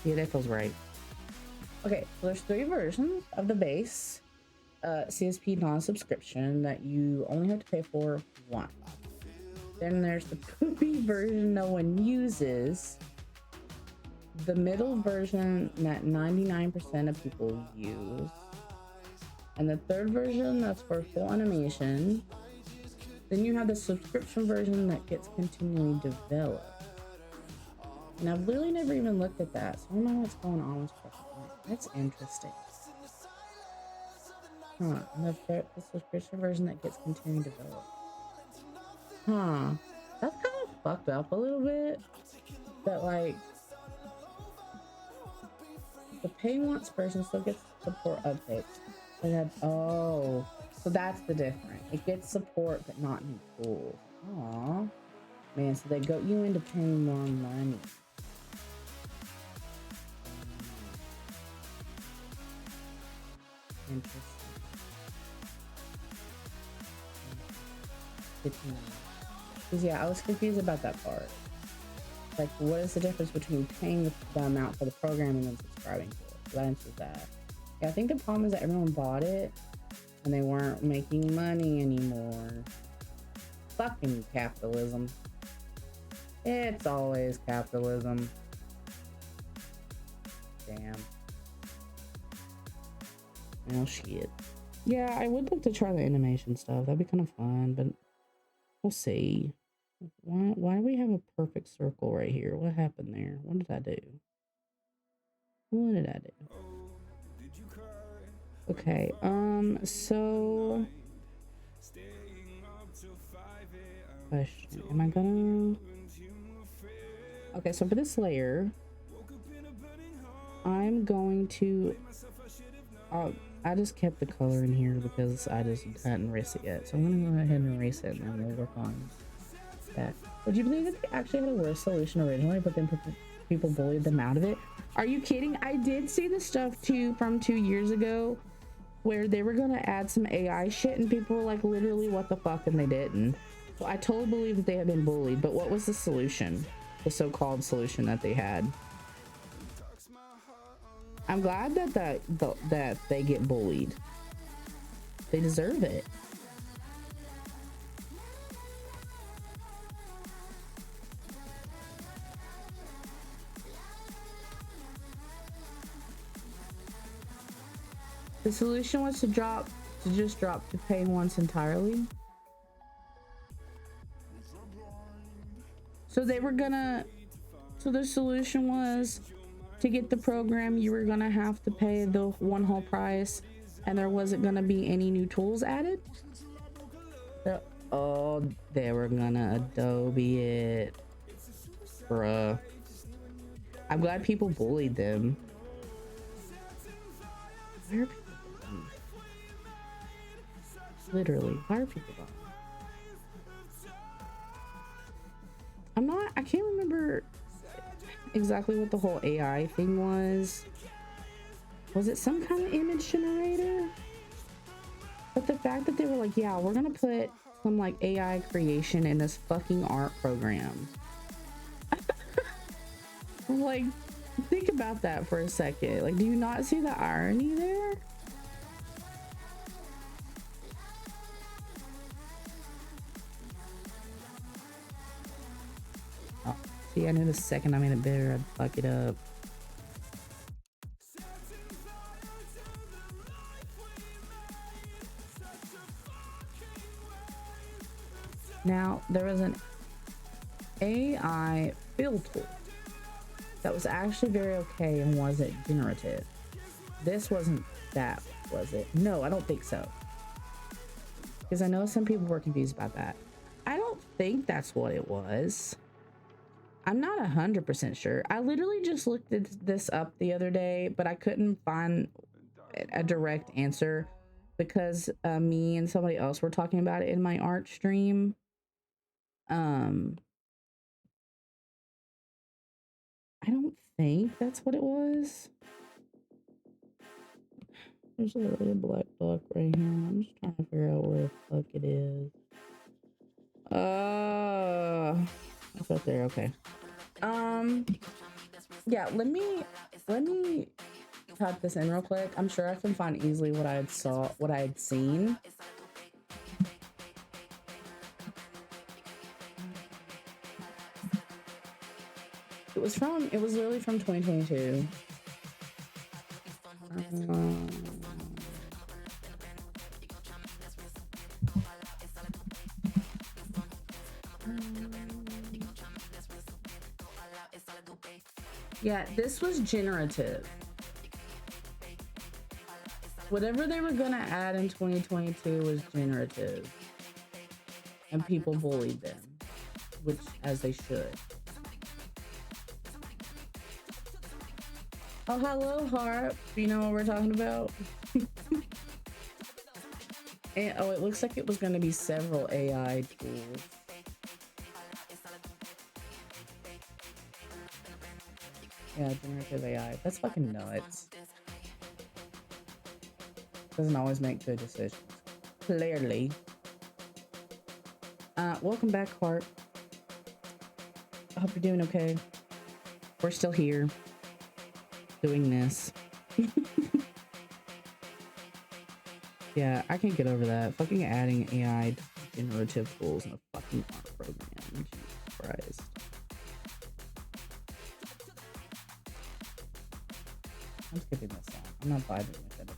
Yeah, that feels right. Okay, so there's 3 versions of the base CSP non-subscription that you only have to pay for 1. Then there's the poopy version no one uses, the middle version that 99% of people use, and the 3rd version that's for full animation. Then you have the subscription version that gets continually developed. And I've literally never even looked at that, so I don't know what's going on with stuff. That's interesting. Huh, and the subscription version that gets continually developed. Huh, that's kind of fucked up a little bit. That like the pay once version still gets support updates. But that, oh, so that's the difference. It gets support but not new tools. Aw, man, so they got you into paying more money. Interesting. Because yeah, I was confused about that part. Like, what is the difference between paying the amount for the program and then subscribing to it? So that answers that. Yeah, I think the problem is that everyone bought it and they weren't making money anymore. Fucking capitalism. It's always capitalism. Damn. Oh shit. Yeah, I would like to try the animation stuff. That'd be kind of fun, but we'll see. Why do we have a perfect circle right here? What happened there? What did I do? What did I do? Okay, so question. Am I gonna okay, so for this layer, I'm going to I just kept the color in here because I just hadn't erased it yet. So I'm gonna go ahead and erase it and then we'll work on that. Would you believe that they actually had a worse solution originally, but then people bullied them out of it? Are you kidding? I did see the stuff too from 2 years ago where they were gonna add some AI shit and people were like, literally, what the fuck, and they didn't. So I totally believe that they had been bullied, but what was the solution? The so-called solution that they had? I'm glad that they get bullied. They deserve it. The solution was to just drop to paying once entirely. So they were gonna, so the solution was to get the program, you were gonna have to pay the one whole price and there wasn't gonna be any new tools added. Oh, they were gonna Adobe it. Bruh. I'm glad people bullied them. Why are people dumb? Literally, why are people dumb? I can't remember exactly what the whole AI thing was. Was it some kind of image generator? But the fact that they were like, yeah, we're gonna put some like AI creation in this fucking art program. Like, think about that for a second. Like, do you not see the irony there? Oh, see, I knew the second I made it bigger, I'd fuck it up. Now, there was an AI fill tool that was actually very okay and wasn't generative. This wasn't that, was it? No, I don't think so. Because I know some people were confused about that. I don't think that's what it was. I'm not 100% sure. I literally just looked at this up the other day, but I couldn't find a direct answer because me and somebody else were talking about it in my art stream. I don't think that's what it was. There's literally a black block right here. I'm just trying to figure out where the fuck it is. It's up there. Okay. Yeah. Let me type this in real quick. I'm sure I can find easily what I had seen. It was literally from 2022. Yeah, this was generative. Whatever they were gonna add in 2022 was generative. And people bullied them, which, as they should. Oh, hello, Harp. You know what we're talking about? And, oh, it looks like it was going to be several AI tools. Yeah, generative AI. That's fucking nuts. Doesn't always make good decisions. Clearly. Welcome back, Harp. I hope you're doing okay. We're still here. Doing this. Yeah, I can't get over that. Fucking adding AI generative tools in a fucking art program. Jesus Christ. I'm skipping this song. I'm not vibing with it.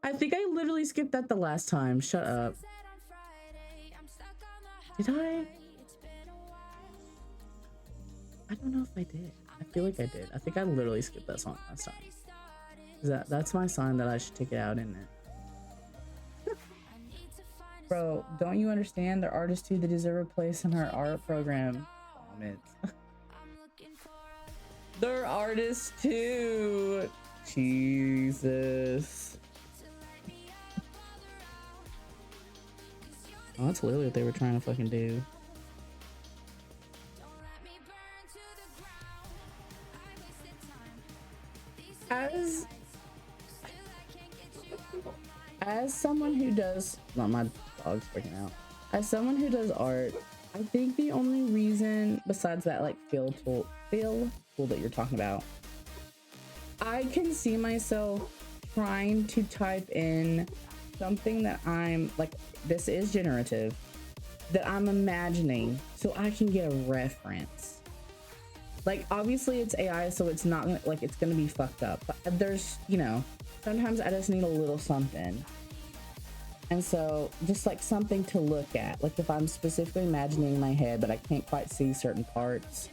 I think I literally skipped that the last time. Shut up. Did I? I don't know if I did. I feel like I did. I think I literally skipped that song last time. That's my sign that I should take it out, isn't it? Bro, don't you understand? They're artists too. They deserve a place in our art program. Comments. They're artists too. Jesus. Oh, that's literally what they were trying to fucking do. As someone who does, not my dog's freaking out. As someone who does art, I think the only reason besides that like fill tool that you're talking about, I can see myself trying to type in something that I'm like, this is generative, that I'm imagining so I can get a reference. Like obviously it's AI, so it's not gonna, like it's gonna be fucked up, but there's, you know, sometimes I just need a little something. And so just like something to look at, like if I'm specifically imagining in my head but I can't quite see certain parts,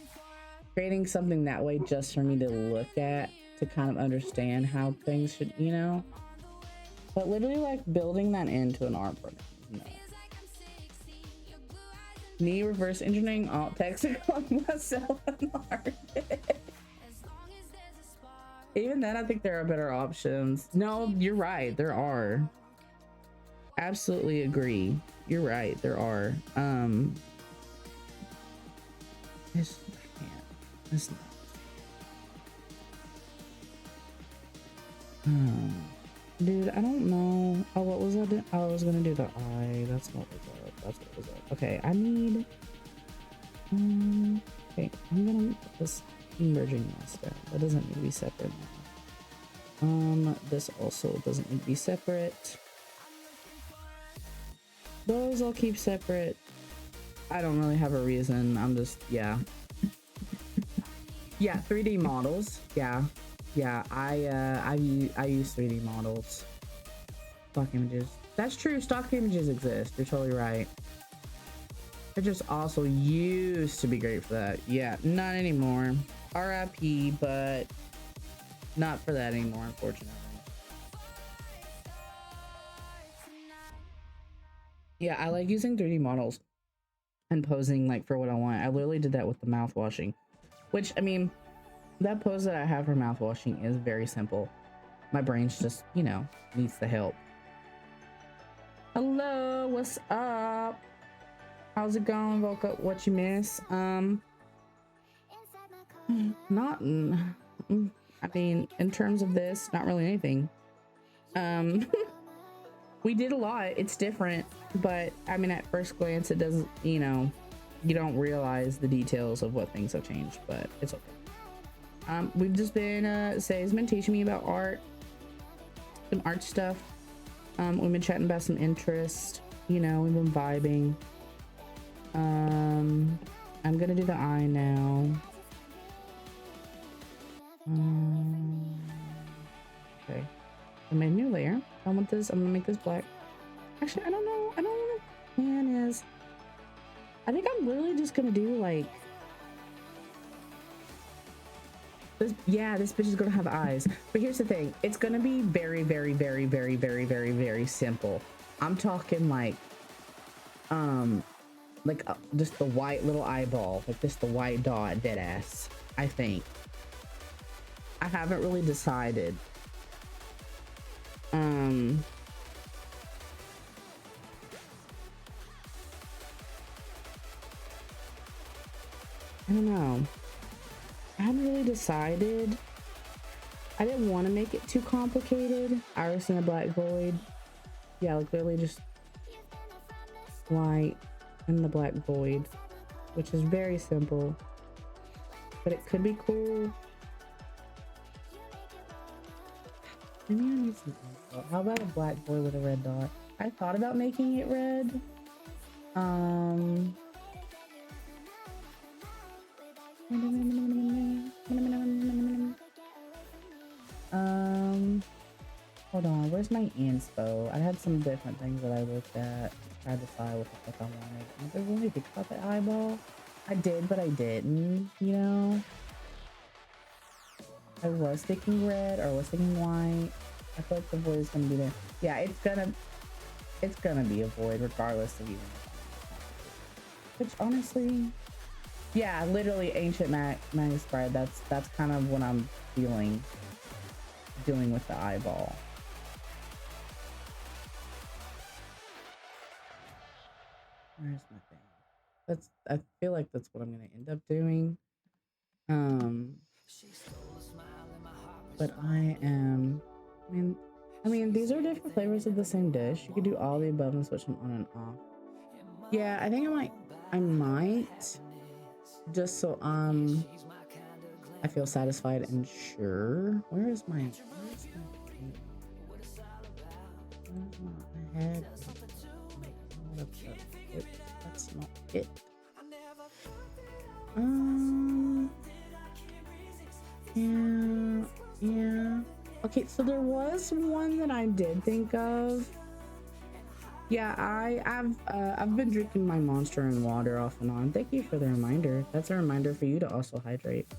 creating something that way just for me to look at, to kind of understand how things should, you know. But literally like building that into an art program, no. Me reverse engineering alt text calling myself an artist. Even then I think there are better options. No, you're right, there are. Absolutely agree. You're right, there are. It's not. Dude, I don't know. Oh, what was I doing? Oh, I was gonna do the eye. That's what was up. That's what was up. Okay, I need. Okay, I'm gonna put this merging this down. That doesn't need to be separate now. This also doesn't need to be separate. Those I'll keep separate. I don't really have a reason. I'm just, yeah. Yeah, 3D models. Yeah. Yeah, I use 3D models. Stock images. That's true, stock images exist. You're totally right. It just also used to be great for that. Yeah, not anymore. RIP, but not for that anymore, unfortunately. Yeah, I like using 3D models and posing like for what I want. I literally did that with the mouth washing, which, I mean, that pose that I have for mouth washing is very simple. My brain's just, you know, needs the help. Hello, what's up? How's it going, Volca? What you miss? Not, I mean, in terms of this, not really anything. We did a lot. It's different, but I mean, at first glance, it doesn't, you know, you don't realize the details of what things have changed, but it's okay. We've just been, Say's been teaching me about art, some art stuff. We've been chatting about some interest, you know, we've been vibing. I'm gonna do the eye now. Okay, I made a new layer. I want this, I'm gonna make this black. Actually, I don't know what the plan is. I think I'm really just gonna do like this. Yeah, this bitch is gonna have eyes. But here's the thing, it's gonna be very, very, very, very, very, very, very simple. I'm talking like just the white little eyeball, like just the white dot, dead ass. I think I haven't really decided. I don't know. I haven't really decided. I didn't want to make it too complicated. Iris in a black void. Yeah, like literally just white in the black void, which is very simple, but it could be cool. Maybe I need some info. How about a black void with a red dot? I thought about making it red. Hold on, where's my inspo? I had some different things that I looked at, tried to decide what the fuck I wanted. I didn't really think about the eyeball. I did, but I didn't, you know? I was thinking red or I was thinking white. I feel like the void is gonna be there. Yeah, it's gonna be a void regardless of even. Which honestly, yeah, literally ancient Magus Bride. That's kind of what I'm feeling doing with the eyeball. Where's my thing? I feel like that's what I'm gonna end up doing. Um but I mean these are different flavors of the same dish. You could do all the above and switch them on and off. Yeah, I think I might just so I feel satisfied and sure. Where's my head? That's not it. Yeah. Okay, so there was one that I did think of. Yeah, I've been drinking my Monster and water off and on. Thank you for the reminder. That's a reminder for you to also hydrate.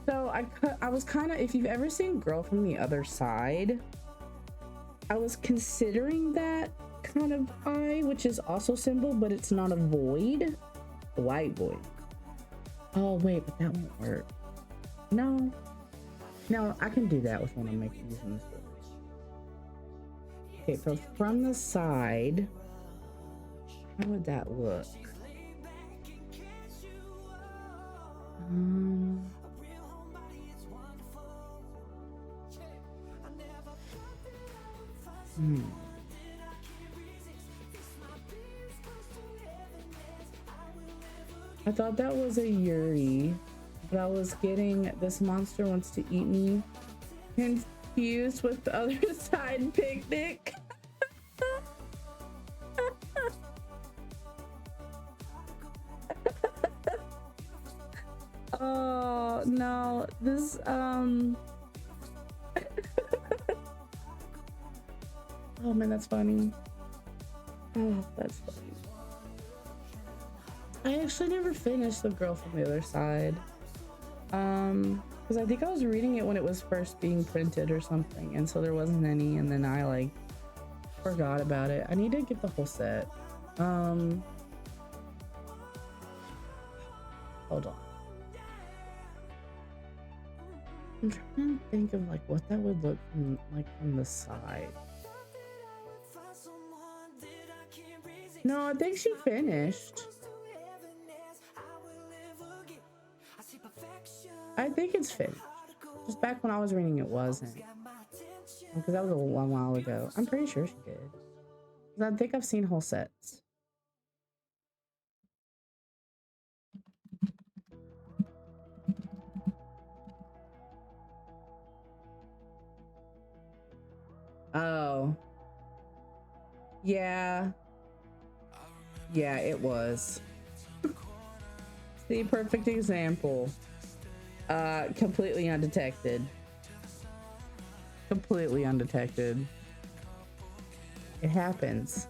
So I was kind of, if you've ever seen Girl from the Other Side, I was considering that kind of eye, which is also symbol, but it's not a void, a white void. Oh wait, but that won't work. No, I can do that with when I'm making using this board. Okay, so from the side, how would that look? I thought that was a Yuri, but I was getting this monster wants to eat me confused with the other side picnic. Oh no, this oh man, that's funny. Oh, that's funny. I actually never finished The Girl from the Other Side. Because I think I was reading it when it was first being printed or something, and so there wasn't any, and then I like forgot about it. I need to get the whole set. Hold on. I'm trying to think of like what that would look from the side. No, I think she finished. I think it's finished. Just back when I was reading, it wasn't. Because that was a while ago. I'm pretty sure she did. I think I've seen whole sets. Oh. Yeah. Yeah, it was. The perfect example. Completely undetected. Completely undetected. It happens.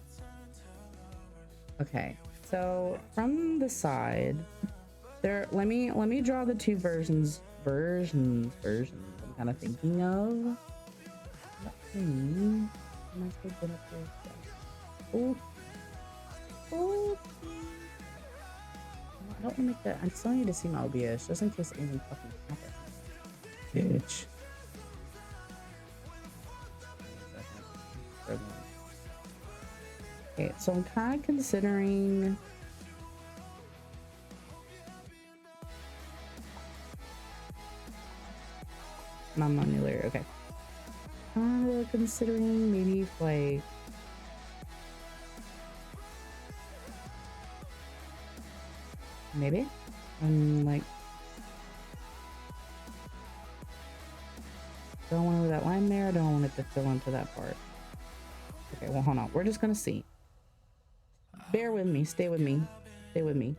Okay, so from the side, there. Let me draw the two versions. I'm kind of thinking of. Am I supposed to put up there? Oh. I don't want to make that. I still need to see my OBS just in case anything fucking happens. Bitch. Okay, so I'm kind of considering. Non-monular, okay. Kind of considering maybe like. Maybe? Like. Do I want that line there or do I want it to fill into that part? Okay, well, hold on. We're just gonna see. Bear with me. Stay with me. Stay with me.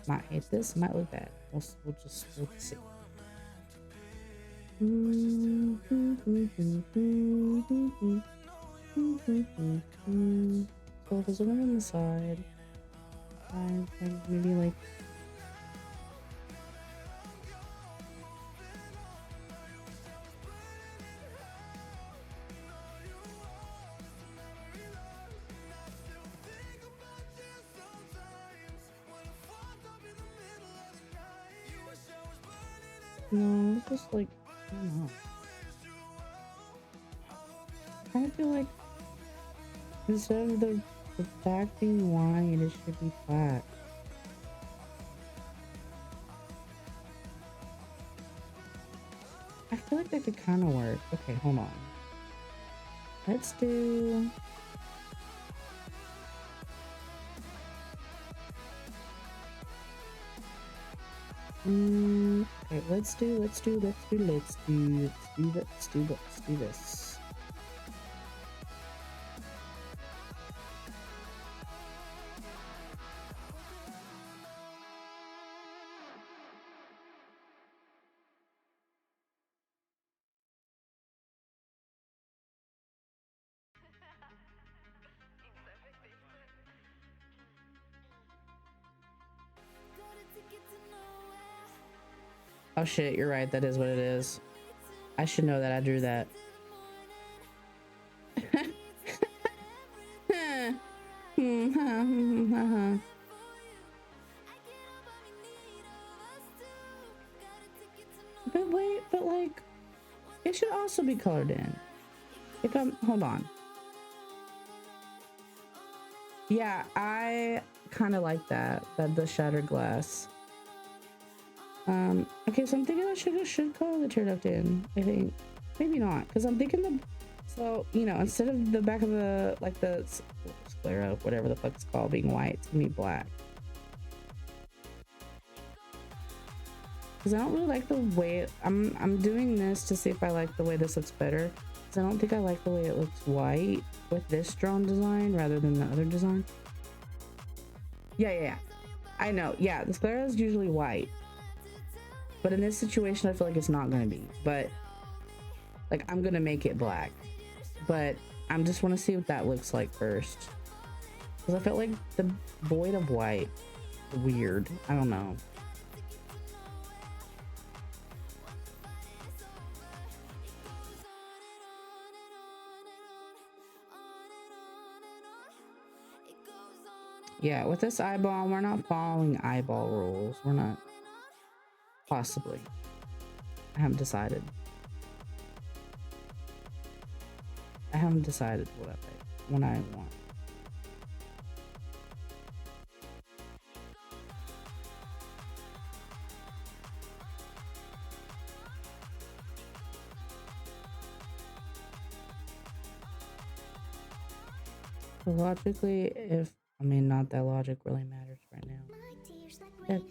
Might hate this. Might look bad. We'll just see. So there's one on the side. Maybe like. No, just like, I don't know. I kind of feel like instead of the back being wide, it should be flat. I feel like that could kind of work. Okay, hold on. Let's do. Okay, let's do this. Oh shit, you're right. That is what it is. I should know that. I drew that. But wait, but like, it should also be colored in. If I'm, hold on. Yeah, I kind of like that the shattered glass. Okay, so I'm thinking I should color the tear duct in. I think maybe not, because I'm thinking so you know, instead of the back of the like the sclera, whatever the fuck it's called, being white, it's gonna be black. Because I don't really like the way I'm doing this to see if I like the way this looks better. Because I don't think I like the way it looks white with this drawn design rather than the other design. Yeah. I know. Yeah, the sclera is usually white. But in this situation, I feel like it's not gonna be. But like, I'm gonna make it black. But I just want to see what that looks like first. Because I felt like the void of white, weird. I don't know. Yeah, with this eyeball, we're not following eyeball rules. We're not. Possibly. I haven't decided. I haven't decided what I want. So logically, I mean, not that logic really matters right now. Heck.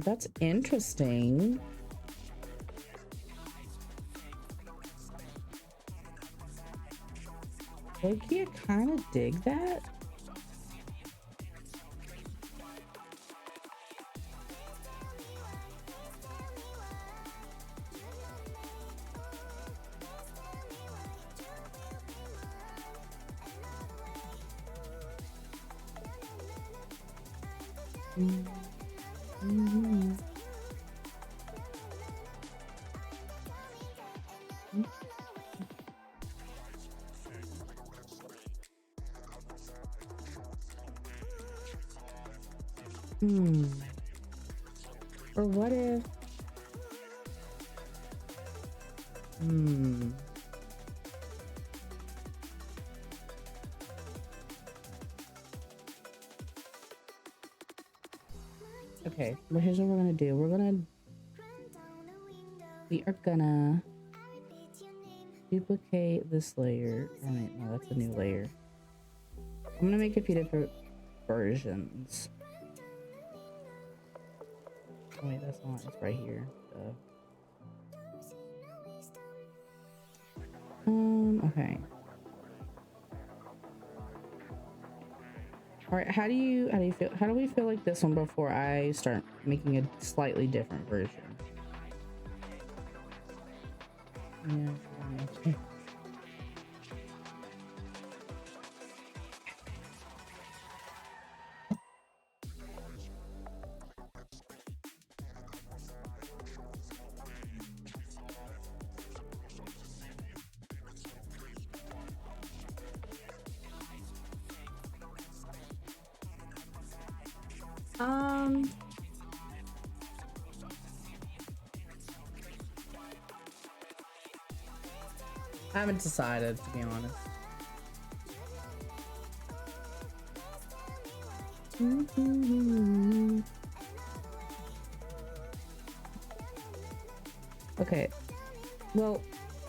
That's interesting. Loki, I kind of dig that. Or what if okay, well, here's what we're gonna do. We are gonna duplicate this layer. Oh wait, no, that's a new layer. I'm gonna make a few different versions. Oh, wait, that's not. It's right here. Okay. All right. How do you feel? How do we feel like this one before I start making a slightly different version? Yeah. I haven't decided, to be honest. Okay. Well,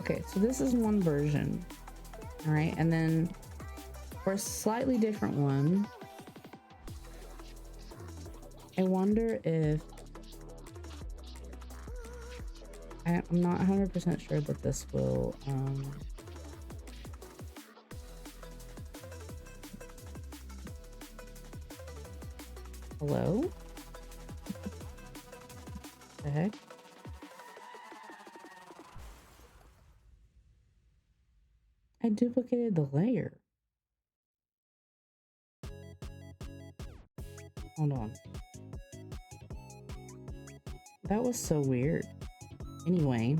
okay, so this is one version. All right, and then for a slightly different one, I wonder if I'm not 100% sure that this will hello? The heck? I duplicated the layer. Hold on. That was so weird. Anyway,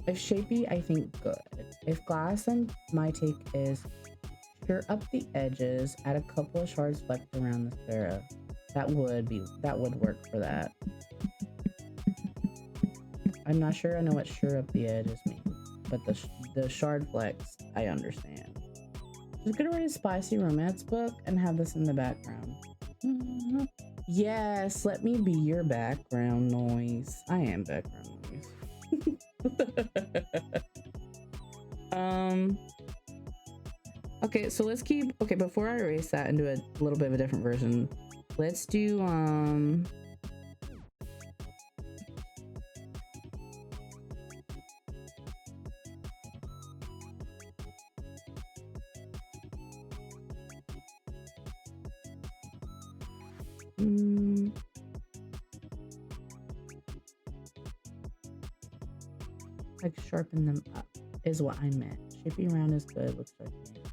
if shapey, I think good. If glass, then my take is cure up the edges, add a couple of shards flecked around the sparrow. That would work for that. I'm not sure I know what sure up the edges means, but the shard flecks, I understand. Just gonna write a spicy romance book and have this in the background. Yes, let me be your background noise. I am background noise. Okay, so let's keep, okay, before I erase that and do a little bit of a different version, let's do like sharpen them up is what I meant. Shaping around is good, looks like it.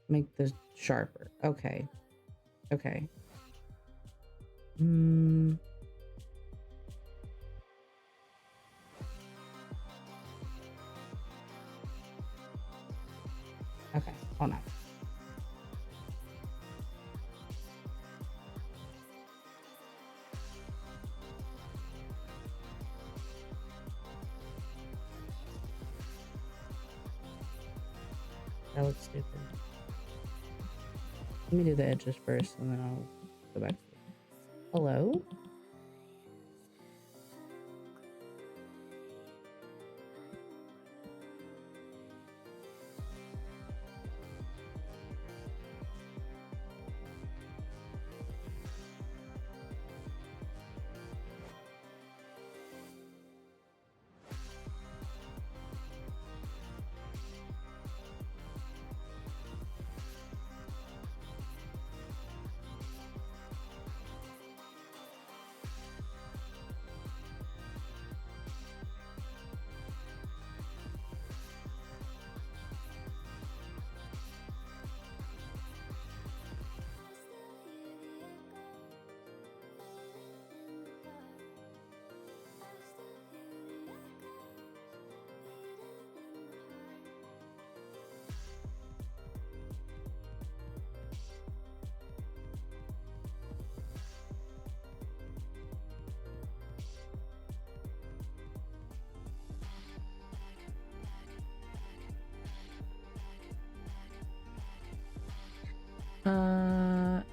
Make this sharper. Okay. Okay. Okay, hold on. That looks stupid. Let me do the edges first and then I'll go back to it. Hello?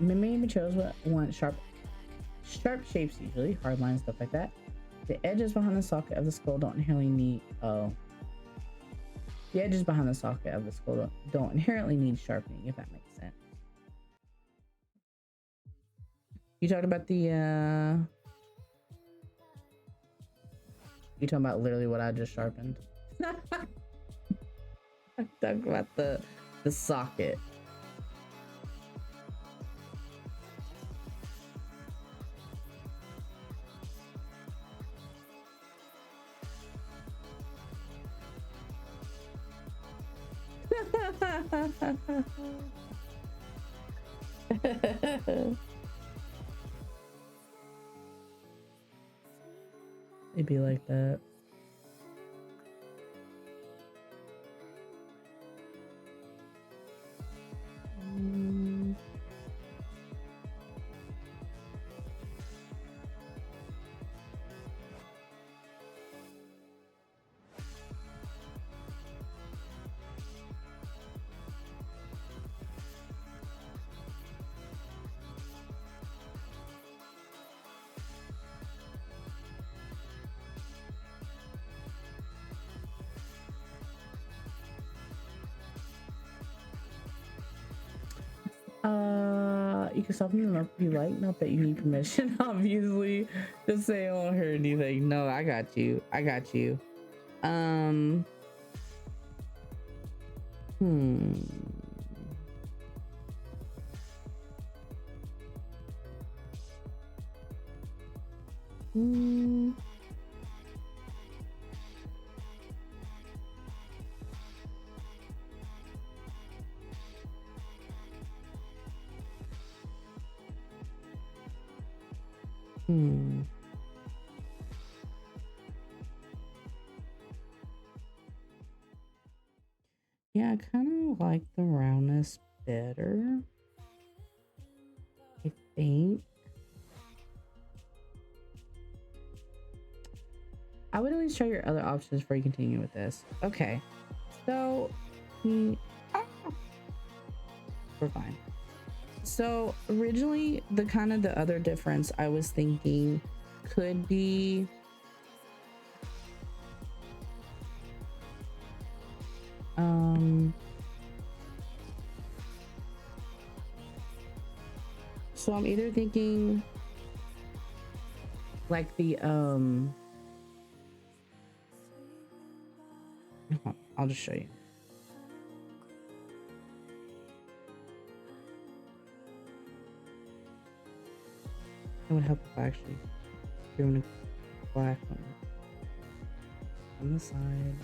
Many materials want sharp shapes usually, hard lines, stuff like that. The edges behind the socket of the skull don't inherently need, oh, The edges behind the socket of the skull don't inherently need sharpening, if that makes sense. You talked about the you talking about literally what I just sharpened. I'm talking about the socket. It'd be like that. You can stop me if you like, not that you need permission, obviously. Just say I won't hurt anything. No, I got you. I got you. Yeah, I kind of like the roundness better, I think. I would at least try your other options before you continue with this. Okay, so we're fine. So originally, the other difference I was thinking could be so I'm either thinking like the I'll just show you. It would help if I actually doing a black one on the side.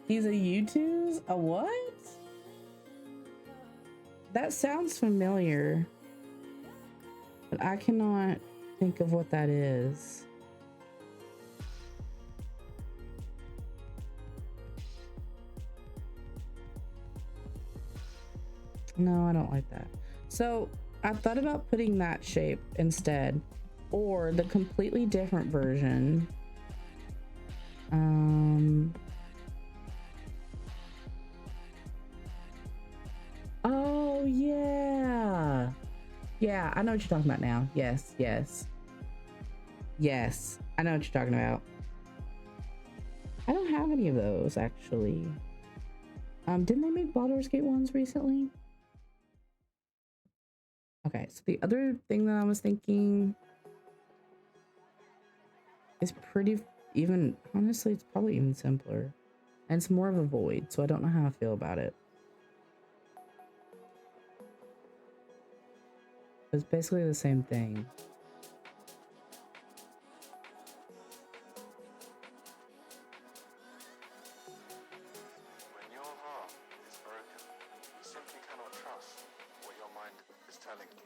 These are U2s? A what? That sounds familiar, but I cannot think of what that is. No, I don't like that. So I thought about putting that shape instead, or the completely different version. Oh yeah. Yeah, I know what you're talking about now. Yes. I know what you're talking about. I don't have any of those actually. Didn't they make Baldur's Gate ones recently? Okay, so the other thing that I was thinking is pretty even, honestly, it's probably even simpler. And it's more of a void, so I don't know how I feel about it. It's basically the same thing.
When your heart is broken, you simply cannot trust what your mind is telling you.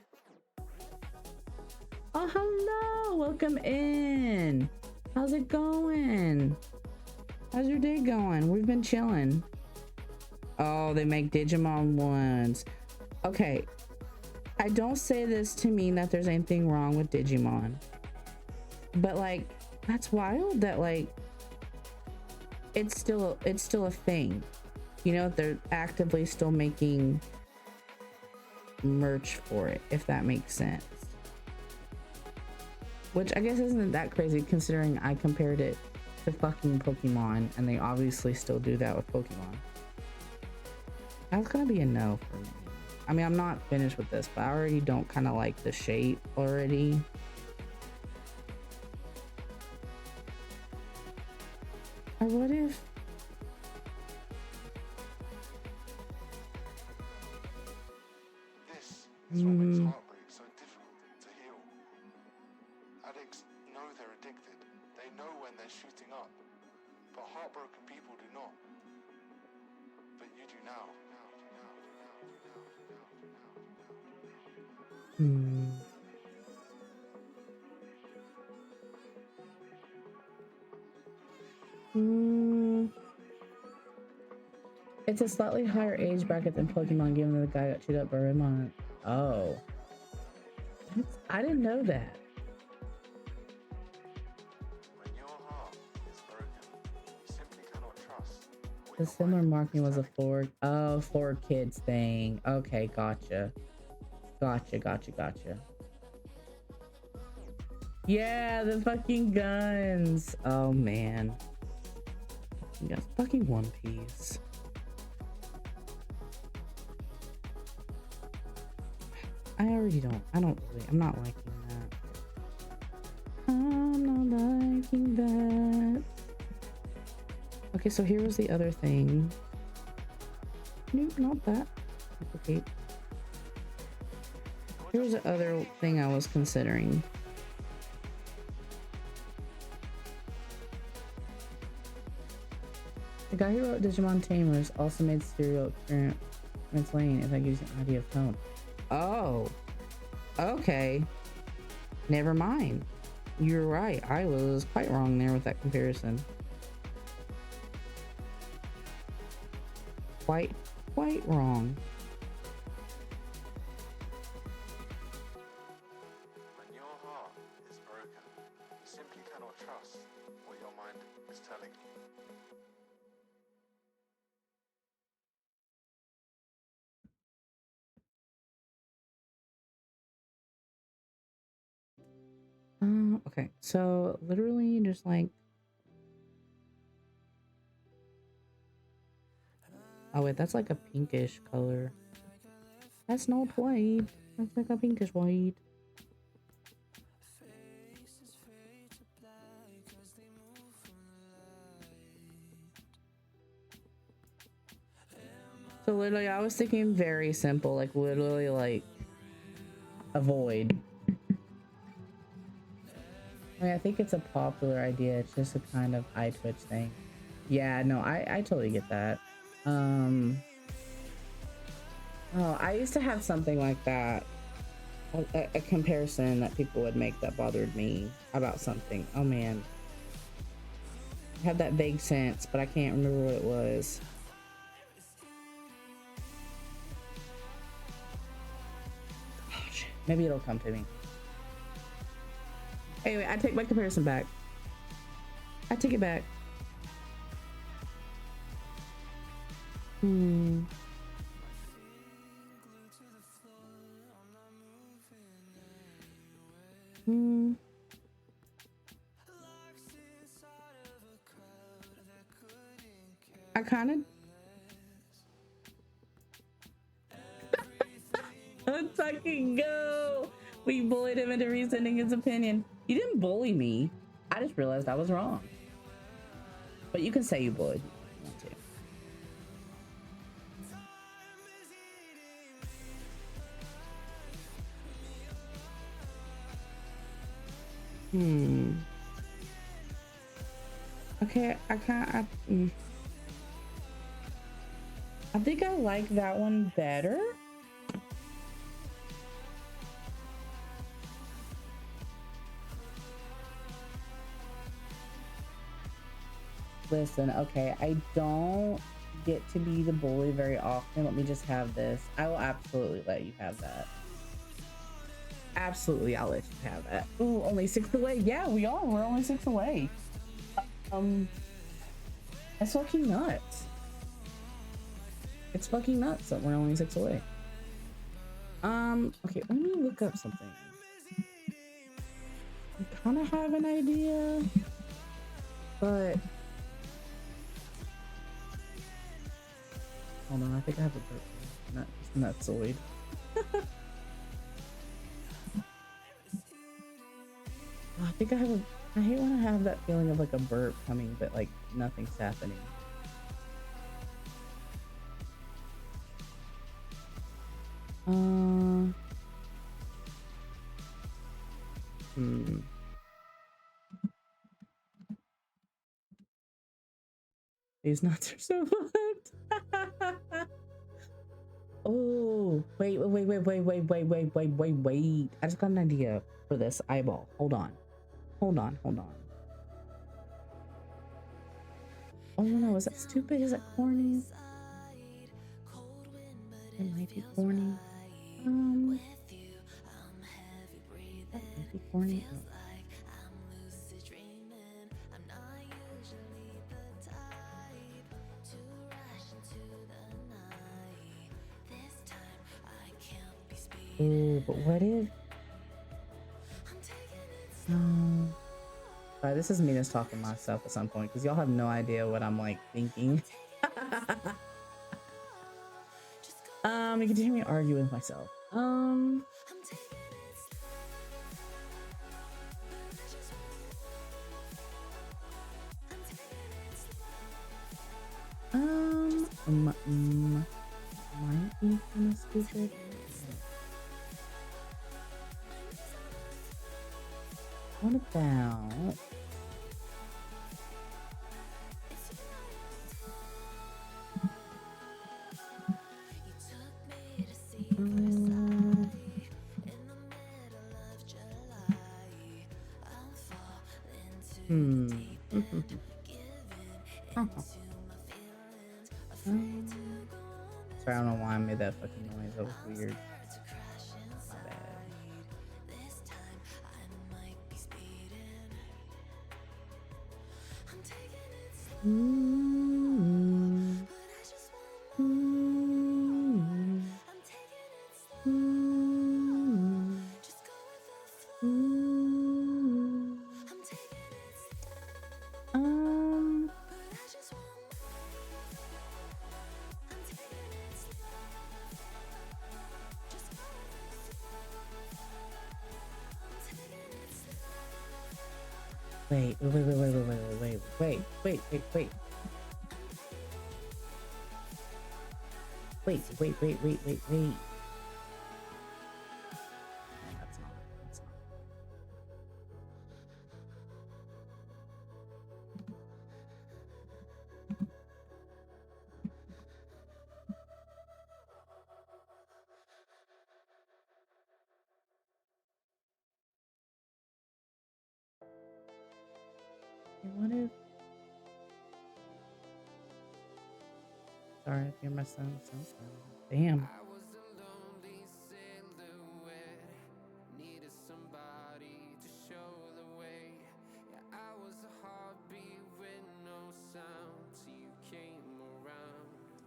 Oh, hello! Welcome in! How's it going? How's your day going? We've been chilling. Oh, they make Digimon ones. Okay, I don't say this to mean that there's anything wrong with Digimon, but like, that's wild that like it's still a thing. You know, they're actively still making merch for it, if that makes sense. Which I guess isn't that crazy considering I compared it to fucking Pokemon, and they obviously still do that with Pokemon. That's gonna be a no for me. I mean, I'm not finished with this, but I already don't kind of like the shape already. Or what if...
This is what makes heartbreak so difficult to heal. Addicts know they're addicted. They know when they're shooting up. But heartbroken people do not. But you do now.
It's a slightly higher age bracket than Pokemon, given that the guy got chewed up by Rimon. Oh. I didn't know that.
When your heart is broken, you simply cannot trust.
The similar marketing was a for kids thing. Okay, gotcha. Gotcha. Yeah, the fucking guns. Oh man. Yes, fucking One Piece. I'm not liking that. I'm not liking that. Okay, so here was the other thing. Nope, not that. Okay. Here's the other thing I was considering. The guy who wrote Digimon Tamers also made Serial Experiments Lane, if that gives you an idea of tone. Oh, okay. Never mind. You're right. I was quite wrong there with that comparison. Quite wrong.
When your heart is broken, you simply cannot trust what your mind is telling you.
Okay, so literally just like, oh wait, that's like a pinkish color. That's not white. That's like a pinkish white. So literally, I was thinking very simple, like literally like avoid. I mean, I think it's a popular idea. It's just a kind of eye twitch thing. Yeah, no, I totally get that. Oh, I used to have something like that. A comparison that people would make that bothered me about something. Oh man. I had that vague sense, but I can't remember what it was. Oh, shit. Maybe it'll come to me. Anyway, I take my comparison back. I take it back. I kind of... Let's fucking go. We bullied him into resending his opinion. You didn't bully me. I just realized I was wrong. But you can say you bullied me if you want to. Okay, I think I like that one better. Listen, okay, I don't get to be the bully very often. Let me just have this. I will absolutely let you have that. Absolutely, I'll let you have that. Ooh, only 6 away. Yeah, we are. We're only 6 away. Um, that's fucking nuts. It's fucking nuts that we're only 6 away. Okay, let me look up something. I kind of have an idea, but hold on. I think I have a burp. Nutsoid. I think I have a. I hate when I have that feeling of like a burp coming, but like nothing's happening. These nuts are so fucked. Oh, wait. I just got an idea for this eyeball. Hold on. Oh no, is that stupid? Is that corny? It might be corny. That might be corny. Oh. Ooh, but what if? Alright, this is me just talking to myself at some point because y'all have no idea what I'm like thinking. You can hear me argue with myself. Might be kind of stupid. What about? Sorry, I don't know why I made that fucking noise. That was weird. My bad. Wait. That's not. What if? Sorry if you're messing with something. Damn.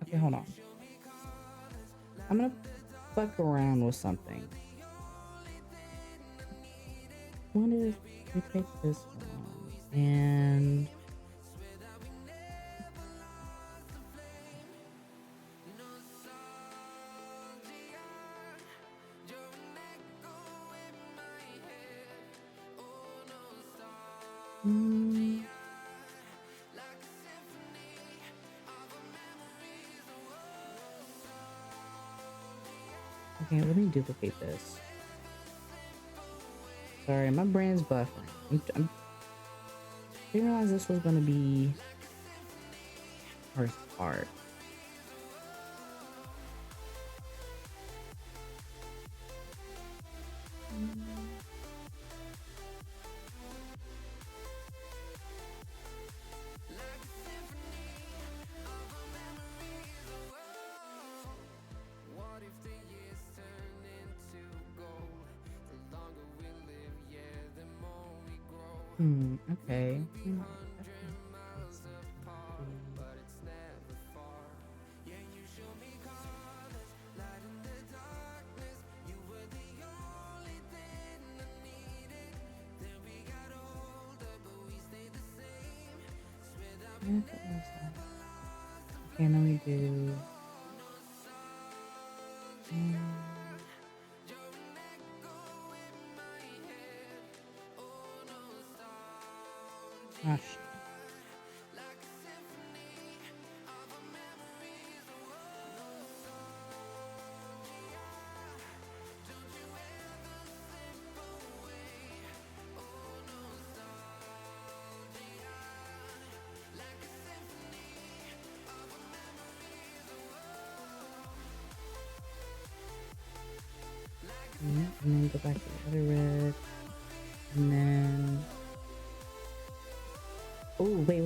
Okay, hold on. I'm gonna fuck around with something. What if we take this one and okay, let me duplicate this. Sorry, my brain's buffering. I didn't realize this was gonna be first part. Okay. Okay, let me do. Gosh. And then go back to the other red. And then. Oh, wait.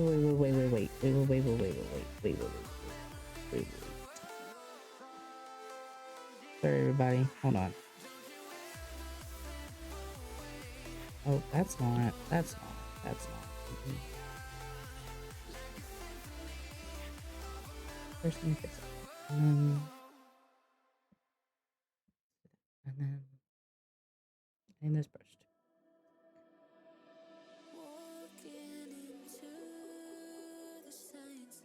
Sorry, everybody. Hold on. Oh, that's not. First thing fix it. And then and this brush too.
Walking into the signs,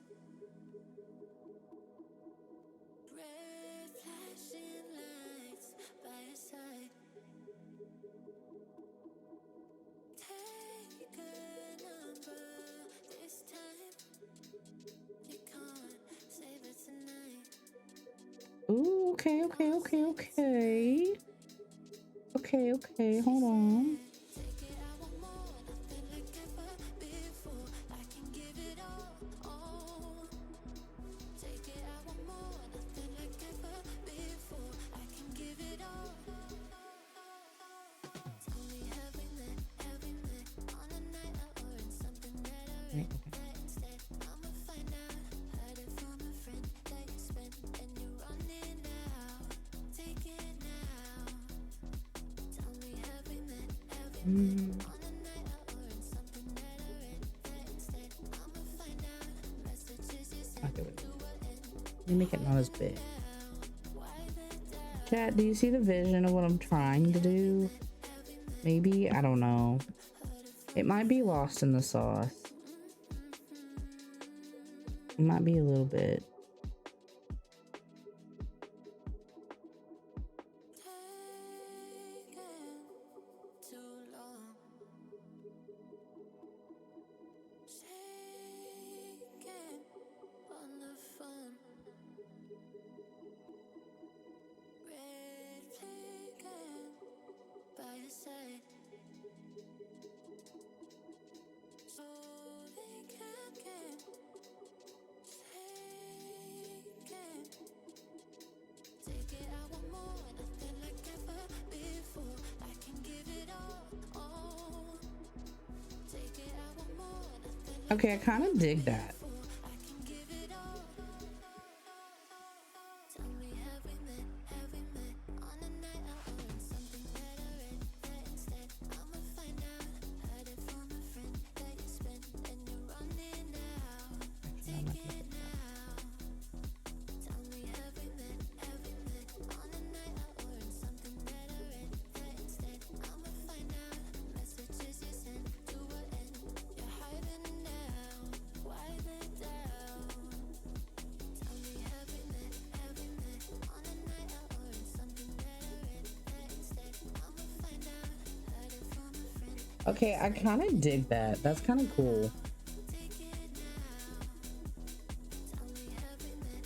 red flashing lights by your side. Take a number this time. You can't save it tonight.
Ooh, okay. Hold on.
Take it, I want more, nothing like ever before. I can give it all. Take it, I want more, nothing like ever before. I can give it all. Tell me, have we met on a night out or in something that I read that instead? I'ma find out. Heard it from a friend that you spent and you're running out. Take it now. Tell me, have we met on a night out or in something that I read that instead? I'ma find out. Messages you sent
Okay, wait.
to an end.
Let me make it not as big. Chat, do you see the vision of what I'm trying to do? Maybe? I don't know. It might be lost in the sauce. It might be a little bit.
Too long. Shaking on the phone. Red flagging by your side. So they can't get shaken. Take it, I want more, nothing like ever before. I can give it all. Take it, I want more, nothing like
Okay, I kind of dig that.
before. I can give it all. Tell me, have we met on a night out or in something that I read that instead? I'ma find out. Heard it from a friend that you spent and you're running out. Take it now. Tell me, have we met on a night out or in something that I read that instead? I'ma find out. Messages you sent to an end. You're hiding now. Why the doubt? Tell me, have we met on a night out or in something that I read that instead? I'ma find out. Heard it from a friend.
Okay, I kind of dig that. That's kind of cool.
Take it now. Tell me, have we met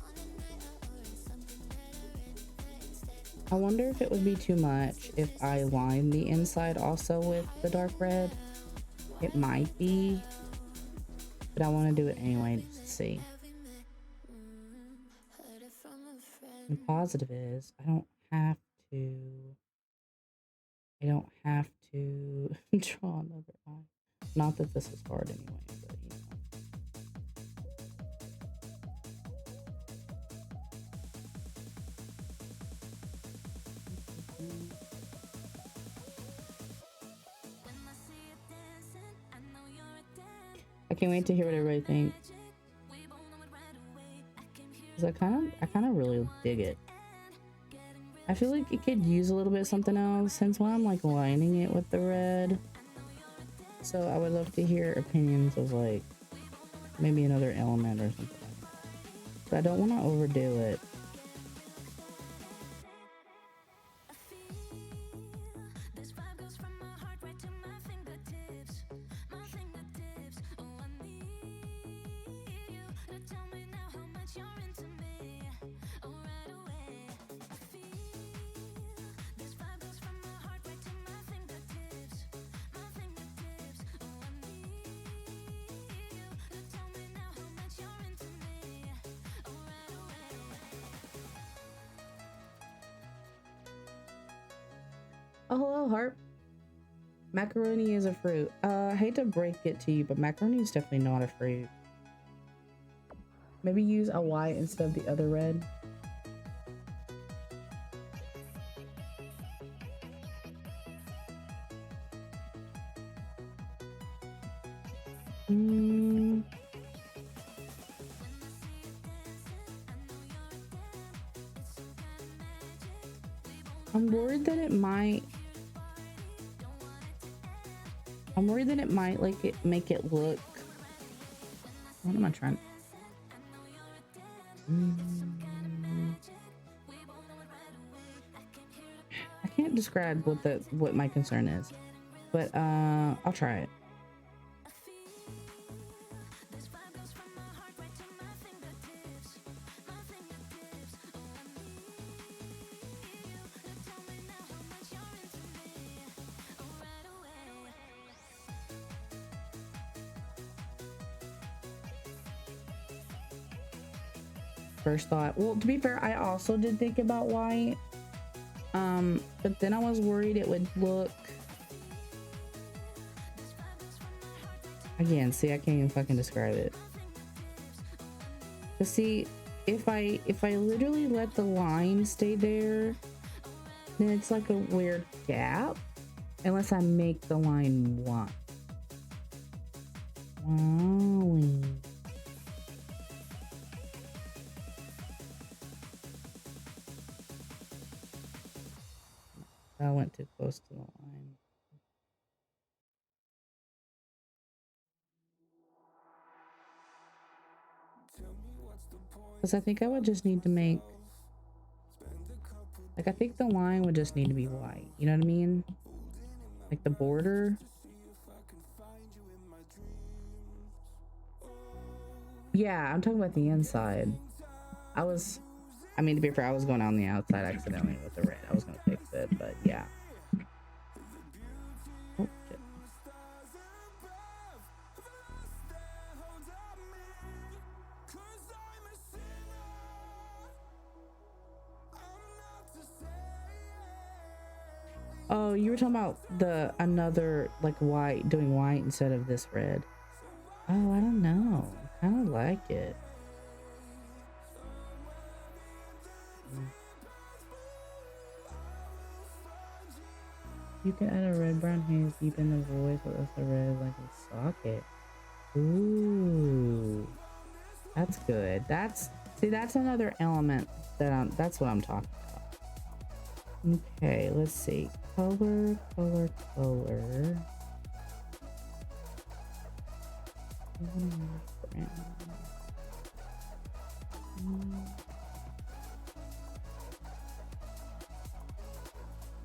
on a night out or in something that I read that instead?
I wonder if it would be too much if I line the inside also with the dark red. It might be, but I want to do it anyway just to see.
Have we met? Heard it from a friend.
The positive is I don't have to draw another eye. Not that this is hard anyway, but you know.
When I see
I can't wait to hear what everybody thinks. Cause I kind of really dig it. I feel like it could use a little bit of something else since when I'm like lining it with the red. So I would love to hear opinions of like maybe another element or something like that. But I don't want to overdo it. Oh, hello, Harp. Macaroni is a fruit. I hate to break it to you, but macaroni is definitely not a fruit. Maybe use a white instead of the other red. I'm worried that it might. I'm worried that it might make it look. What am I trying? I can't describe what my concern is, but I'll try it. First thought. Well, to be fair, I also did think about white. But then I was worried it would look. Again, see, I can't even fucking describe it. But see, if I literally let the line stay there, then it's like a weird gap. Unless I make the line white. Wow. I went too close to the line. Because I think I would just need to make, like, I think the line would just need to be white. You know what I mean? Like the border. Yeah, I'm talking about the inside. I mean, to be fair, I was going on the outside accidentally with the red. I was going to fix it, but yeah. Oh, shit. Oh, you were talking about another like white, doing white instead of this red. Oh, I don't know. I kind of like it. You can add a red brown haze deep in the voice with us a red like a socket. Ooh, that's good. That's another element that's what I'm talking about. Okay, let's see. Color.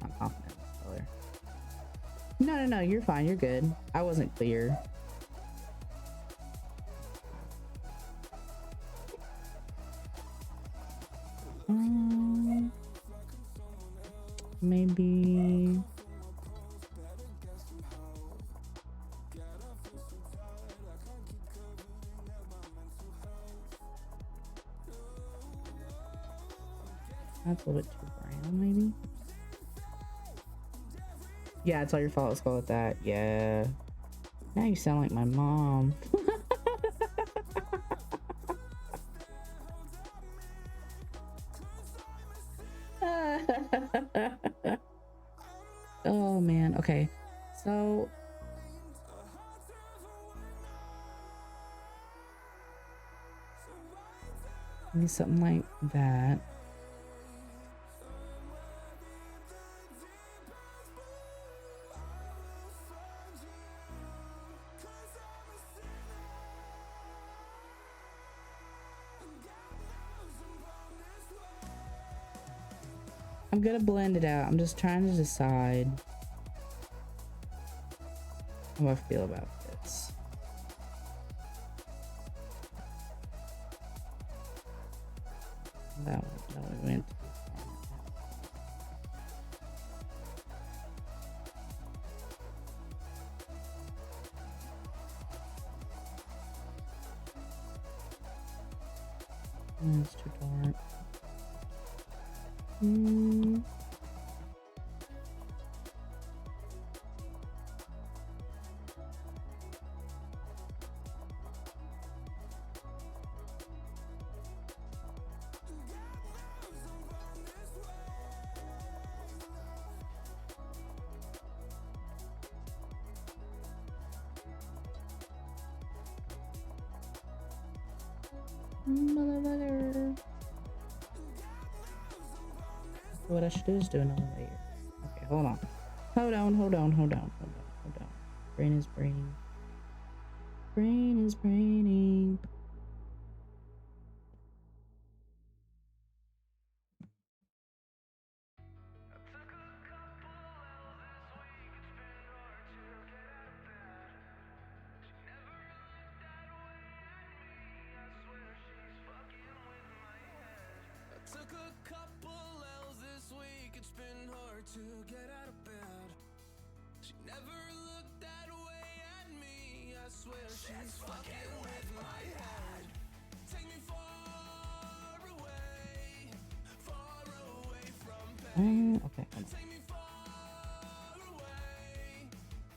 I'm confident in this color. No, you're fine. You're good. I wasn't clear. Maybe. That's a little bit too brown, maybe. Yeah, it's all your fault. Let's go with that. Yeah. Now you sound like my mom. Oh man. Okay. So Maybe something like that. I'm gonna blend it out. I'm just trying to decide how I feel about this. That one went too far. It's too dark. Motherfucker. What I should do is do another layer. Okay, hold on. Hold on. Brain is braining. Brain is braining.
Took a couple L's this week, it's been hard to get out of bed. She never looked that way at me, I swear she's fucking with my head. Take me far away from pain.
Okay.
Take me far away,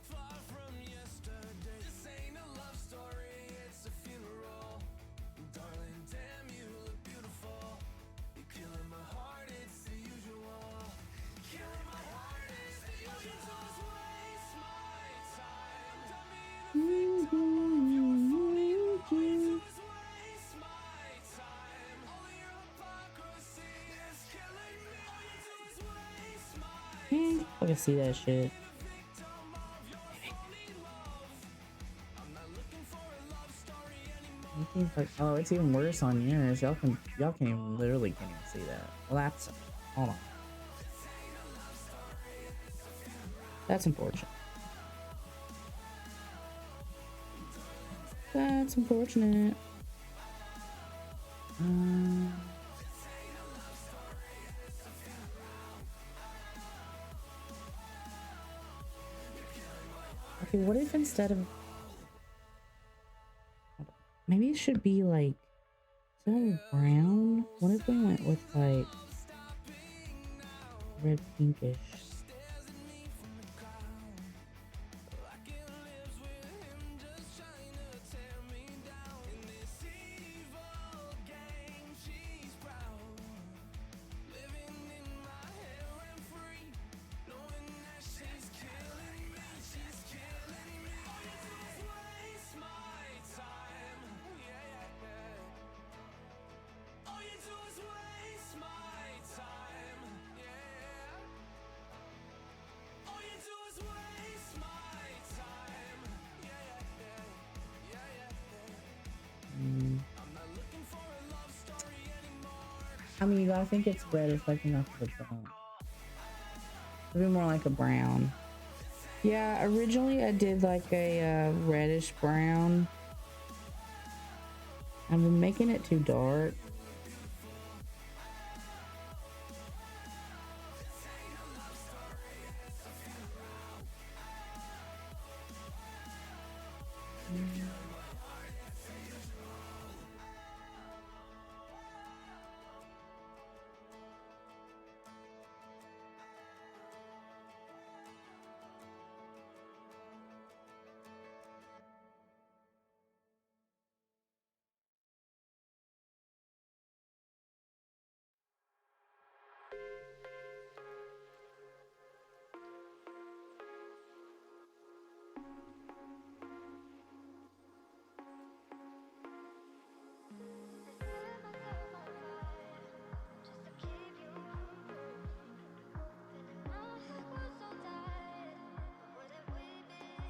far from yesterday. This ain't a love story, it's a funeral. Darling, damn, you look beautiful. You're killing my heart, it's the usual. Killing my heart, it's the usual. You just waste my time. Dummy in the victim of your phony love. All you do is waste my time. All your hypocrisy is killing me. All you do is waste my time.
I can see that shit.
Victim of your phony love. I'm not looking for a love story anymore.
Oh, it's even worse on yours. Y'all can't even literally can't even see that. Well, that's hold on. That's unfortunate. That's unfortunate. Okay, what if instead of maybe it should be like instead of brown? What if we went with like red pinkish? I mean, you gotta think it's red reflecting off of the brown. It'd be more like a brown. Yeah, originally I did like a reddish brown. I've been making it too dark.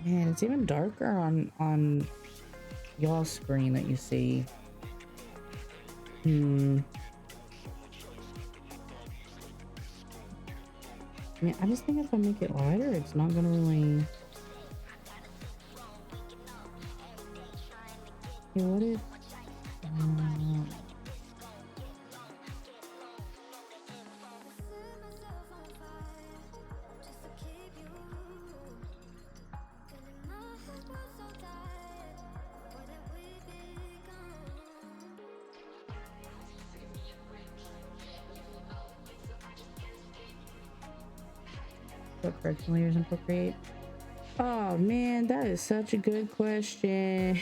Man, it's even darker on y'all's screen that you see. I mean, I just think if I make it lighter, it's not gonna really. Hey, what if? What correction layers in Procreate? Oh man, that is such a good question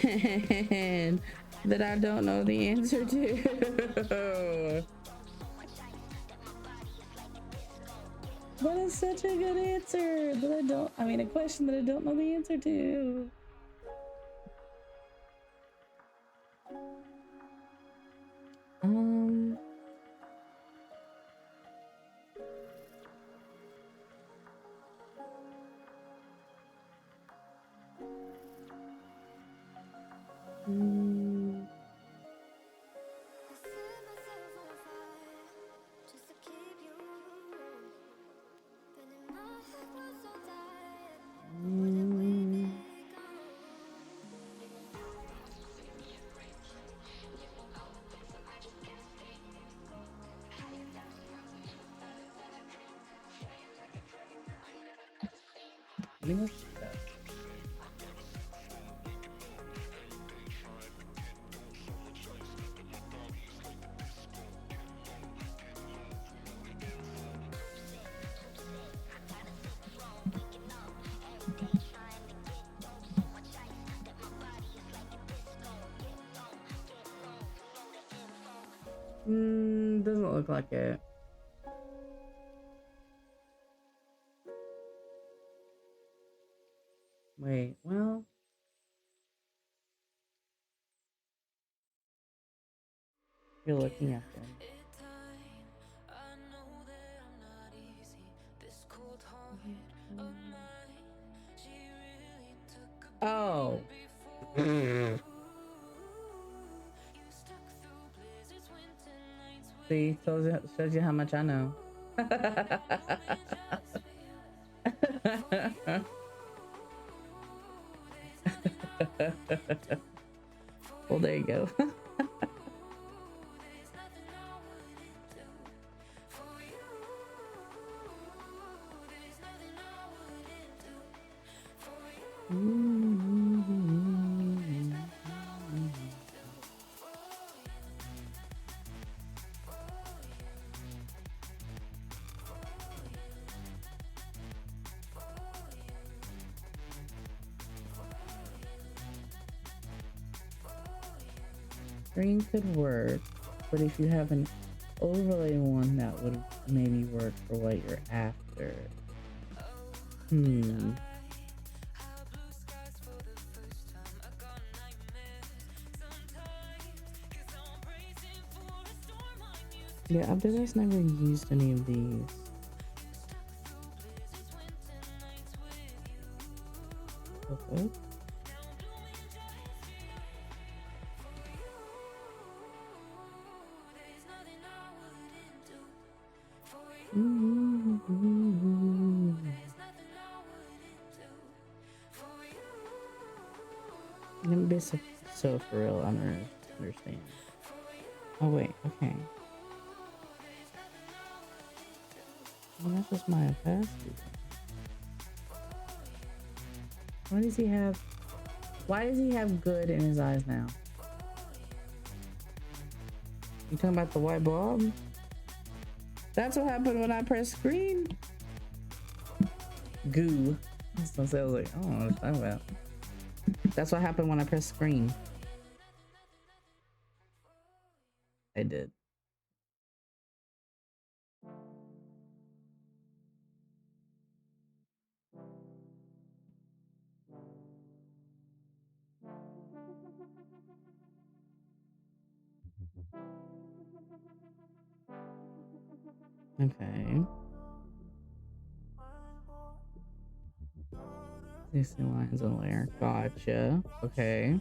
that I don't know the answer to. That is such a good answer that I don't, I mean, a question that I don't know the answer to. Um, mm, mm. I mean, doesn't look like it. Wait, well, you're looking at them. Oh. See, shows you how much I know. Well, there you go. Green could work, but if you have an overlay one, that would maybe work for what you're after. Yeah, I bet I've never used any of these. Okay. Let me be so for real. I don't understand. Oh wait, okay. Well, that's just my opacity. Why does he have? Why does he have good in his eyes now? You talking about the white blob? That's what happened when I pressed screen. Goo. I was gonna say, I was like, I don't know what you're talking about. That's what happened when I pressed screen. I did. Okay. These lines in layer. Gotcha. Okay.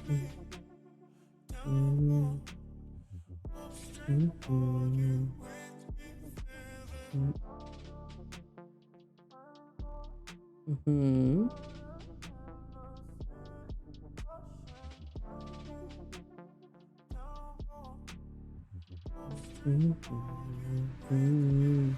Mm. Mm. Mm. Mm. Mm. Mm.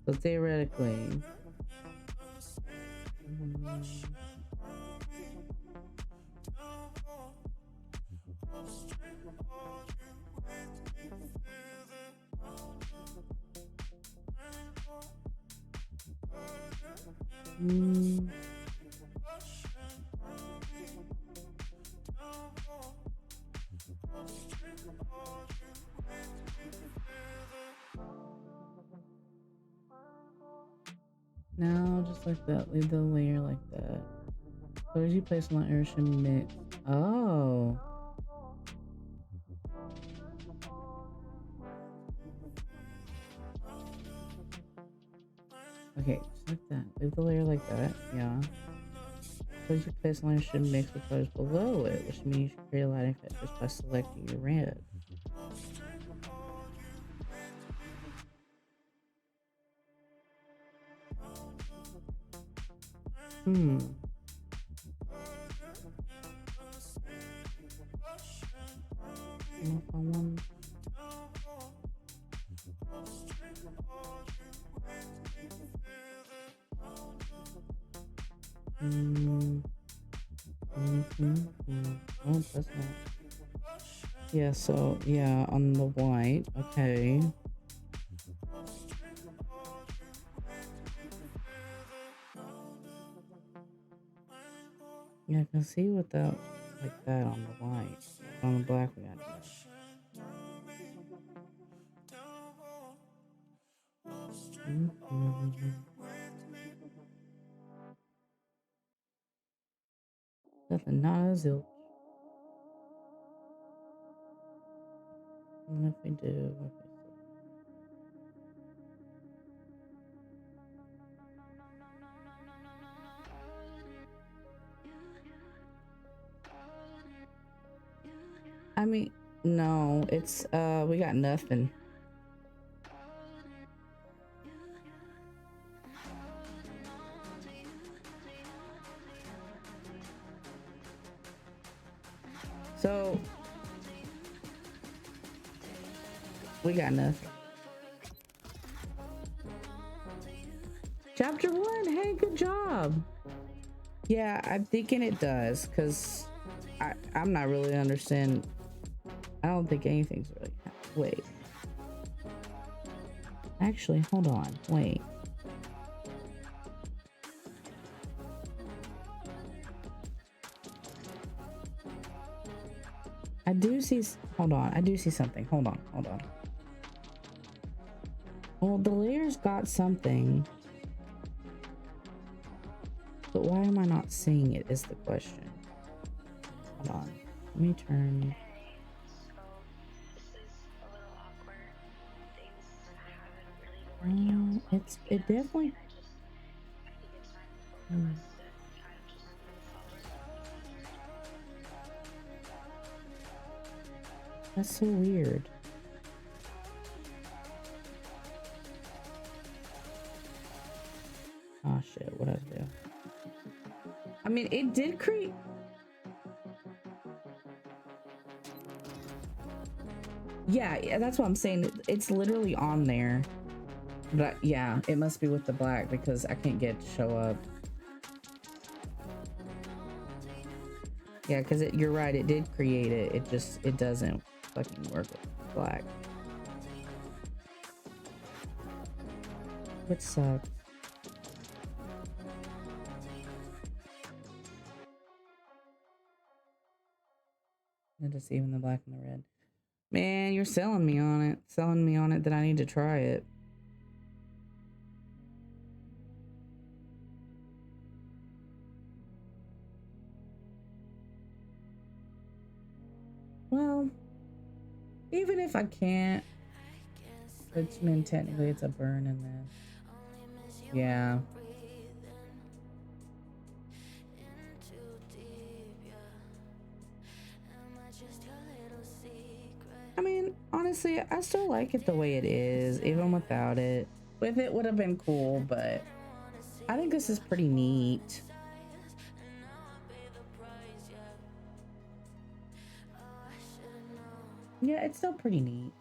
So theoretically, mm, now just like that, leave the layer like that. What did you place on the airship mix? Oh. Okay, just like that. Leave the layer like that, yeah. What you place on the airship mix with colors below it, which means you should create a lighting effect just by selecting your red. Hmm. I don't know if I want. Mm. Oh, that's not. Yeah, so yeah, on the white. Okay. Yeah, I can see without like that on the white. On the black, we gotta do that. Nothing, not a zilch. And if we do, I mean, no, it's we got nothing. So we got nothing. Chapter 1, hey, good job. Yeah, I'm thinking it does, because I'm not really understanding. I don't think anything's really wait. Actually, hold on, wait. I do see, hold on, I do see something. Hold on. Well, the layers got something. But why am I not seeing it is the question. Hold on. Let me turn. It definitely. That's so weird. Oh shit, what did I do? I mean, it did create. Yeah, that's what I'm saying. It's literally on there. But yeah, it must be with the black because I can't get it to show up. Yeah, because you're right, it did create it. It doesn't fucking work with black. which sucks. And just even the black and the red. Man, you're selling me on it. Selling me on it that I need to try it. Well, even if I can't, which I mean technically it's a burn in this. Yeah. I mean, honestly, I still like it the way it is, even without it. With it would have been cool, but I think this is pretty neat. Yeah, it's still pretty neat.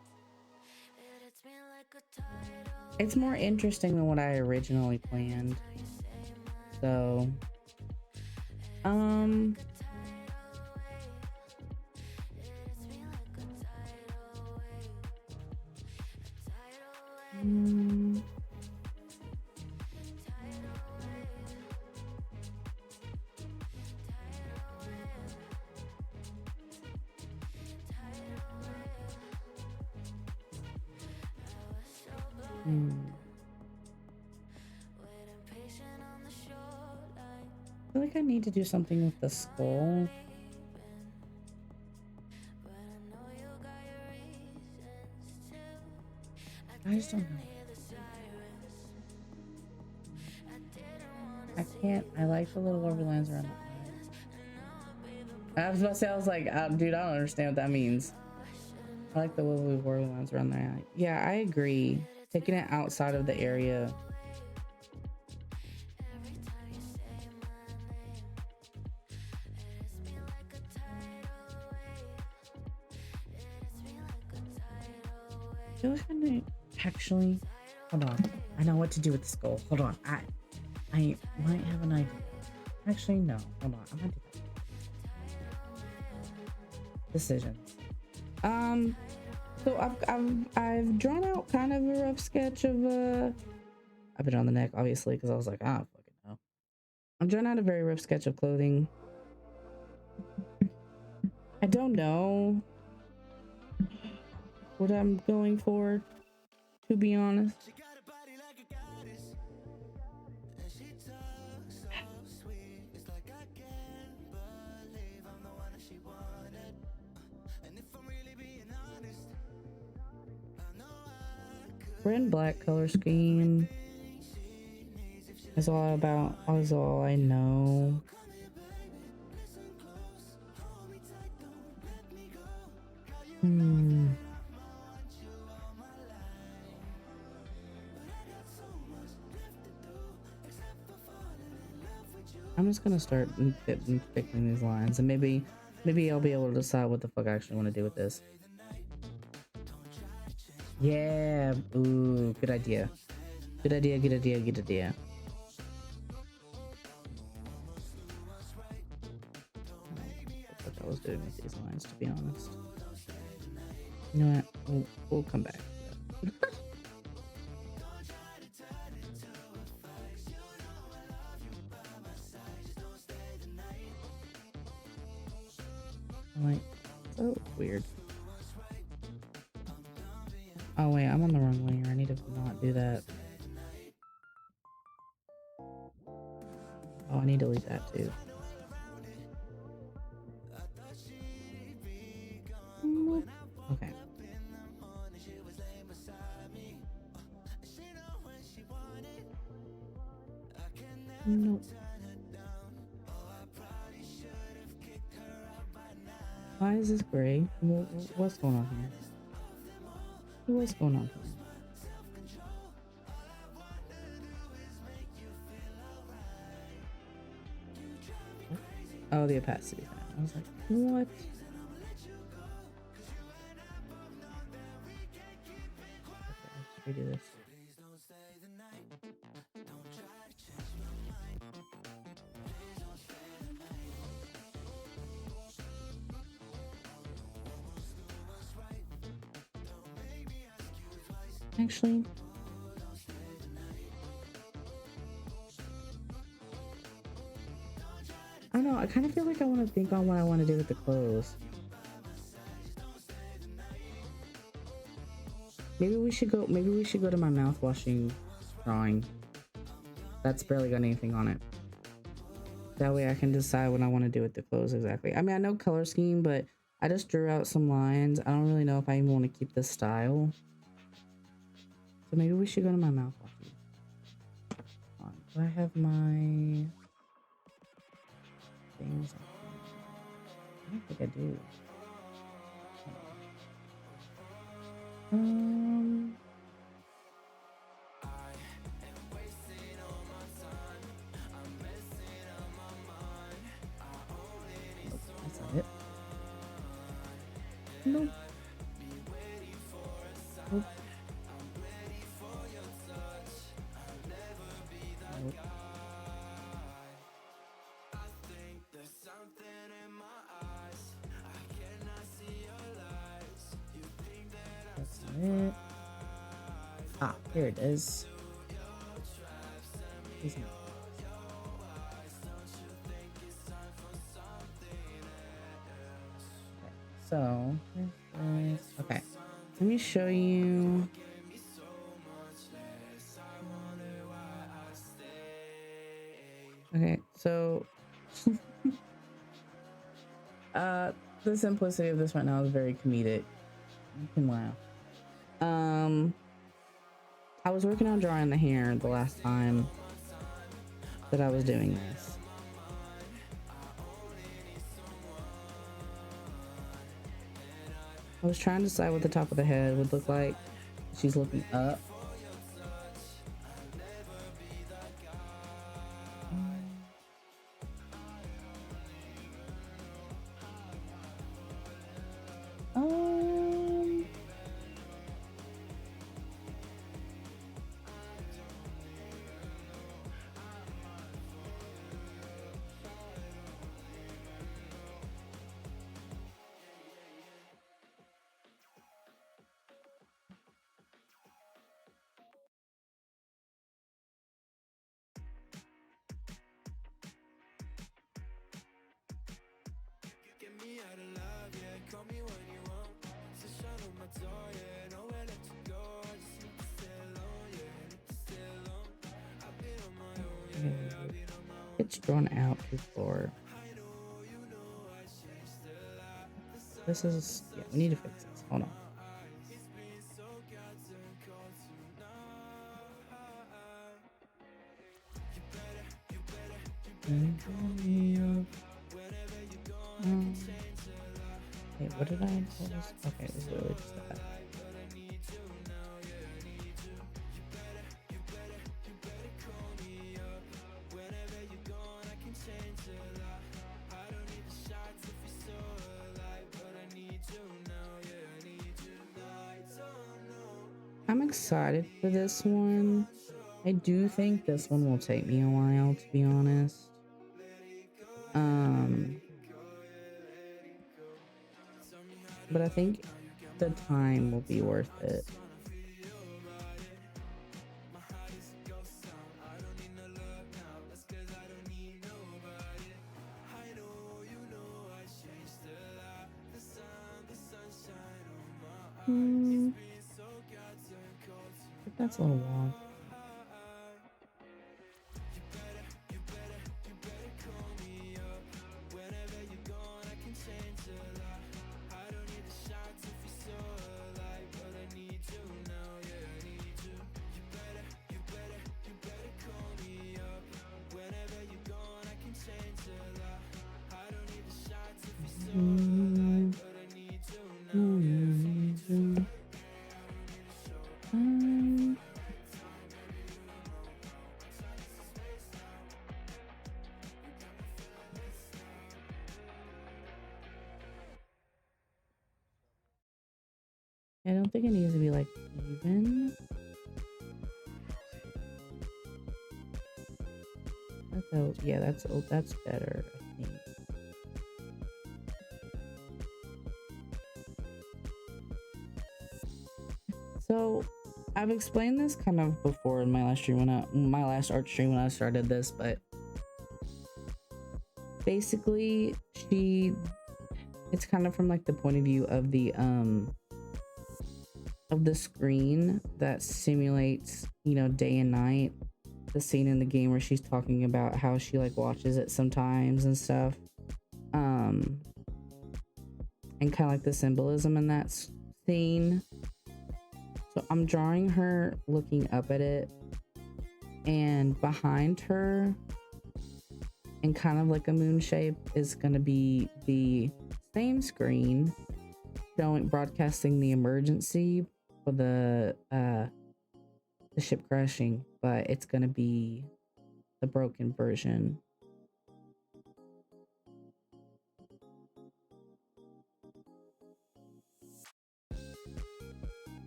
It's more interesting than what I originally planned. So, I feel like I need to do something with the skull. I just don't know. I can't. I like the little overlands around the eye. I was about to say, I was like, dude, I don't understand what that means. I like the little overlands around the eye. Yeah, I agree. Taking it outside of the area. I feel like I know, actually, hold on. I know what to do with the skull. Hold on. I might have an idea. Actually, no. Hold on. I'm gonna do that. Decisions. So I've drawn out kind of a rough sketch of I've been on the neck, obviously, because I was like, fucking know. I've drawn out a very rough sketch of clothing. I don't know what I'm going for, to be honest. Red and black color scheme is all I know. I'm just gonna start picking these lines, and maybe I'll be able to decide what the fuck I actually want to do with this. Yeah, ooh, good idea. Good idea, good idea, good idea. I thought I was doing with these lines, to be honest. You know what? We'll come back. Like, so weird. Oh wait, I'm on the wrong layer. I need to not do that. Oh, I need to delete that too. Okay. Nope. Why is this gray? What's going on here? What's going on here? Oh, the opacity. I was like, what? Okay, let's redo this. Actually, I don't know. I kind of feel like I want to think on what I want to do with the clothes. Maybe we should go. Maybe we should go to my mouthwashing drawing. That's barely got anything on it. That way I can decide what I want to do with the clothes exactly. I mean, I know color scheme, but I just drew out some lines. I don't really know if I even want to keep this style. So maybe we should go to my mouthwashing. Do I have my things on here? I don't think I do. Um, nope, that's not it. Nope. Nope. Nope. That's not it. Ah, here it is. Isn't it? Okay, so okay. Let me show you. Okay, so the simplicity of this right now is very comedic. You can laugh. I was working on drawing the hair the last time that I was doing this. I was trying to decide what the top of the head would look like. She's looking up. Um, it's drawn out before. This is, yeah, we need to fix this. Hold on. Wait, what did I impose? Okay, it was literally just that. I'm excited for this one. I do think this one will take me a while, to be honest. But I think the time will be worth it. But that's a little long. I don't think it needs to be like even. That's better, I think. So I've explained this kind of before in my last art stream when I started this, but basically it's kind of from like the point of view of the screen that simulates, you know, day and night. The scene in the game where she's talking about how she like watches it sometimes and stuff, and kind of like the symbolism in that scene. So I'm drawing her looking up at it, and behind her and kind of like a moon shape is going to be the same screen showing broadcasting the emergency for the ship crashing, but it's going to be the broken version.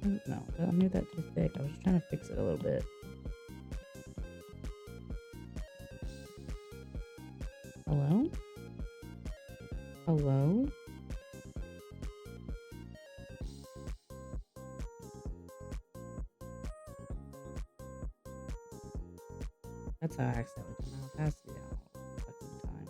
No, I made that too thick. I was just trying to fix it a little bit. Hello? Hello? That's how I accidentally took my opacity down all the fucking time.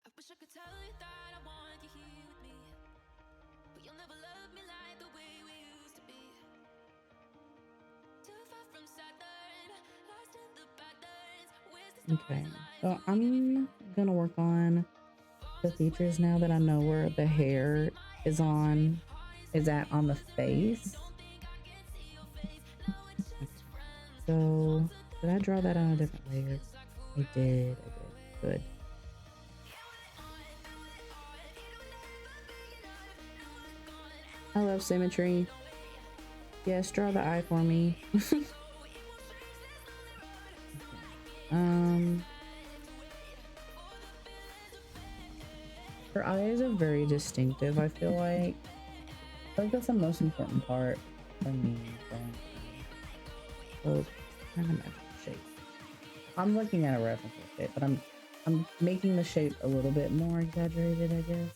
I wish I could tell you that I want you here with me, but you'll never love me like the way we used to be. Too far from Saturn, lost in the patterns. Where's the
Okay,
stars
so
aligned?
I'm gonna work on the features now that I know where the hair is at on the face. Okay. So did I draw that on a different layer? I did. Good. I love symmetry. Yes, draw the eye for me. Her eyes are very distinctive, I feel like. I think that's the most important part for me. So kind of match the shape. I'm looking at a reference of it, but I'm making the shape a little bit more exaggerated, I guess.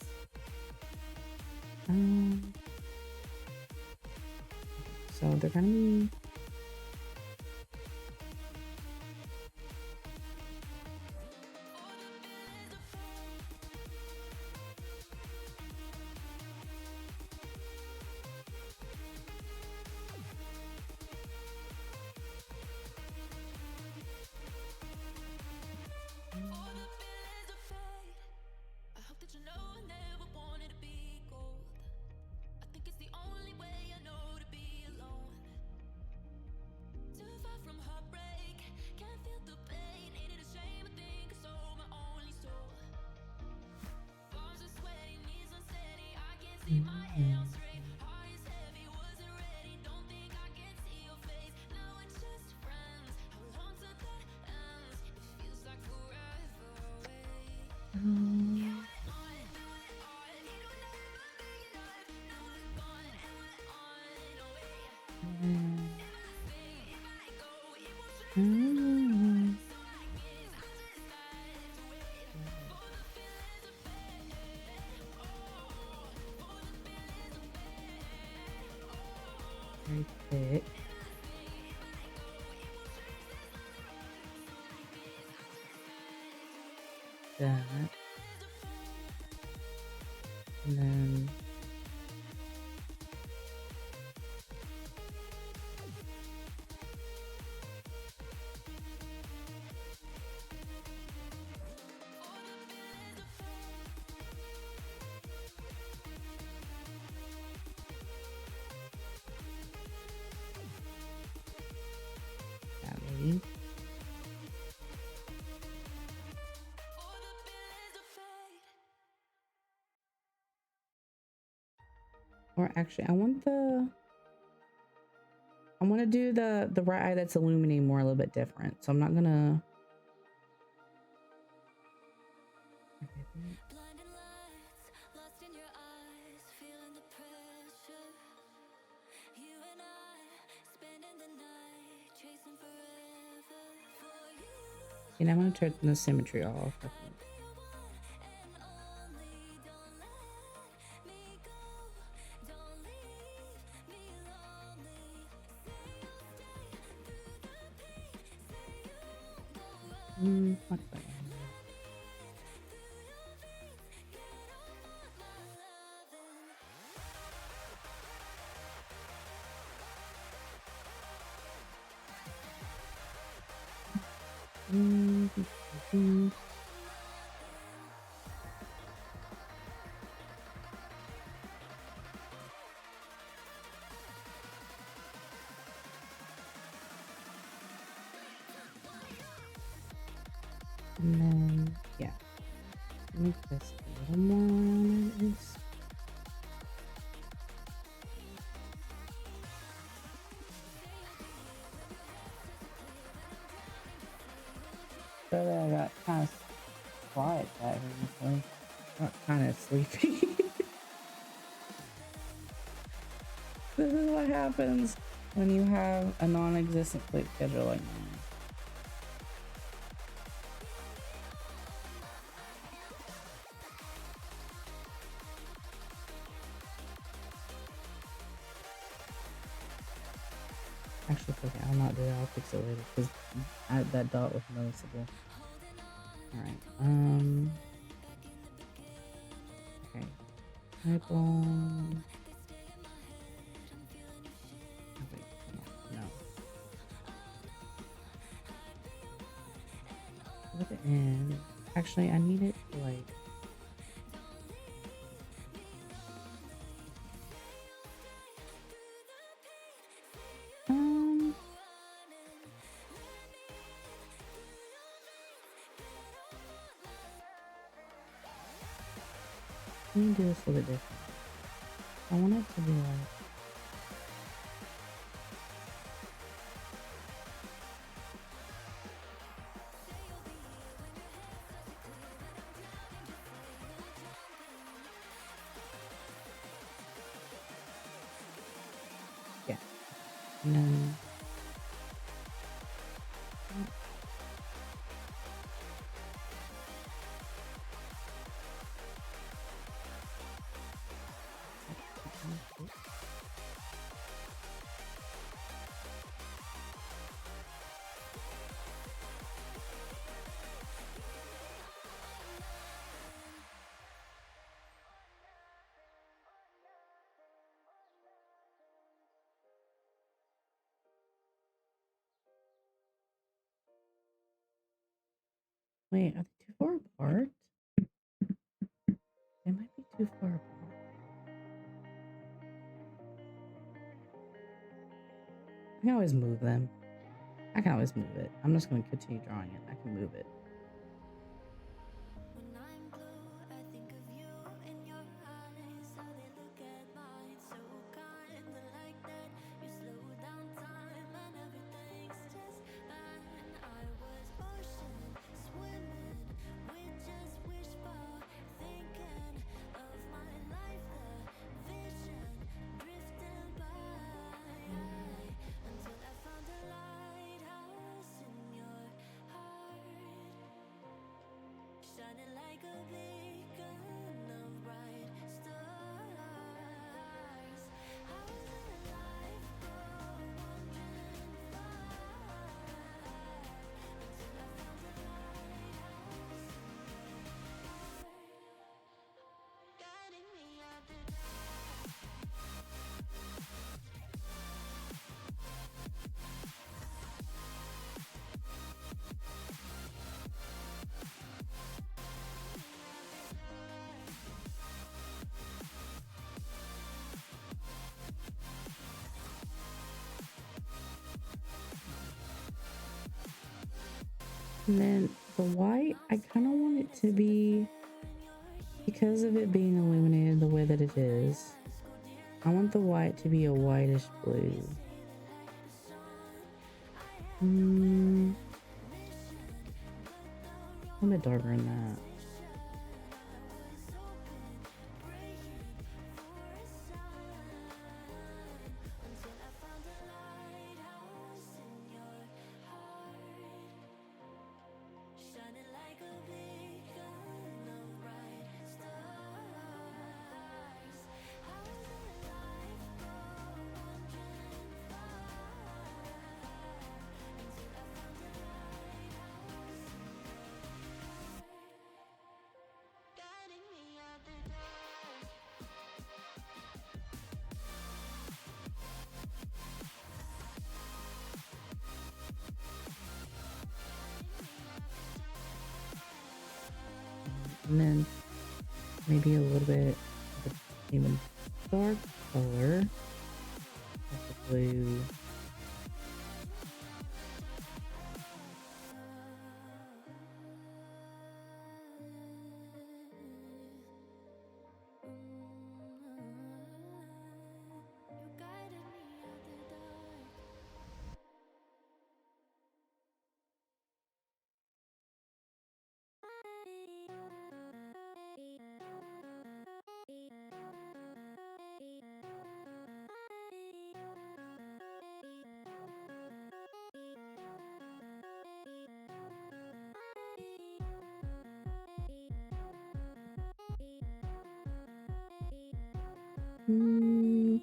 So they're gonna be
I hope that you know I never wanted to be gold. I think it's the only way I know to be alone. Too far from heartbreak, can't feel the pain. Ain't it a shame? I think I sold my only soul. Palms are sweaty, knees unsteady. I can't see my head on straight. Heart is heavy, wasn't ready. Don't think I can see your face. Now we're just friends. How long till that ends? It feels like forever away.
very thick. That. And then that maybe. Or actually, I want to do the right eye that's illuminating more a little bit different. So I'm not gonna.
Blinding lights, lost in your eyes, feeling the pressure.
And I'm gonna turn the symmetry off, I think. Much better. And then, yeah, make this a little more on this. So I got kind of quiet that recently. Got kind of sleepy. This is what happens when you have a non-existent sleep schedule like mine. Actually, okay, I'll not do that. I'll fix it later because that dot was noticeable. All right. Okay. Eyeball. Oh, wait, no. At the end. Actually, I need it to like. Let me do this a little bit different. I want it to be like. Yeah. And then. Wait, are they too far apart? They might be too far apart. I can always move them. I can always move it. I'm just going to continue drawing it. I can move it.
When I'm blue, I think of you in your eyes. How they look at mine, so kinda like that. You slow down time and everything's just fine. I was ocean swimming with just wishful thinking of my life, the vision drifting by until I found a lighthouse in your heart. Shining like a beacon of bright stars. I was in a life wandering far until I found a lighthouse guiding me out the
And then the white, I kind of want it to be, because of it being illuminated the way that it is, I want the white to be a whitish blue. A little bit darker than that. And then maybe a little bit of an even dark color of the blue. Mm.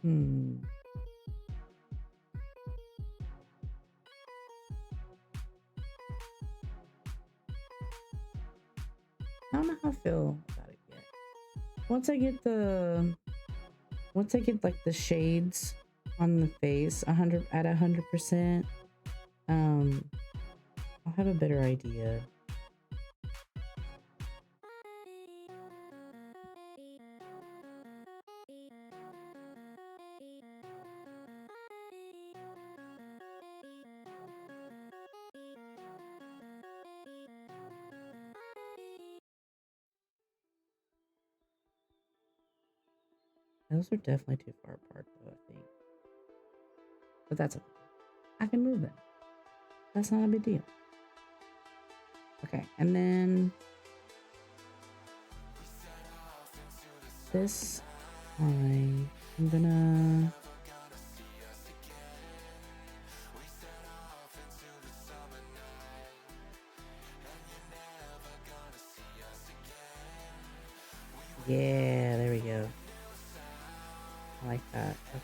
Hmm. I don't know how I feel about it yet. Once I get like the shades on the face 100%, I'll have a better idea. Those are definitely too far apart though, I think. But that's okay. I can move them. That's not a big deal. Okay, and then this eye, I'm gonna yeah, there we go. I like that. Okay.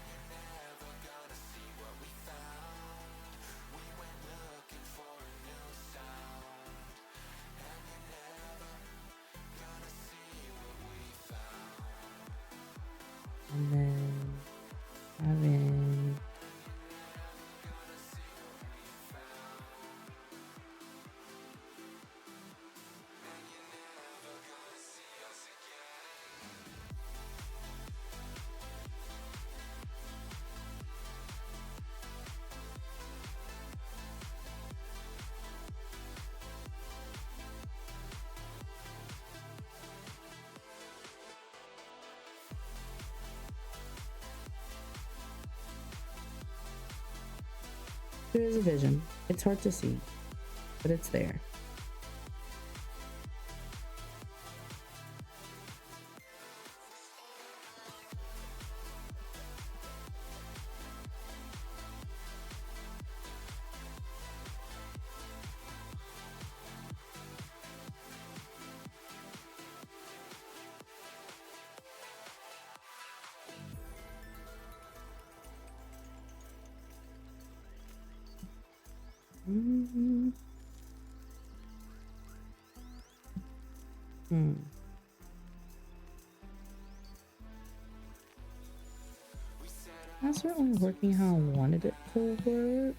And then having there is a vision. It's hard to see, but it's there. Mm-hmm. Not certainly working how I wanted it to work.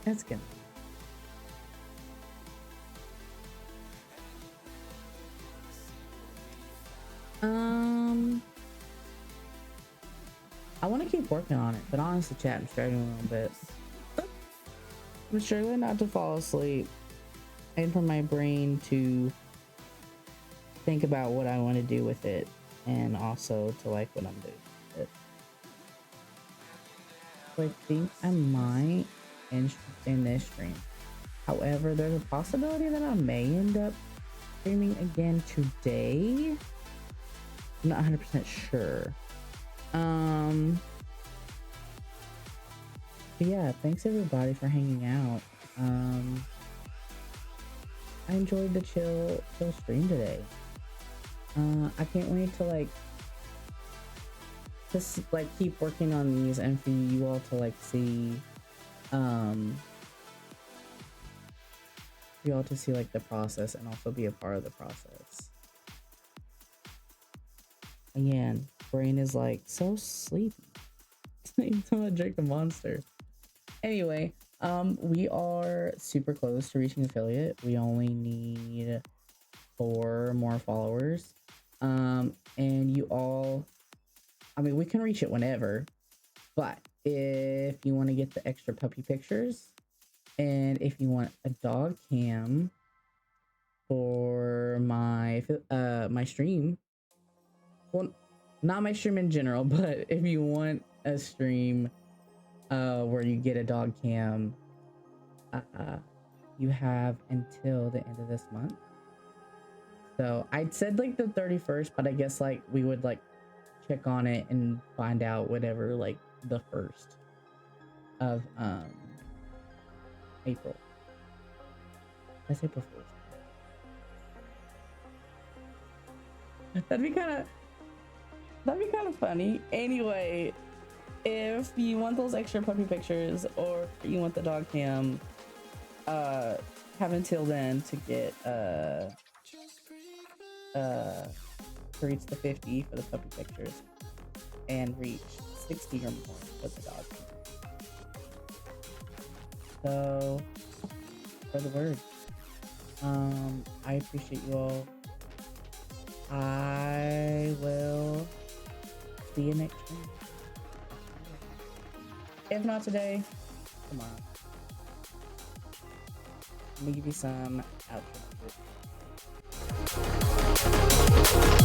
That's good. I want to keep working on it, but honestly, chat, I'm struggling a little bit. I'm struggling not to fall asleep and for my brain to think about what I want to do with it and also to like what I'm doing with it. So I think I might in this stream. However, there's a possibility that I may end up streaming again today. I'm not 100% sure. But yeah, thanks everybody for hanging out. I enjoyed the chill stream today. I can't wait to just keep working on these and for you all to see you all to see the process and also be a part of the process. Again, brain is so sleepy. I'm gonna drink a monster. Anyway, we are super close to reaching affiliate. We only need 4 more followers. And you all, I mean, we can reach it whenever, but if you want to get the extra puppy pictures and if you want a dog cam for my my stream, well, not my stream in general, but if you want a stream where you get a dog cam, you have until the end of this month. So I said the 31st, but I guess we would check on it and find out whatever the 1st of April. That's April 4th. That'd be kind of funny. Anyway, if you want those extra puppy pictures or you want the dog cam, have until then to get to reach the 50 for the puppy pictures and reach 60 or more for the dog cam. So for the word, I appreciate you all. I will see you next time. If not today, tomorrow. Let me give you some outro music.